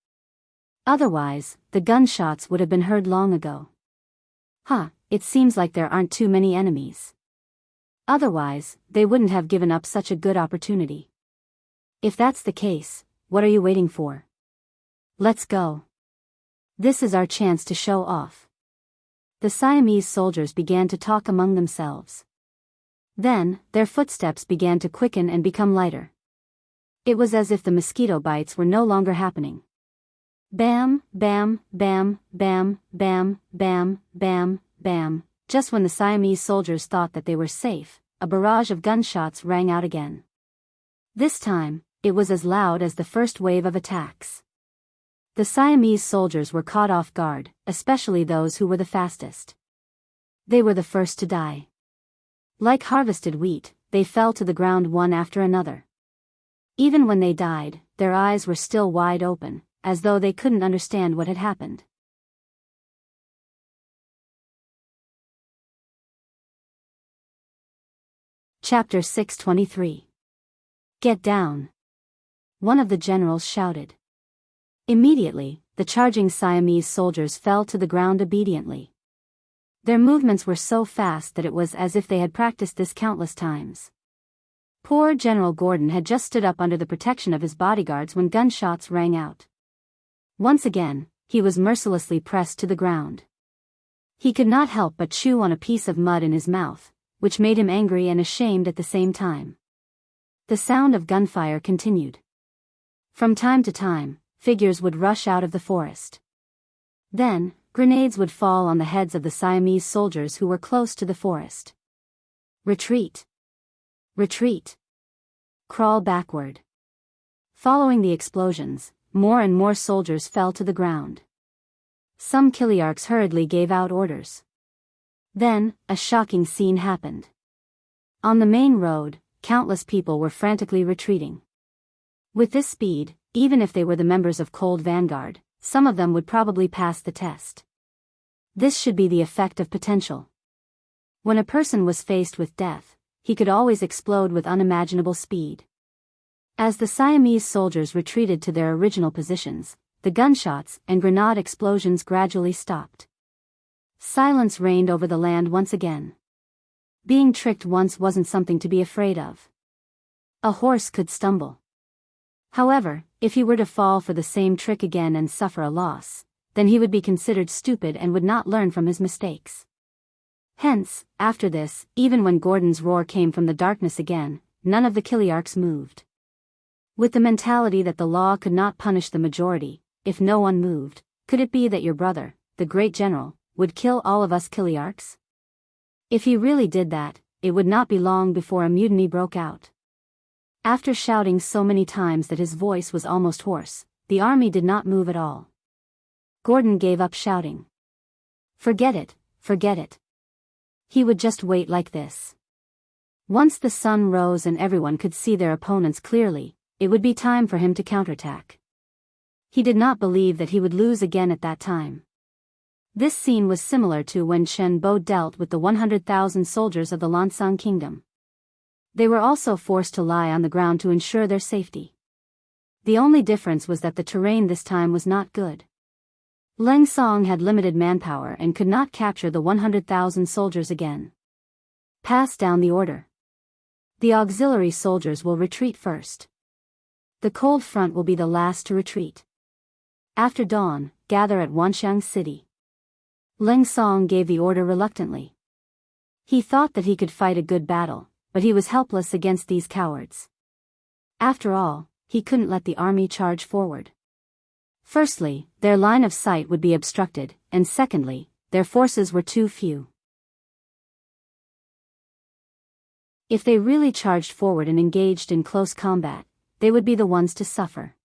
Otherwise, the gunshots would have been heard long ago. It seems like there aren't too many enemies. Otherwise, they wouldn't have given up such a good opportunity. If that's the case, what are you waiting for? Let's go. This is our chance to show off. The Siamese soldiers began to talk among themselves. Then, their footsteps began to quicken and become lighter. It was as if the mosquito bites were no longer happening. Bam, bam, bam, bam, bam, bam, bam, bam. Just when the Siamese soldiers thought that they were safe, a barrage of gunshots rang out again. This time, it was as loud as the first wave of attacks. The Siamese soldiers were caught off guard, especially those who were the fastest. They were the first to die. Like harvested wheat, they fell to the ground one after another. Even when they died, their eyes were still wide open, as though they couldn't understand what had happened. Chapter 623. Get down. One of the generals shouted. Immediately, the charging Siamese soldiers fell to the ground obediently. Their movements were so fast that it was as if they had practiced this countless times. Poor General Gordon had just stood up under the protection of his bodyguards when gunshots rang out. Once again, he was mercilessly pressed to the ground. He could not help but chew on a piece of mud in his mouth, which made him angry and ashamed at the same time. The sound of gunfire continued. From time to time, figures would rush out of the forest. Then, grenades would fall on the heads of the Siamese soldiers who were close to the forest. Retreat! Retreat! Crawl backward! Following the explosions, more and more soldiers fell to the ground. Some Kiliarchs hurriedly gave out orders. Then, a shocking scene happened. On the main road, countless people were frantically retreating. With this speed, even if they were the members of Cold Vanguard, some of them would probably pass the test. This should be the effect of potential. When a person was faced with death, he could always explode with unimaginable speed. As the Siamese soldiers retreated to their original positions, the gunshots and grenade explosions gradually stopped. Silence reigned over the land once again. Being tricked once wasn't something to be afraid of. A horse could stumble. However, if he were to fall for the same trick again and suffer a loss, then he would be considered stupid and would not learn from his mistakes. Hence, after this, even when Gordon's roar came from the darkness again, none of the Kiliarchs moved. With the mentality that the law could not punish the majority, if no one moved, could it be that your brother, the great general, would kill all of us Kiliarchs? If he really did that, it would not be long before a mutiny broke out. After shouting so many times that his voice was almost hoarse, the army did not move at all. Gordon gave up shouting. Forget it, forget it. He would just wait like this. Once the sun rose and everyone could see their opponents clearly, it would be time for him to counterattack. He did not believe that he would lose again at that time. This scene was similar to when Shen Bo dealt with the 100,000 soldiers of the Lansang kingdom. They were also forced to lie on the ground to ensure their safety. The only difference was that the terrain this time was not good. Leng Song had limited manpower and could not capture the 100,000 soldiers again. Pass down the order. The auxiliary soldiers will retreat first. The cold front will be the last to retreat. After dawn, gather at Wanxiang City. Leng Song gave the order reluctantly. He thought that he could fight a good battle, but he was helpless against these cowards. After all, he couldn't let the army charge forward. Firstly, their line of sight would be obstructed, and secondly, their forces were too few. If they really charged forward and engaged in close combat, they would be the ones to suffer.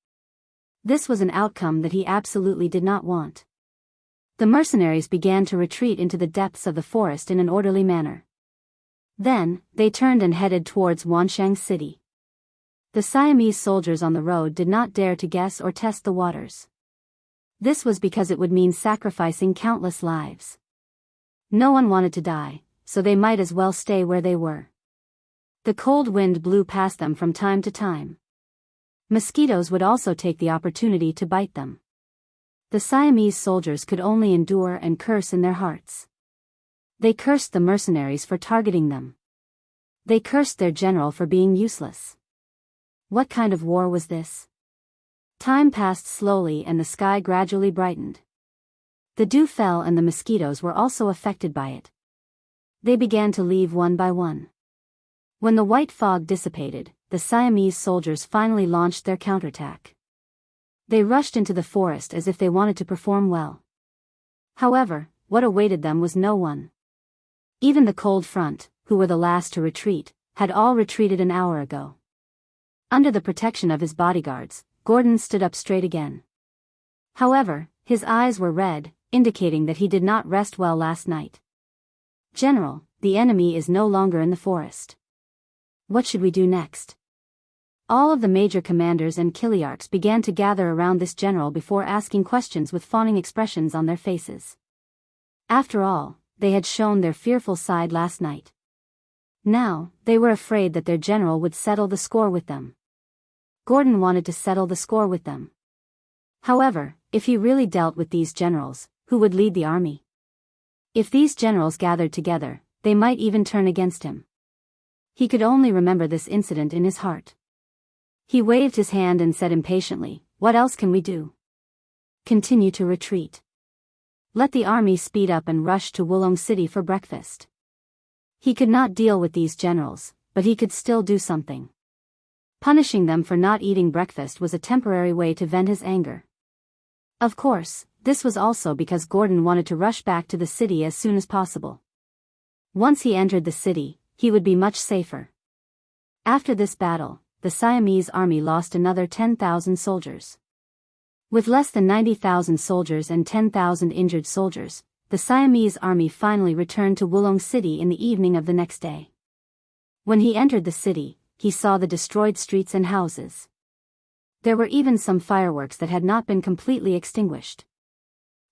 This was an outcome that he absolutely did not want. The mercenaries began to retreat into the depths of the forest in an orderly manner. Then, they turned and headed towards Wanshang City. The Siamese soldiers on the road did not dare to guess or test the waters. This was because it would mean sacrificing countless lives. No one wanted to die, so they might as well stay where they were. The cold wind blew past them from time to time. Mosquitoes would also take the opportunity to bite them. The Siamese soldiers could only endure and curse in their hearts. They cursed the mercenaries for targeting them. They cursed their general for being useless. What kind of war was this? Time passed slowly and the sky gradually brightened. The dew fell and the mosquitoes were also affected by it. They began to leave one by one. When the white fog dissipated, the Siamese soldiers finally launched their counterattack. They rushed into the forest as if they wanted to perform well. However, what awaited them was no one. Even the cold front, who were the last to retreat, had all retreated an hour ago. Under the protection of his bodyguards, Gordon stood up straight again. However, his eyes were red, indicating that he did not rest well last night. "General, the enemy is no longer in the forest. What should we do next?" All of the major commanders and Kiliarchs began to gather around this general before asking questions with fawning expressions on their faces. After all, they had shown their fearful side last night. Now, they were afraid that their general would settle the score with them. Gordon wanted to settle the score with them. However, if he really dealt with these generals, who would lead the army? If these generals gathered together, they might even turn against him. He could only remember this incident in his heart. He waved his hand and said impatiently, "What else can we do? Continue to retreat. Let the army speed up and rush to Wulong City for breakfast." He could not deal with these generals, but he could still do something. Punishing them for not eating breakfast was a temporary way to vent his anger. Of course, this was also because Gordon wanted to rush back to the city as soon as possible. Once he entered the city, he would be much safer. After this battle, the Siamese army lost another 10,000 soldiers. With less than 90,000 soldiers and 10,000 injured soldiers, the Siamese army finally returned to Wulong City in the evening of the next day. When he entered the city, he saw the destroyed streets and houses. There were even some fireworks that had not been completely extinguished.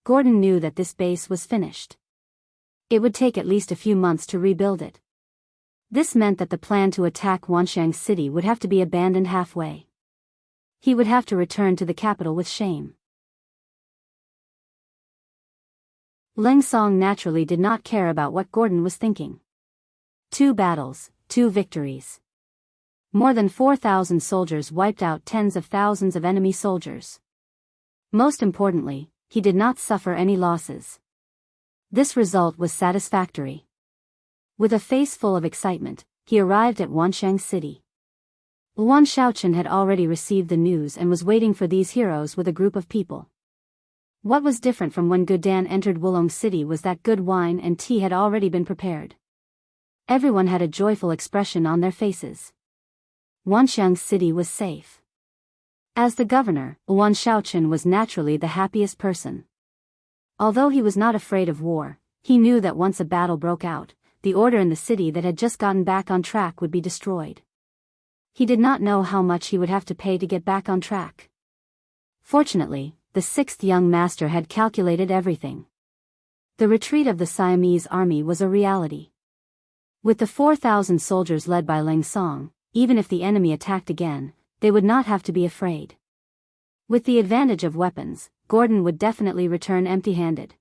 Gordon knew that this base was finished. It would take at least a few months to rebuild it. This meant that the plan to attack Wanshang City would have to be abandoned halfway. He would have to return to the capital with shame. Leng Song naturally did not care about what Gordon was thinking. 2 battles, 2 victories. More than 4,000 soldiers wiped out tens of thousands of enemy soldiers. Most importantly, he did not suffer any losses. This result was satisfactory. With a face full of excitement, he arrived at Wanshang City. Luan Shaochen had already received the news and was waiting for these heroes with a group of people. What was different from when Gudan entered Wulong City was that good wine and tea had already been prepared. Everyone had a joyful expression on their faces. Wanshang City was safe. As the governor, Luan Shaochen was naturally the happiest person. Although he was not afraid of war, he knew that once a battle broke out, the order in the city that had just gotten back on track would be destroyed. He did not know how much he would have to pay to get back on track. Fortunately, the 6th young master had calculated everything. The retreat of the Siamese army was a reality. With the 4,000 soldiers led by Leng Song, even if the enemy attacked again, they would not have to be afraid. With the advantage of weapons, Gordon would definitely return empty-handed.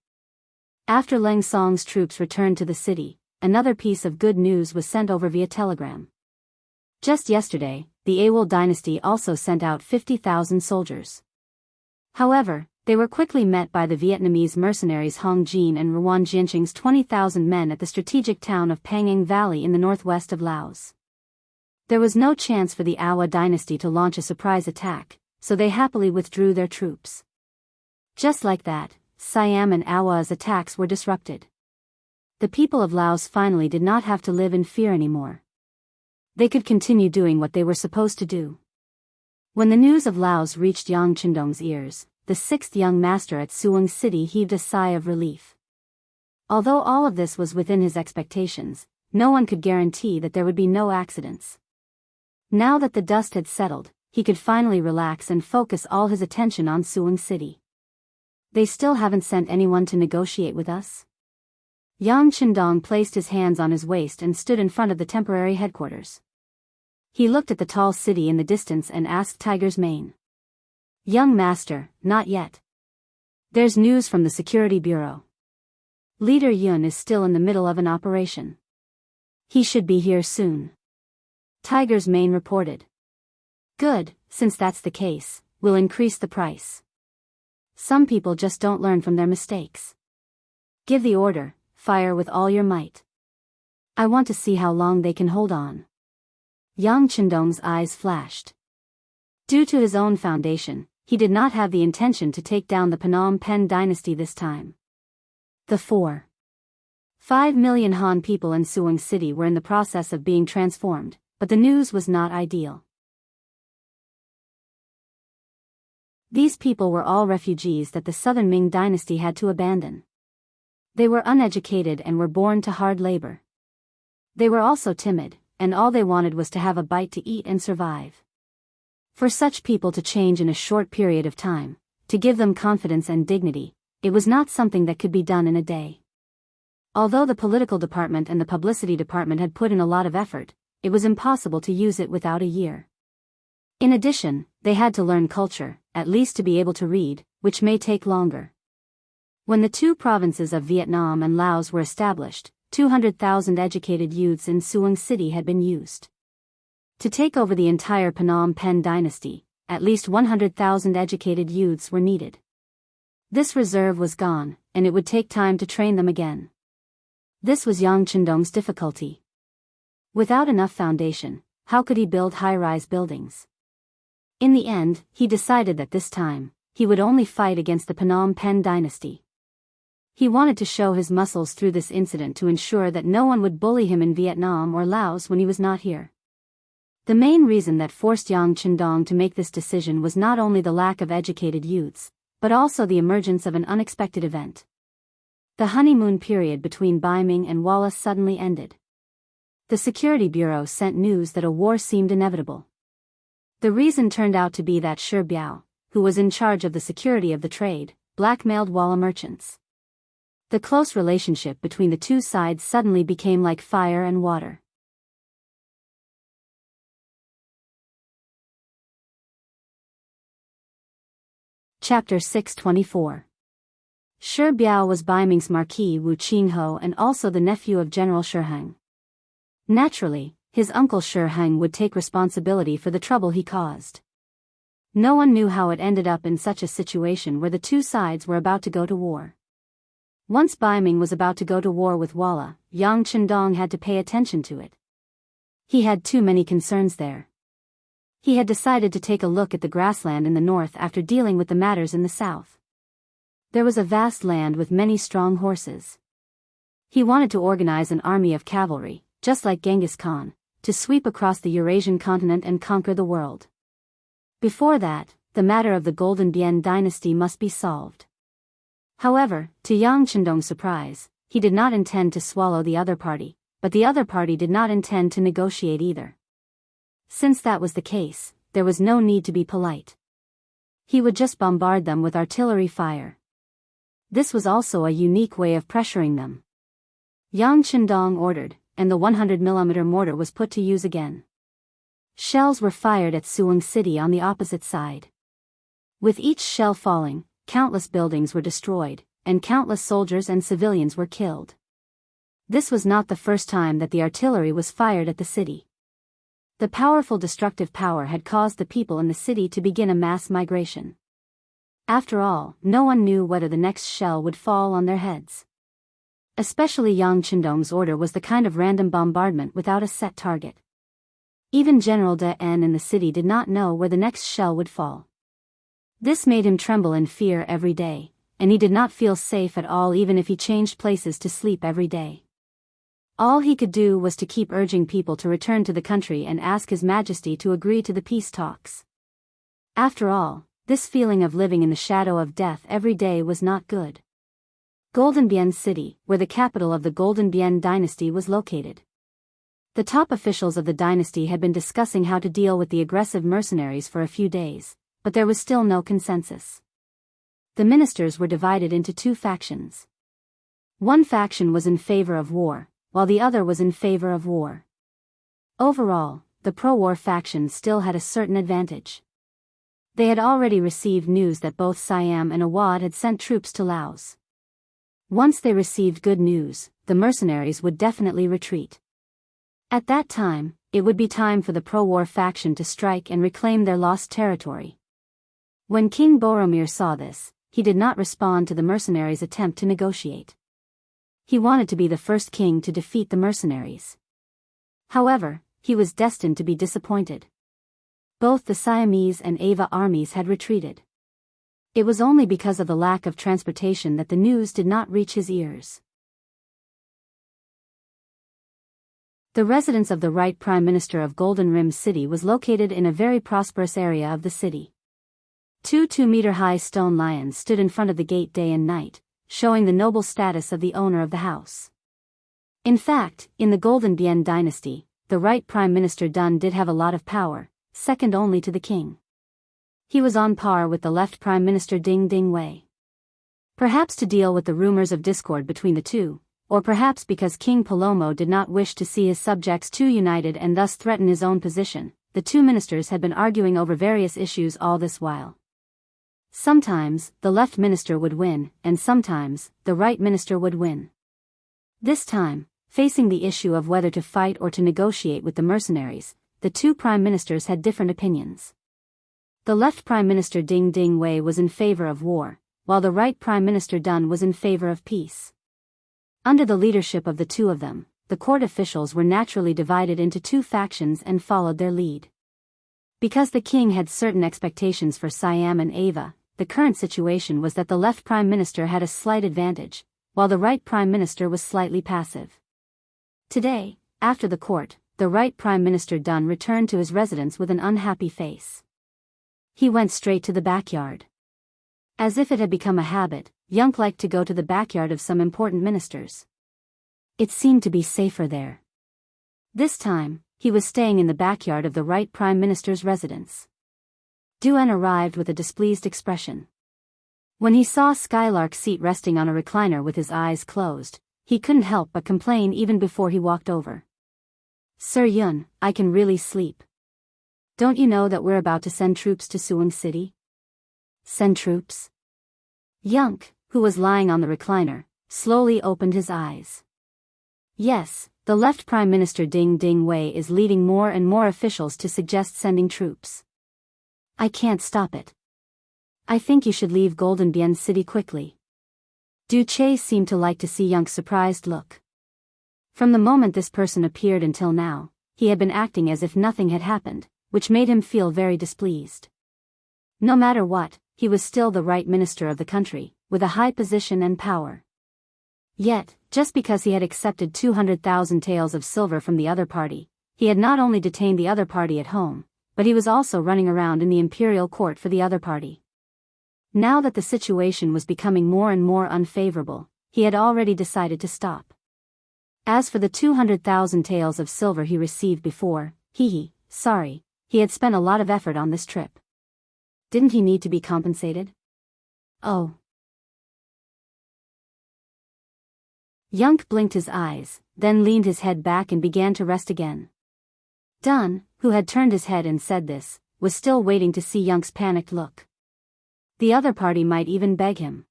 After Leng Song's troops returned to the city, another piece of good news was sent over via telegram. Just yesterday, the Awol dynasty also sent out 50,000 soldiers. However, they were quickly met by the Vietnamese mercenaries Hong Jin and Ruan Jianxing's 20,000 men at the strategic town of Pangang Valley in the northwest of Laos. There was no chance for the Awa dynasty to launch a surprise attack, so they happily withdrew their troops. Just like that, Siam and Awa's attacks were disrupted. The people of Laos finally did not have to live in fear anymore. They could continue doing what they were supposed to do. When the news of Laos reached Yang Chendong's ears, the sixth young master at Suwang City heaved a sigh of relief. Although all of this was within his expectations, no one could guarantee that there would be no accidents. Now that the dust had settled, he could finally relax and focus all his attention on Suwang City. They still haven't sent anyone to negotiate with us? Yang Qindong placed his hands on his waist and stood in front of the temporary headquarters. He looked at the tall city in the distance and asked Tiger's Mane. Young master, not yet. There's news from the Security Bureau. Leader Yun is still in the middle of an operation. He should be here soon. Tiger's Mane reported. Good, since that's the case, we'll increase the price. Some people just don't learn from their mistakes. Give the order, fire with all your might. I want to see how long they can hold on. Yang Qindong's eyes flashed. Due to his own foundation, he did not have the intention to take down the Phnom Penh dynasty this time. The 4.5 million Han people in Suwang City were in the process of being transformed, but the news was not ideal. These people were all refugees that the Southern Ming dynasty had to abandon. They were uneducated and were born to hard labor. They were also timid, and all they wanted was to have a bite to eat and survive. For such people to change in a short period of time, to give them confidence and dignity, it was not something that could be done in a day. Although the political department and the publicity department had put in a lot of effort, it was impossible to use it without a year. In addition, they had to learn culture, at least to be able to read, which may take longer. When the two provinces of Vietnam and Laos were established, 200,000 educated youths in Suwang City had been used. To take over the entire Phnom Penh dynasty, at least 100,000 educated youths were needed. This reserve was gone, and it would take time to train them again. This was Yang Qindong's difficulty. Without enough foundation, how could he build high-rise buildings? In the end, he decided that this time, he would only fight against the Phnom Penh dynasty. He wanted to show his muscles through this incident to ensure that no one would bully him in Vietnam or Laos when he was not here. The main reason that forced Yang Qindong to make this decision was not only the lack of educated youths, but also the emergence of an unexpected event. The honeymoon period between Bai Ming and Wallace suddenly ended. The Security Bureau sent news that a war seemed inevitable. The reason turned out to be that Shi Biao, who was in charge of the security of the trade, blackmailed Walla merchants. The close relationship between the two sides suddenly became like fire and water. Chapter 624. Shi Biao was Bai Ming's Marquis Wu Qingho and also the nephew of General Shi Heng. Naturally, his uncle Shi Heng would take responsibility for the trouble he caused. No one knew how it ended up in such a situation where the two sides were about to go to war. Once Bai Ming was about to go to war with Walla, Yang Qindong had to pay attention to it. He had too many concerns there. He had decided to take a look at the grassland in the north after dealing with the matters in the south. There was a vast land with many strong horses. He wanted to organize an army of cavalry, just like Genghis Khan, to sweep across the Eurasian continent and conquer the world. Before that, the matter of the Golden Bien dynasty must be solved. However, to Yang Qindong's surprise, he did not intend to swallow the other party, but the other party did not intend to negotiate either. Since that was the case, there was no need to be polite. He would just bombard them with artillery fire. This was also a unique way of pressuring them. Yang Qindong ordered, and the 100mm mortar was put to use again. Shells were fired at Suwang City on the opposite side. With each shell falling, countless buildings were destroyed, and countless soldiers and civilians were killed. This was not the first time that the artillery was fired at the city. The powerful destructive power had caused the people in the city to begin a mass migration. After all, no one knew whether the next shell would fall on their heads. Especially Yang Qindong's order was the kind of random bombardment without a set target. Even General De En in the city did not know where the next shell would fall. This made him tremble in fear every day, and he did not feel safe at all even if he changed places to sleep every day. All he could do was to keep urging people to return to the country and ask His Majesty to agree to the peace talks. After all, this feeling of living in the shadow of death every day was not good. Golden Bian City, where the capital of the Golden Bian dynasty was located. The top officials of the dynasty had been discussing how to deal with the aggressive mercenaries for a few days, but there was still no consensus. The ministers were divided into two factions. One faction was in favor of war, while the other was in favor of war. Overall, the pro-war faction still had a certain advantage. They had already received news that both Siam and Awad had sent troops to Laos. Once they received good news, the mercenaries would definitely retreat. At that time, it would be time for the pro-war faction to strike and reclaim their lost territory. When King Boromir saw this, he did not respond to the mercenaries' attempt to negotiate. He wanted to be the first king to defeat the mercenaries. However, he was destined to be disappointed. Both the Siamese and Ava armies had retreated. It was only because of the lack of transportation that the news did not reach his ears. The residence of the right Prime Minister of Golden Rim City was located in a very prosperous area of the city. Two 2-meter-high stone lions stood in front of the gate day and night, showing the noble status of the owner of the house. In fact, in the Golden Bian dynasty, the right Prime Minister Dun did have a lot of power, second only to the king. He was on par with the left Prime Minister Ding Ding Wei. Perhaps to deal with the rumors of discord between the two, or perhaps because King Palomo did not wish to see his subjects too united and thus threaten his own position, the two ministers had been arguing over various issues all this while. Sometimes, the left minister would win, and sometimes, the right minister would win. This time, facing the issue of whether to fight or to negotiate with the mercenaries, the two prime ministers had different opinions. The left Prime Minister Ding Ding Wei was in favor of war, while the right Prime Minister Dun was in favor of peace. Under the leadership of the two of them, the court officials were naturally divided into two factions and followed their lead. Because the king had certain expectations for Siam and Ava, the current situation was that the left prime minister had a slight advantage, while the right prime minister was slightly passive. Today, after the court, the right Prime Minister Dun returned to his residence with an unhappy face. He went straight to the backyard. As if it had become a habit, Yunk liked to go to the backyard of some important ministers. It seemed to be safer there. This time, he was staying in the backyard of the right Prime Minister's residence. Duen arrived with a displeased expression. When he saw Skylark's seat resting on a recliner with his eyes closed, he couldn't help but complain even before he walked over. Sir Yun, I can really sleep. Don't you know that we're about to send troops to Suwon City? Send troops? Yunk, who was lying on the recliner, slowly opened his eyes. Yes, the left Prime Minister Ding Ding Wei is leading more and more officials to suggest sending troops. I can't stop it. I think you should leave Golden Bian City quickly. Du Che seemed to like to see Yunk's surprised look. From the moment this person appeared until now, he had been acting as if nothing had happened, which made him feel very displeased. No matter what, he was still the right minister of the country, with a high position and power. Yet, just because he had accepted 200,000 taels of silver from the other party, he had not only detained the other party at home, but he was also running around in the imperial court for the other party. Now that the situation was becoming more and more unfavorable, he had already decided to stop. As for the 200,000 taels of silver he received before, he had spent a lot of effort on this trip. Didn't he need to be compensated? Oh. Yunk blinked his eyes, then leaned his head back and began to rest again. Dun, who had turned his head and said this, was still waiting to see Yunk's panicked look. The other party might even beg him.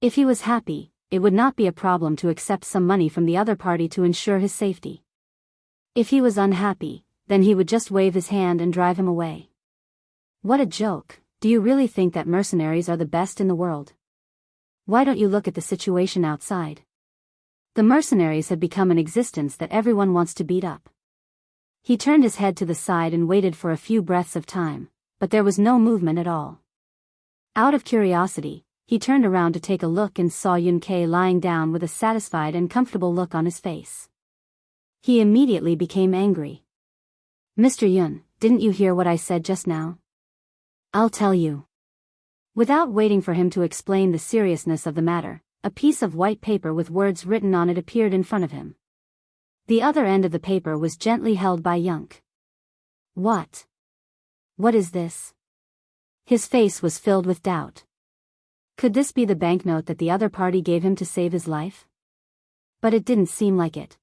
If he was happy, it would not be a problem to accept some money from the other party to ensure his safety. If he was unhappy, then he would just wave his hand and drive him away. What a joke! Do you really think that mercenaries are the best in the world? Why don't you look at the situation outside? The mercenaries have become an existence that everyone wants to beat up. He turned his head to the side and waited for a few breaths of time, but there was no movement at all. Out of curiosity, he turned around to take a look and saw Yun Kei lying down with a satisfied and comfortable look on his face. He immediately became angry. Mr. Yun, didn't you hear what I said just now? I'll tell you. Without waiting for him to explain the seriousness of the matter, a piece of white paper with words written on it appeared in front of him. The other end of the paper was gently held by Yunk. What? What is this? His face was filled with doubt. Could this be the banknote that the other party gave him to save his life? But it didn't seem like it.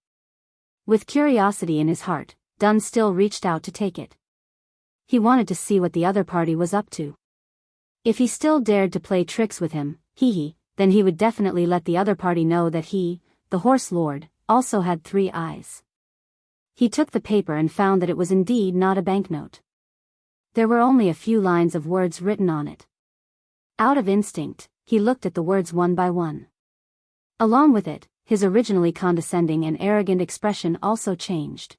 With curiosity in his heart, Dun still reached out to take it. He wanted to see what the other party was up to. If he still dared to play tricks with him, then he would definitely let the other party know that he, the Horse Lord, also had 3 eyes. He took the paper and found that it was indeed not a banknote. There were only a few lines of words written on it. Out of instinct, he looked at the words one by one. Along with it, his originally condescending and arrogant expression also changed.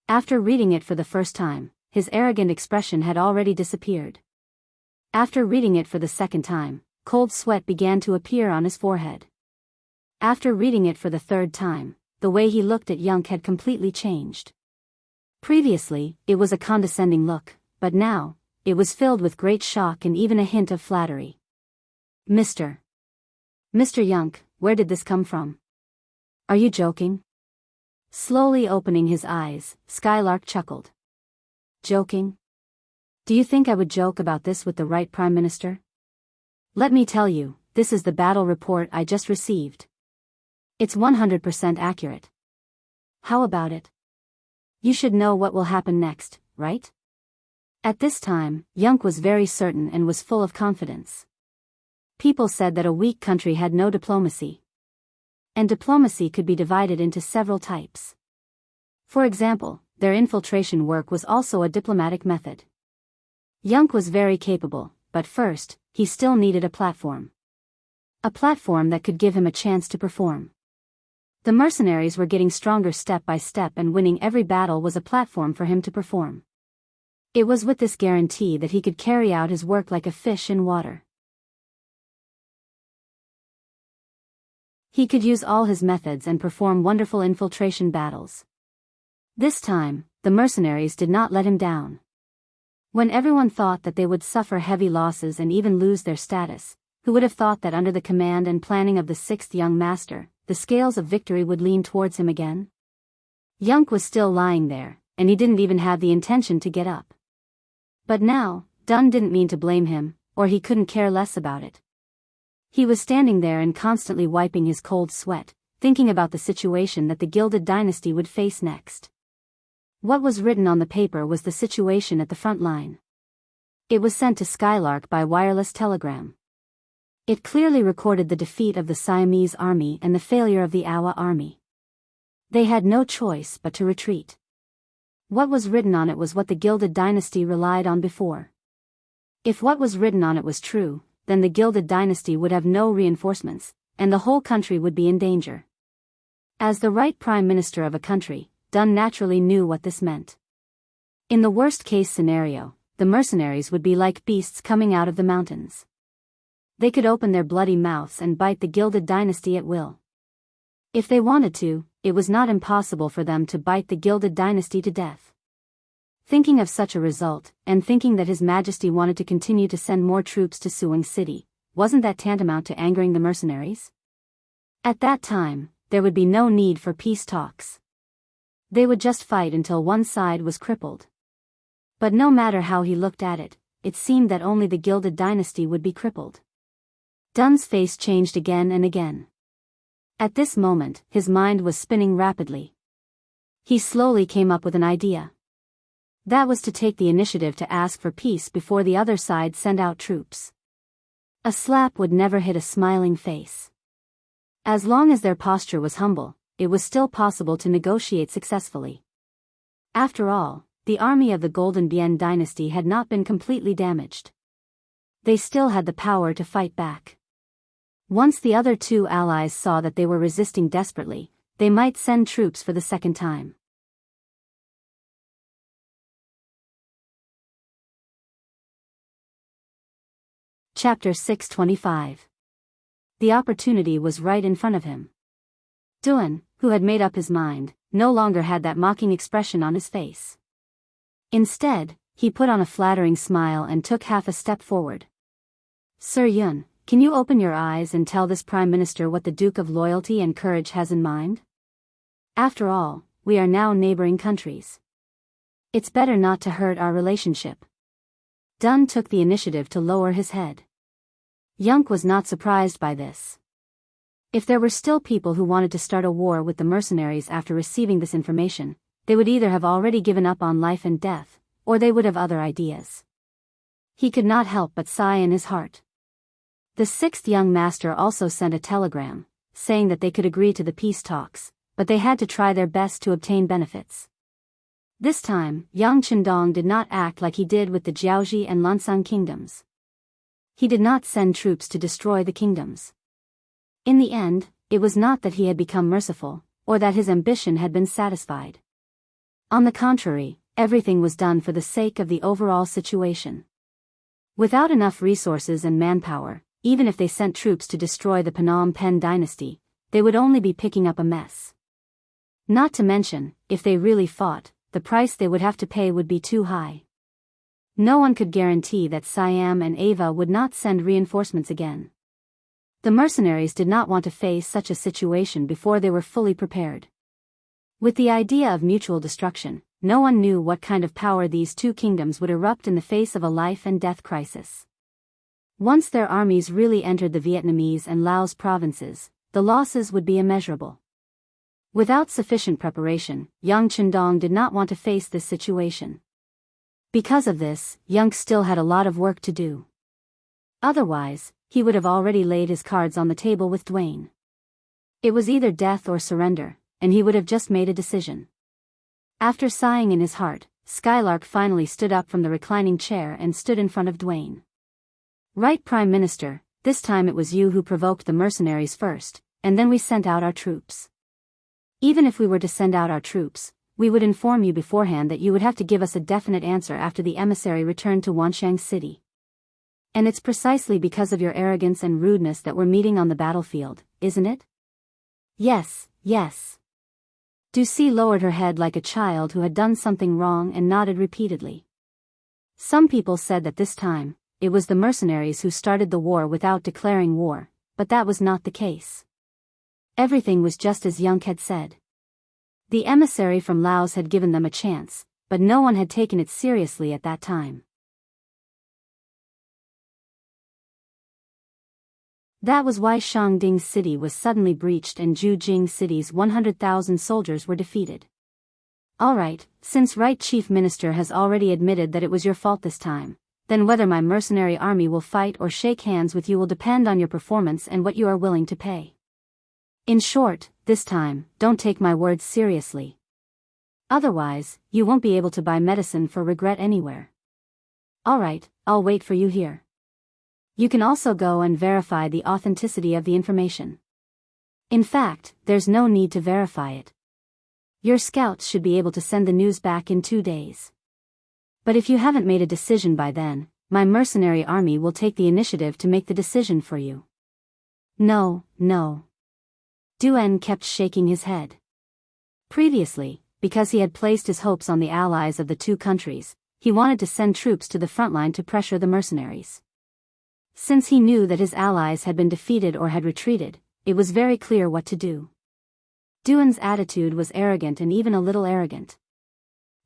After reading it for the first time, his arrogant expression had already disappeared. After reading it for the second time, cold sweat began to appear on his forehead. After reading it for the third time, the way he looked at Yunk had completely changed. Previously, it was a condescending look, but now, it was filled with great shock and even a hint of flattery. Mr. Yunk, where did this come from? Are you joking? Slowly opening his eyes, Skylark chuckled. Joking? Do you think I would joke about this with the right Prime Minister? Let me tell you, this is the battle report I just received. It's 100% accurate. How about it? You should know what will happen next, right? At this time, Yunk was very certain and was full of confidence. People said that a weak country had no diplomacy. And diplomacy could be divided into several types. For example, their infiltration work was also a diplomatic method. Yunk was very capable, but first, he still needed a platform. A platform that could give him a chance to perform. The mercenaries were getting stronger step by step, and winning every battle was a platform for him to perform. It was with this guarantee that he could carry out his work like a fish in water. He could use all his methods and perform wonderful infiltration battles. This time, the mercenaries did not let him down. When everyone thought that they would suffer heavy losses and even lose their status, who would have thought that under the command and planning of the 6th young master, the scales of victory would lean towards him again? Yunk was still lying there, and he didn't even have the intention to get up. But now, Dun didn't mean to blame him, or he couldn't care less about it. He was standing there and constantly wiping his cold sweat, thinking about the situation that the Gilded Dynasty would face next. What was written on the paper was the situation at the front line. It was sent to Skylark by wireless telegram. It clearly recorded the defeat of the Siamese army and the failure of the Awa army. They had no choice but to retreat. What was written on it was what the Gilded Dynasty relied on before. If what was written on it was true, then the Gilded Dynasty would have no reinforcements, and the whole country would be in danger. As the right Prime Minister of a country, Dun naturally knew what this meant. In the worst-case scenario, the mercenaries would be like beasts coming out of the mountains. They could open their bloody mouths and bite the Gilded Dynasty at will. If they wanted to, it was not impossible for them to bite the Gilded Dynasty to death. Thinking of such a result, and thinking that His Majesty wanted to continue to send more troops to Suing City, wasn't that tantamount to angering the mercenaries? At that time, there would be no need for peace talks. They would just fight until one side was crippled. But no matter how he looked at it, it seemed that only the Gilded Dynasty would be crippled. Dun's face changed again and again. At this moment, his mind was spinning rapidly. He slowly came up with an idea. That was to take the initiative to ask for peace before the other side sent out troops. A slap would never hit a smiling face. As long as their posture was humble, it was still possible to negotiate successfully. After all, the army of the Golden Bien Dynasty had not been completely damaged. They still had the power to fight back. Once the other two allies saw that they were resisting desperately, they might send troops for the second time. Chapter 625. The opportunity was right in front of him. Dun, who had made up his mind, no longer had that mocking expression on his face. Instead, he put on a flattering smile and took half a step forward. Sir Yun, can you open your eyes and tell this Prime Minister what the Duke of Loyalty and Courage has in mind? After all, we are now neighboring countries. It's better not to hurt our relationship. Dun took the initiative to lower his head. Yunk was not surprised by this. If there were still people who wanted to start a war with the mercenaries after receiving this information, they would either have already given up on life and death, or they would have other ideas. He could not help but sigh in his heart. The sixth young master also sent a telegram, saying that they could agree to the peace talks, but they had to try their best to obtain benefits. This time, Yang Qindong did not act like he did with the Jiaoji and Lansang kingdoms. He did not send troops to destroy the kingdoms. In the end, it was not that he had become merciful, or that his ambition had been satisfied. On the contrary, everything was done for the sake of the overall situation. Without enough resources and manpower, even if they sent troops to destroy the Phnom Penh dynasty, they would only be picking up a mess. Not to mention, if they really fought, the price they would have to pay would be too high. No one could guarantee that Siam and Ava would not send reinforcements again. The mercenaries did not want to face such a situation before they were fully prepared. With the idea of mutual destruction, no one knew what kind of power these two kingdoms would erupt in the face of a life and death crisis. Once their armies really entered the Vietnamese and Laos provinces, the losses would be immeasurable. Without sufficient preparation, Yang Qindong did not want to face this situation. Because of this, Yunk still had a lot of work to do. Otherwise, he would have already laid his cards on the table with Duane. It was either death or surrender, and he would have just made a decision. After sighing in his heart, Skylark finally stood up from the reclining chair and stood in front of Duane. Right, Prime Minister, this time it was you who provoked the mercenaries first, and then we sent out our troops. Even if we were to send out our troops, we would inform you beforehand that you would have to give us a definite answer after the emissary returned to Wanxiang City. And it's precisely because of your arrogance and rudeness that we're meeting on the battlefield, isn't it? Yes, yes. Ducie lowered her head like a child who had done something wrong and nodded repeatedly. Some people said that this time, it was the mercenaries who started the war without declaring war, but that was not the case. Everything was just as Yunk had said. The emissary from Laos had given them a chance, but no one had taken it seriously at that time. That was why Shangding City was suddenly breached and Zhujing City's 100,000 soldiers were defeated. Alright, since Right Chief Minister has already admitted that it was your fault this time, then whether my mercenary army will fight or shake hands with you will depend on your performance and what you are willing to pay. In short, this time, don't take my words seriously. Otherwise, you won't be able to buy medicine for regret anywhere. Alright, I'll wait for you here. You can also go and verify the authenticity of the information. In fact, there's no need to verify it. Your scouts should be able to send the news back in 2 days. But if you haven't made a decision by then, my mercenary army will take the initiative to make the decision for you. No, no. Duen kept shaking his head. Previously, because he had placed his hopes on the allies of the two countries, he wanted to send troops to the front line to pressure the mercenaries. Since he knew that his allies had been defeated or had retreated, it was very clear what to do. Duen's attitude was arrogant and even a little arrogant.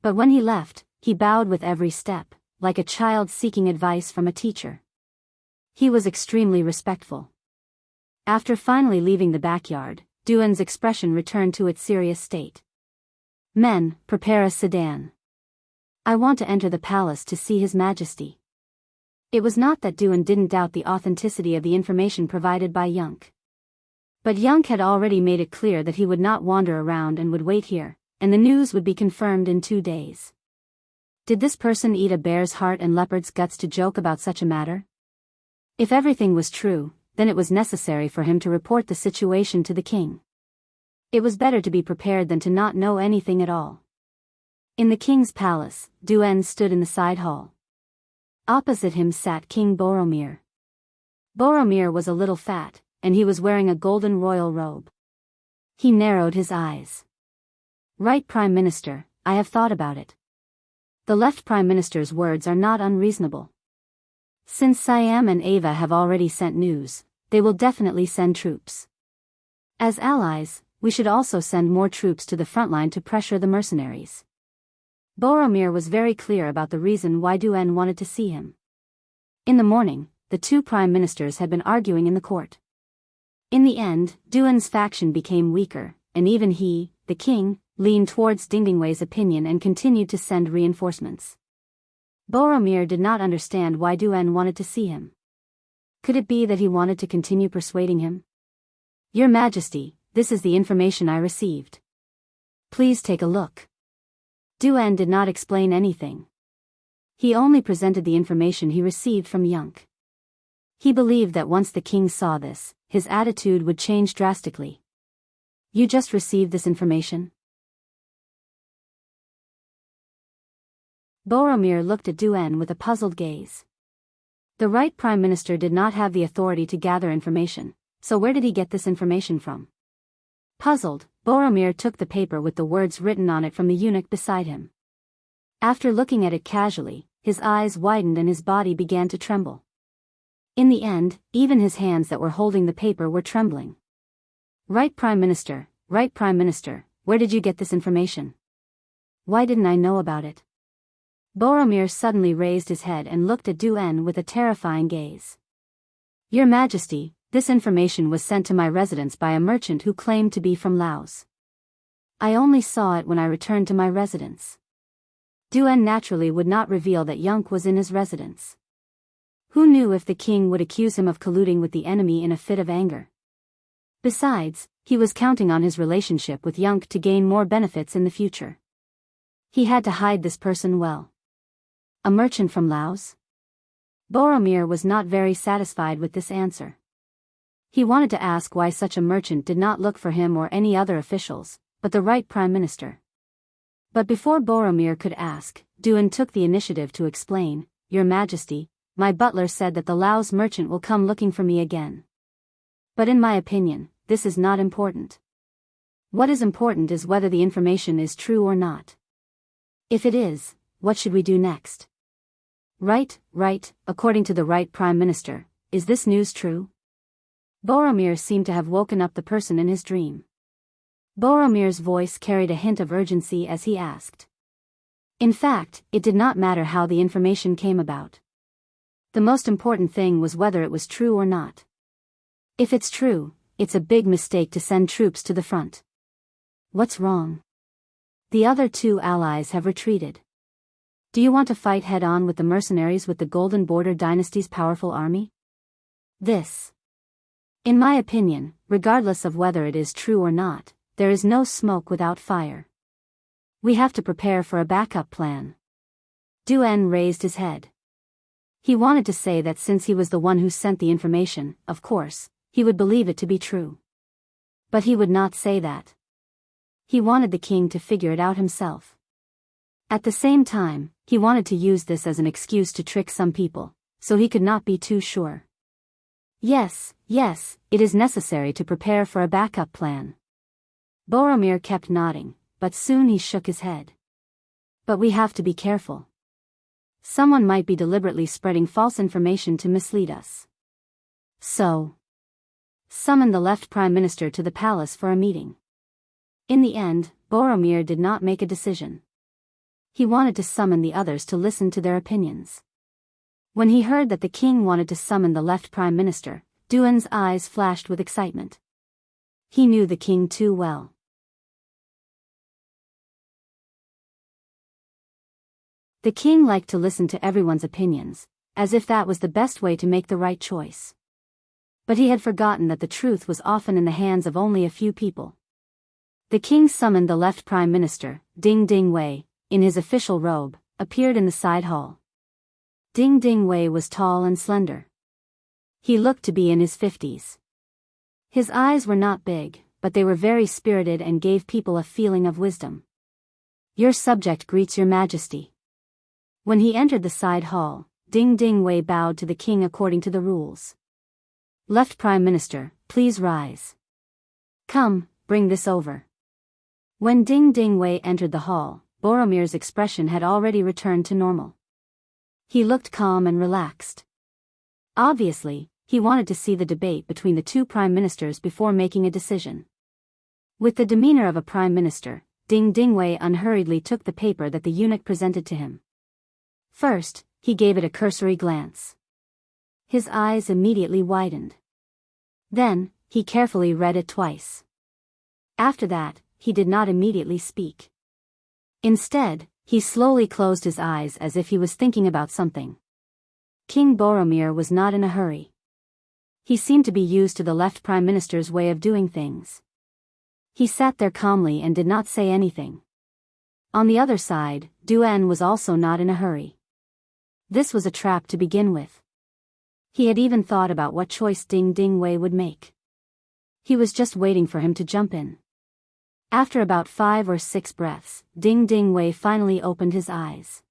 But when he left, he bowed with every step, like a child seeking advice from a teacher. He was extremely respectful. After finally leaving the backyard, Duen's expression returned to its serious state. Men, prepare a sedan. I want to enter the palace to see His Majesty. It was not that Duen didn't doubt the authenticity of the information provided by Yunk. But Yunk had already made it clear that he would not wander around and would wait here, and the news would be confirmed in 2 days. Did this person eat a bear's heart and leopard's guts to joke about such a matter? If everything was true, then it was necessary for him to report the situation to the king. It was better to be prepared than to not know anything at all. In the king's palace, Duen stood in the side hall. Opposite him sat King Boromir. Boromir was a little fat, and he was wearing a golden royal robe. He narrowed his eyes. Right, Prime Minister, I have thought about it. The left Prime Minister's words are not unreasonable. Since Siam and Ava have already sent news, they will definitely send troops. As allies, we should also send more troops to the front line to pressure the mercenaries. Boromir was very clear about the reason why Duen wanted to see him. In the morning, the two prime ministers had been arguing in the court. In the end, Duen's faction became weaker, and even he, the king, leaned towards Dingdingwei's opinion and continued to send reinforcements. Boromir did not understand why Duen wanted to see him. Could it be that he wanted to continue persuading him? Your Majesty, this is the information I received. Please take a look. Duen did not explain anything. He only presented the information he received from Yonk. He believed that once the king saw this, his attitude would change drastically. You just received this information? Boromir looked at Duen with a puzzled gaze. The right prime minister did not have the authority to gather information, so where did he get this information from? Puzzled, Boromir took the paper with the words written on it from the eunuch beside him. After looking at it casually, his eyes widened and his body began to tremble. In the end, even his hands that were holding the paper were trembling. Right Prime Minister, where did you get this information? Why didn't I know about it? Boromir suddenly raised his head and looked at Duen with a terrifying gaze. Your Majesty, this information was sent to my residence by a merchant who claimed to be from Laos. I only saw it when I returned to my residence. Duen naturally would not reveal that Yonk was in his residence. Who knew if the king would accuse him of colluding with the enemy in a fit of anger? Besides, he was counting on his relationship with Yonk to gain more benefits in the future. He had to hide this person well. A merchant from Laos? Boromir was not very satisfied with this answer. He wanted to ask why such a merchant did not look for him or any other officials, but the right prime minister. But before Boromir could ask, Duen took the initiative to explain, Your Majesty, my butler said that the Laos merchant will come looking for me again. But in my opinion, this is not important. What is important is whether the information is true or not. If it is, what should we do next? Right, according to the right prime minister, is this news true? Boromir seemed to have woken up the person in his dream. Boromir's voice carried a hint of urgency as he asked. In fact, it did not matter how the information came about. The most important thing was whether it was true or not. If it's true, it's a big mistake to send troops to the front. What's wrong? The other two allies have retreated. Do you want to fight head-on with the mercenaries with the Golden Border Dynasty's powerful army? In my opinion, regardless of whether it is true or not, there is no smoke without fire. We have to prepare for a backup plan. Duen raised his head. He wanted to say that since he was the one who sent the information, of course, he would believe it to be true. But he would not say that. He wanted the king to figure it out himself. At the same time, he wanted to use this as an excuse to trick some people, so he could not be too sure. Yes, it is necessary to prepare for a backup plan. Boromir kept nodding, but soon he shook his head. But we have to be careful. Someone might be deliberately spreading false information to mislead us. So, summon the left prime minister to the palace for a meeting. In the end, Boromir did not make a decision. He wanted to summon the others to listen to their opinions. When he heard that the king wanted to summon the left prime minister, Duen's eyes flashed with excitement. He knew the king too well. The king liked to listen to everyone's opinions, as if that was the best way to make the right choice. But he had forgotten that the truth was often in the hands of only a few people. The king summoned the left prime minister, Dingdingwei, in his official robe, appeared in the side hall. Dingdingwei was tall and slender. He looked to be in his 50s. His eyes were not big, but they were very spirited and gave people a feeling of wisdom. Your subject greets your majesty. When he entered the side hall, Dingdingwei bowed to the king according to the rules. Left Prime Minister, please rise. Come, bring this over. When Dingdingwei entered the hall, Boromir's expression had already returned to normal. He looked calm and relaxed. Obviously, he wanted to see the debate between the two prime ministers before making a decision. With the demeanor of a prime minister, Ding Dingwei unhurriedly took the paper that the eunuch presented to him. First, he gave it a cursory glance. His eyes immediately widened. Then, he carefully read it twice. After that, he did not immediately speak. Instead, he slowly closed his eyes as if he was thinking about something. King Boromir was not in a hurry. He seemed to be used to the left prime minister's way of doing things. He sat there calmly and did not say anything. On the other side, Duan was also not in a hurry. This was a trap to begin with. He had even thought about what choice Ding Dingwei would make. He was just waiting for him to jump in. After about 5 or 6 breaths, Ding Dingwei finally opened his eyes.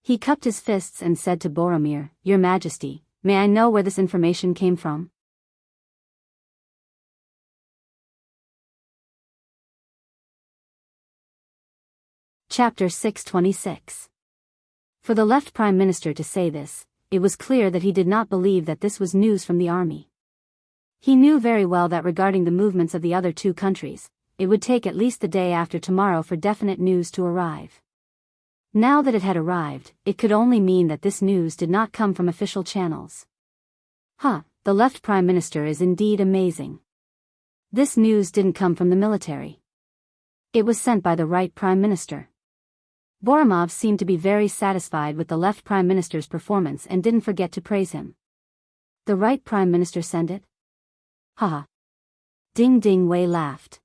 He cupped his fists and said to Boromir, "Your Majesty, may I know where this information came from?" Chapter 626. For the left prime minister to say this, it was clear that he did not believe that this was news from the army. He knew very well that regarding the movements of the other two countries, it would take at least the day after tomorrow for definite news to arrive. Now that it had arrived, it could only mean that this news did not come from official channels. The left prime minister is indeed amazing. This news didn't come from the military. It was sent by the right prime minister. Boromir seemed to be very satisfied with the left prime minister's performance and didn't forget to praise him. The right prime minister sent it? Haha. Ding Dingwei laughed.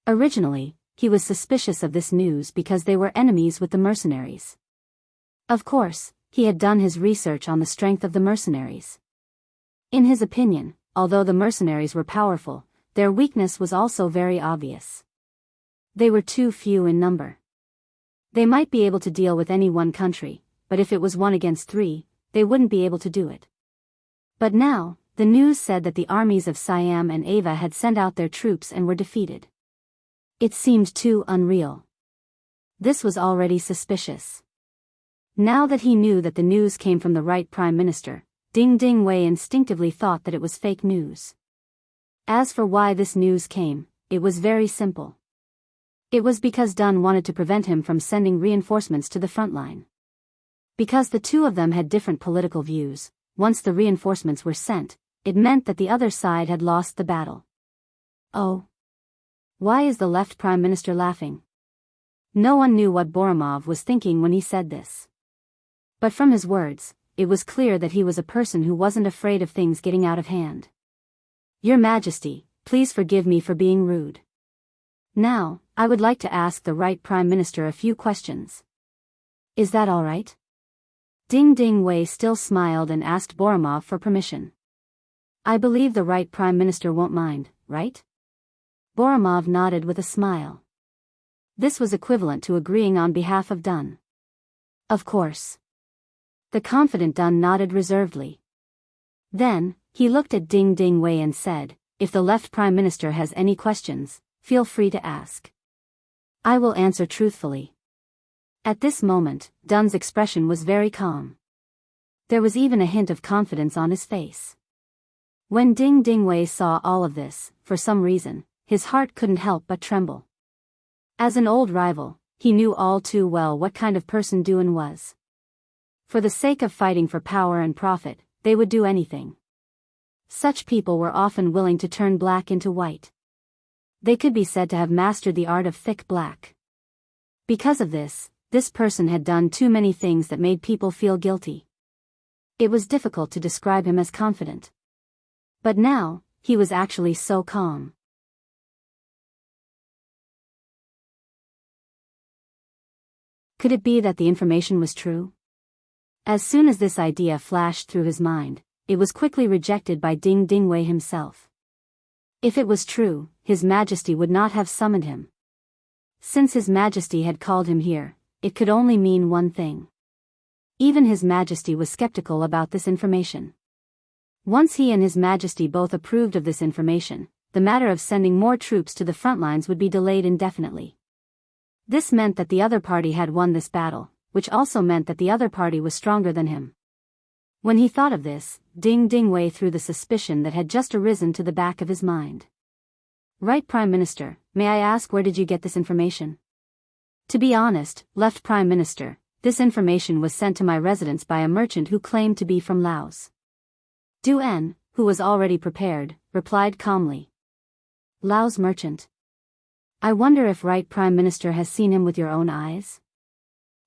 Originally, he was suspicious of this news because they were enemies with the mercenaries. Of course, he had done his research on the strength of the mercenaries. In his opinion, although the mercenaries were powerful, their weakness was also very obvious. They were too few in number. They might be able to deal with any one country, but if it was 1 against 3, they wouldn't be able to do it. But now, the news said that the armies of Siam and Ava had sent out their troops and were defeated. It seemed too unreal. This was already suspicious. Now that he knew that the news came from the right prime minister, Ding Dingwei instinctively thought that it was fake news. As for why this news came, it was very simple. It was because Dun wanted to prevent him from sending reinforcements to the front line. Because the two of them had different political views, once the reinforcements were sent, it meant that the other side had lost the battle. Oh. Why is the left prime minister laughing? No one knew what Boromir was thinking when he said this. But from his words, it was clear that he was a person who wasn't afraid of things getting out of hand. Your Majesty, please forgive me for being rude. Now, I would like to ask the right prime minister a few questions. Is that all right? Ding Dingwei still smiled and asked Boromir for permission. I believe the right prime minister won't mind, right? Boromir nodded with a smile. This was equivalent to agreeing on behalf of Dun. Of course. The confident Dun nodded reservedly. Then, he looked at Ding Dingwei and said, if the left prime minister has any questions, feel free to ask. I will answer truthfully. At this moment, Dun's expression was very calm. There was even a hint of confidence on his face. When Ding Dingwei saw all of this, for some reason, his heart couldn't help but tremble. As an old rival, he knew all too well what kind of person Duan was. For the sake of fighting for power and profit, they would do anything. Such people were often willing to turn black into white. They could be said to have mastered the art of thick black. Because of this person had done too many things that made people feel guilty. It was difficult to describe him as confident. But now, he was actually so calm. Could it be that the information was true? As soon as this idea flashed through his mind, it was quickly rejected by Ding Dingwei himself. If it was true, His Majesty would not have summoned him. Since His Majesty had called him here, it could only mean one thing. Even His Majesty was skeptical about this information. Once he and His Majesty both approved of this information, the matter of sending more troops to the front lines would be delayed indefinitely. This meant that the other party had won this battle, which also meant that the other party was stronger than him. When he thought of this, Ding Dingwei threw the suspicion that had just arisen to the back of his mind. Right, Prime Minister, may I ask where did you get this information? To be honest, left Prime Minister, this information was sent to my residence by a merchant who claimed to be from Laos. Du En, who was already prepared, replied calmly. Laos merchant. I wonder if Right Prime Minister has seen him with your own eyes?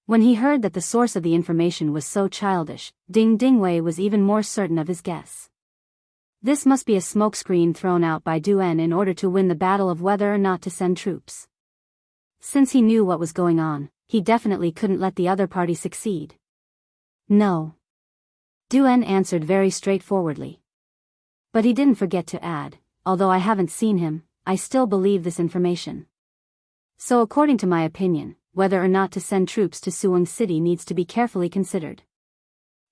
When he heard that the source of the information was so childish, Ding Dingwei was even more certain of his guess. This must be a smokescreen thrown out by Du En in order to win the battle of whether or not to send troops. Since he knew what was going on, he definitely couldn't let the other party succeed. No. Du En answered very straightforwardly. But he didn't forget to add, although I haven't seen him, I still believe this information. So according to my opinion, whether or not to send troops to Suwon City needs to be carefully considered.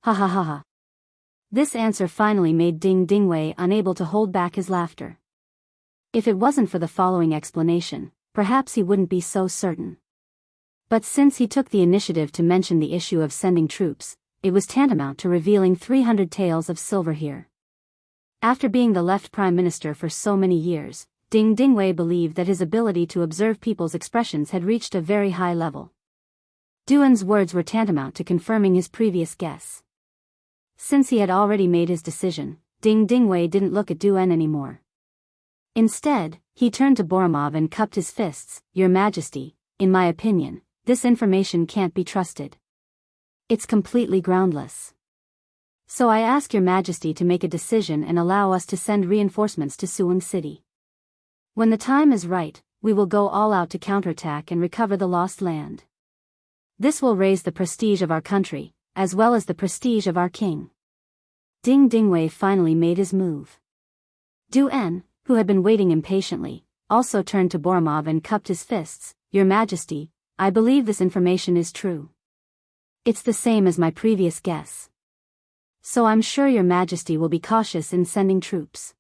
Ha ha ha ha. This answer finally made Ding Dingwei unable to hold back his laughter. If it wasn't for the following explanation, perhaps he wouldn't be so certain. But since he took the initiative to mention the issue of sending troops, it was tantamount to revealing 300 taels of silver here. After being the left Prime Minister for so many years, Ding Dingwei believed that his ability to observe people's expressions had reached a very high level. Du En's words were tantamount to confirming his previous guess. Since he had already made his decision, Ding Dingwei didn't look at Du En anymore. Instead, he turned to Boromov and cupped his fists. Your Majesty, in my opinion, this information can't be trusted. It's completely groundless. So I ask your Majesty to make a decision and allow us to send reinforcements to Suwon City. When the time is right, we will go all out to counterattack and recover the lost land. This will raise the prestige of our country, as well as the prestige of our king. Ding Dingwei finally made his move. Du En, who had been waiting impatiently, also turned to Boromov and cupped his fists. Your Majesty, I believe this information is true. It's the same as my previous guess. So I'm sure your Majesty will be cautious in sending troops.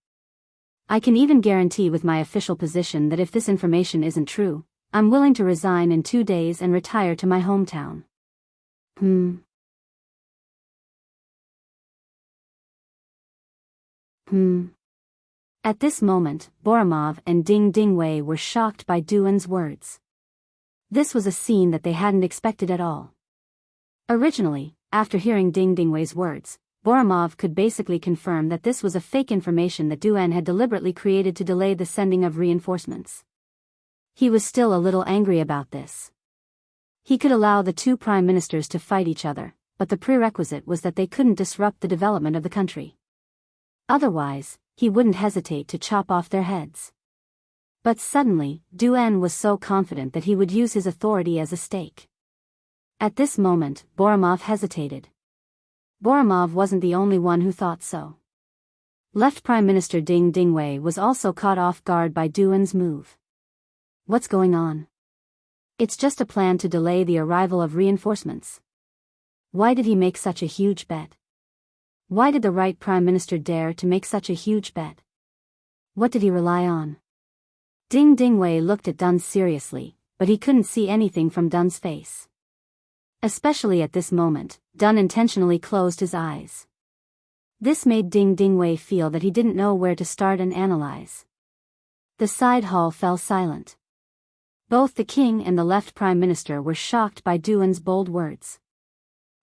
I can even guarantee with my official position that if this information isn't true, I'm willing to resign in 2 days and retire to my hometown. At this moment, Boromov and Ding Dingwei were shocked by Du En's words. This was a scene that they hadn't expected at all. Originally, after hearing Ding Dingwei's words, Boromov could basically confirm that this was a fake information that Du En had deliberately created to delay the sending of reinforcements. He was still a little angry about this. He could allow the two prime ministers to fight each other, but the prerequisite was that they couldn't disrupt the development of the country. Otherwise, he wouldn't hesitate to chop off their heads. But suddenly, Du En was so confident that he would use his authority as a stake. At this moment, Boromov hesitated. Boromov wasn't the only one who thought so. Left Prime Minister Ding Dingwei was also caught off guard by Du En's move. What's going on? It's just a plan to delay the arrival of reinforcements. Why did he make such a huge bet? Why did the right Prime Minister dare to make such a huge bet? What did he rely on? Ding Dingwei looked at Dun seriously, but he couldn't see anything from Dun's face. Especially at this moment, Dun intentionally closed his eyes. This made Ding Dingwei feel that he didn't know where to start and analyze. The side hall fell silent. Both the king and the left prime minister were shocked by Du En's bold words.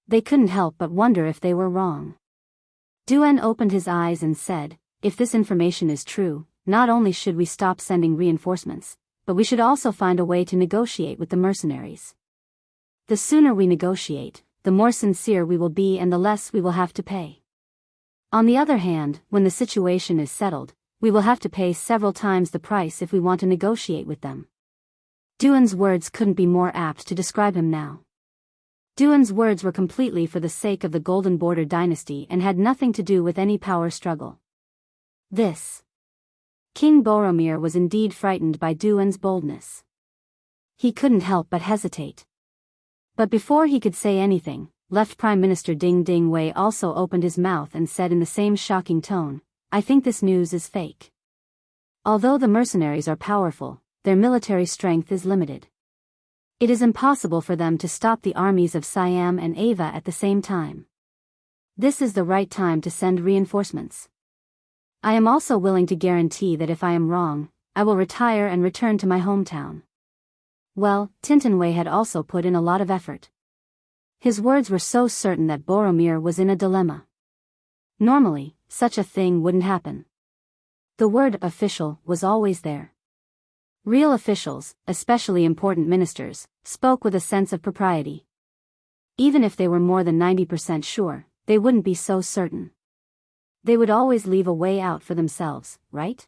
They couldn't help but wonder if they were wrong. Du En opened his eyes and said, if this information is true, not only should we stop sending reinforcements, but we should also find a way to negotiate with the mercenaries. The sooner we negotiate, the more sincere we will be and the less we will have to pay. On the other hand, when the situation is settled, we will have to pay several times the price if we want to negotiate with them. Du En's words couldn't be more apt to describe him now. Du En's words were completely for the sake of the Golden Border dynasty and had nothing to do with any power struggle. King Boromir was indeed frightened by Du En's boldness. He couldn't help but hesitate. But before he could say anything, left Prime Minister Ding Dingwei also opened his mouth and said in the same shocking tone, I think this news is fake. Although the mercenaries are powerful, their military strength is limited. It is impossible for them to stop the armies of Siam and Ava at the same time. This is the right time to send reinforcements. I am also willing to guarantee that if I am wrong, I will retire and return to my hometown. Well, Tintinwei had also put in a lot of effort. His words were so certain that Boromir was in a dilemma. Normally, such a thing wouldn't happen. The word official was always there. Real officials, especially important ministers, spoke with a sense of propriety. Even if they were more than 90% sure, they wouldn't be so certain. They would always leave a way out for themselves, right?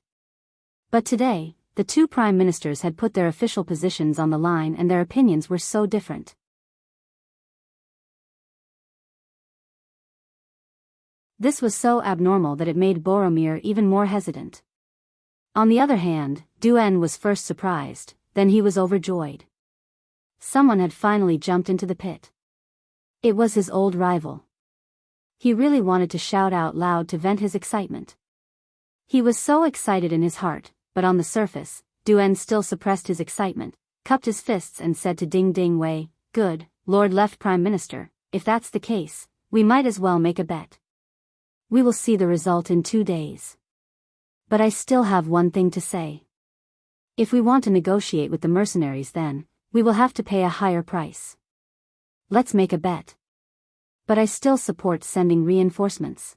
But today, the two prime ministers had put their official positions on the line and their opinions were so different. This was so abnormal that it made Boromir even more hesitant. On the other hand, Duen was first surprised, then he was overjoyed. Someone had finally jumped into the pit. It was his old rival. He really wanted to shout out loud to vent his excitement. He was so excited in his heart, but on the surface, Duen still suppressed his excitement, cupped his fists and said to Ding Ding Wei, "Good, Lord Left Prime Minister, if that's the case, we might as well make a bet. We will see the result in 2 days. But I still have one thing to say. If we want to negotiate with the mercenaries then, we will have to pay a higher price. Let's make a bet. But I still support sending reinforcements.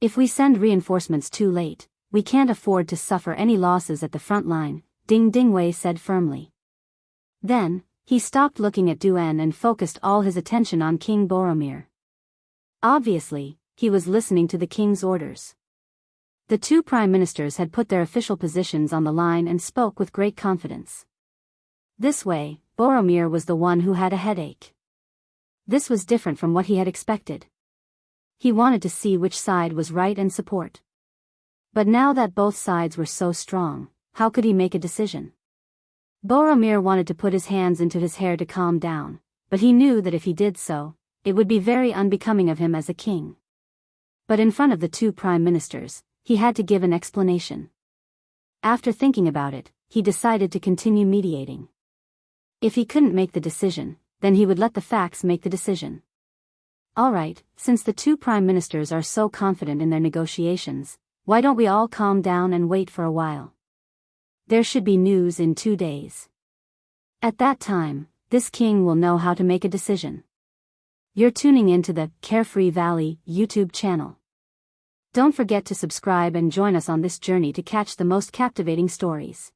If we send reinforcements too late, we can't afford to suffer any losses at the front line," Ding Dingwei said firmly. Then, he stopped looking at Duen and focused all his attention on King Boromir. Obviously, he was listening to the king's orders. The two prime ministers had put their official positions on the line and spoke with great confidence. This way, Boromir was the one who had a headache. This was different from what he had expected. He wanted to see which side was right and support. But now that both sides were so strong, how could he make a decision? Boromir wanted to put his hands into his hair to calm down, but he knew that if he did so, it would be very unbecoming of him as a king. But in front of the two prime ministers, he had to give an explanation. After thinking about it, he decided to continue mediating. If he couldn't make the decision, then he would let the facts make the decision. All right, since the two prime ministers are so confident in their negotiations, why don't we all calm down and wait for a while? There should be news in 2 days. At that time, this king will know how to make a decision. You're tuning into the Carefree Valley YouTube channel. Don't forget to subscribe and join us on this journey to catch the most captivating stories.